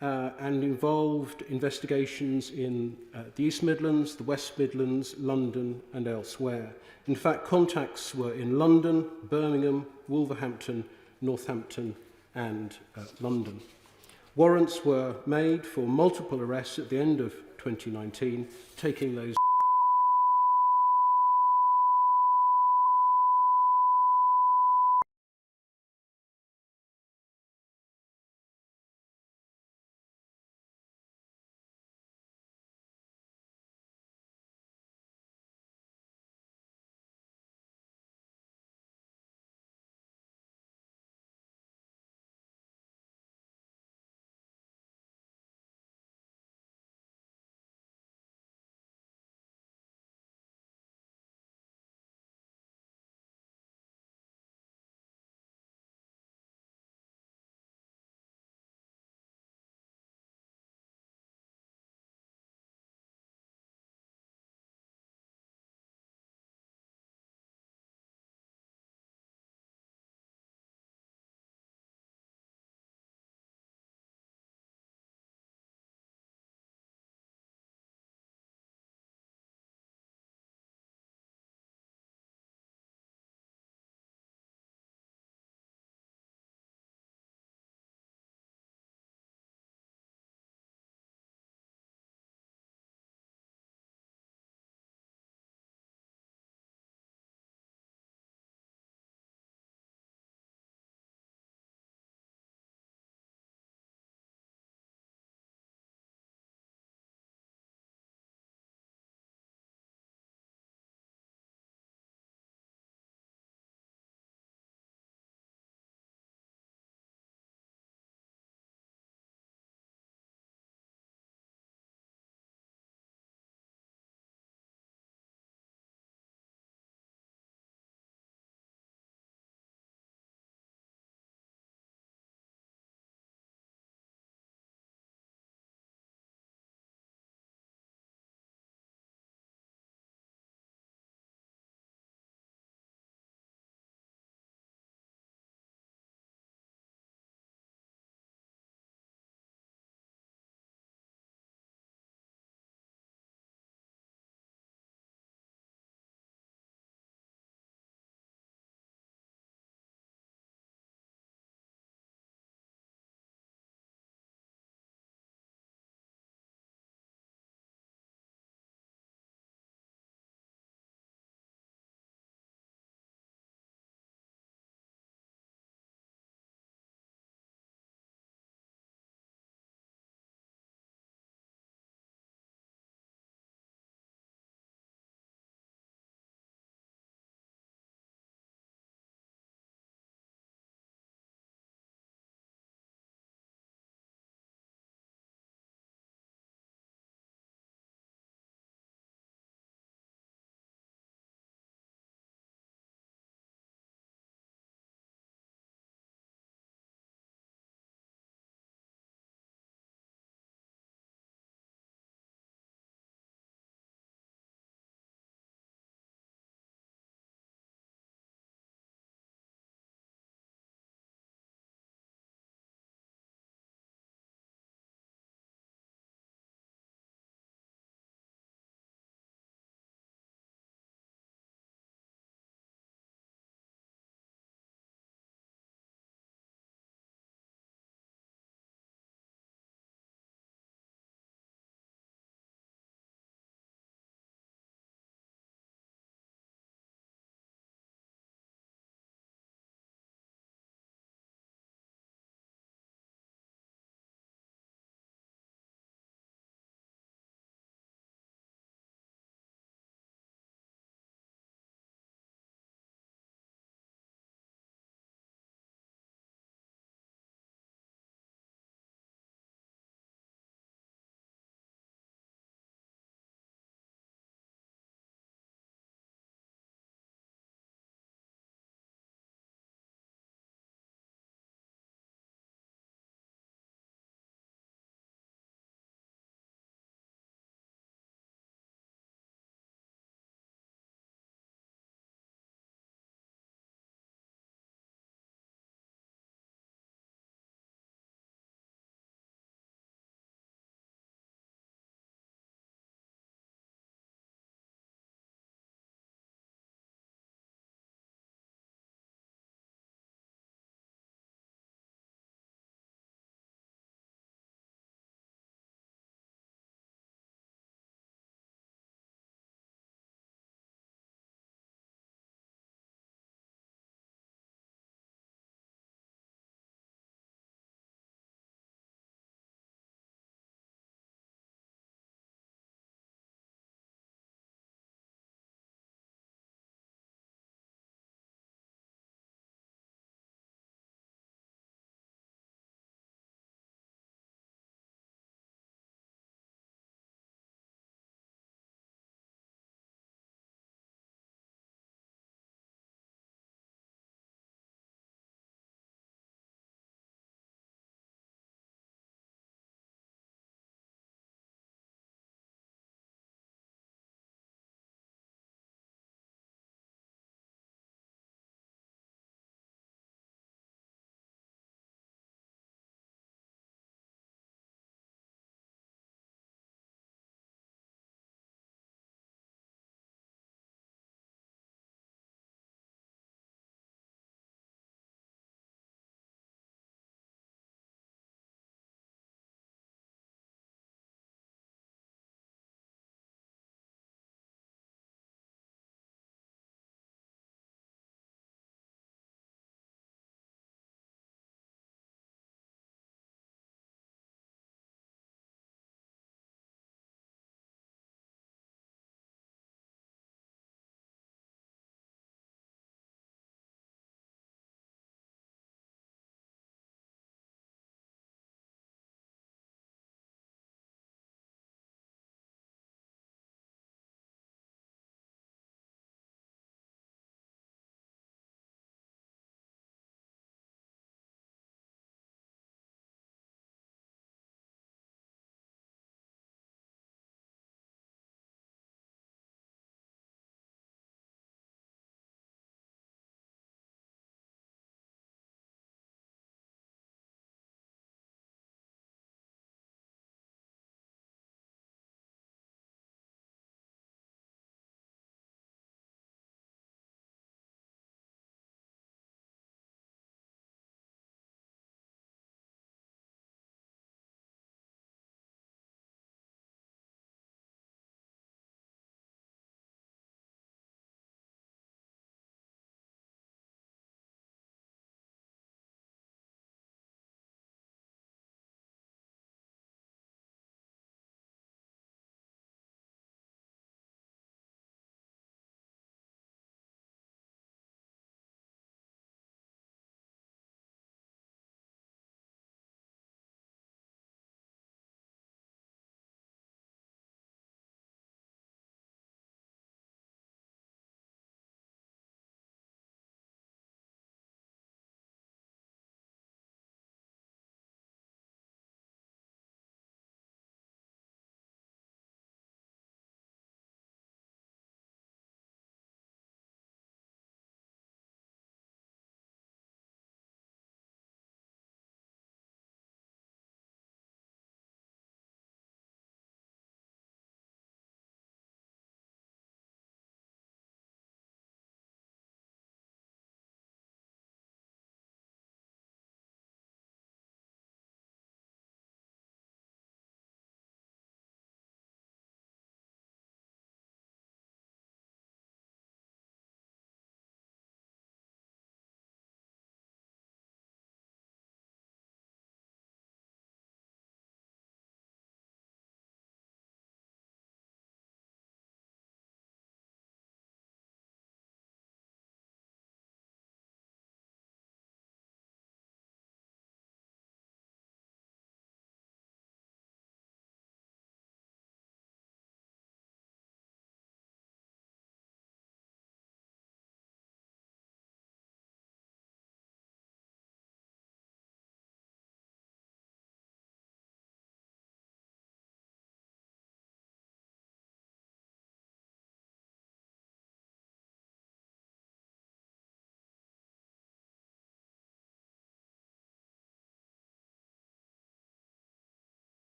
and involved investigations in the East Midlands, the West Midlands, London and elsewhere. In fact, contacts were in London, Birmingham, Wolverhampton, Northampton and London. Warrants were made for multiple arrests at the end of 2019, taking those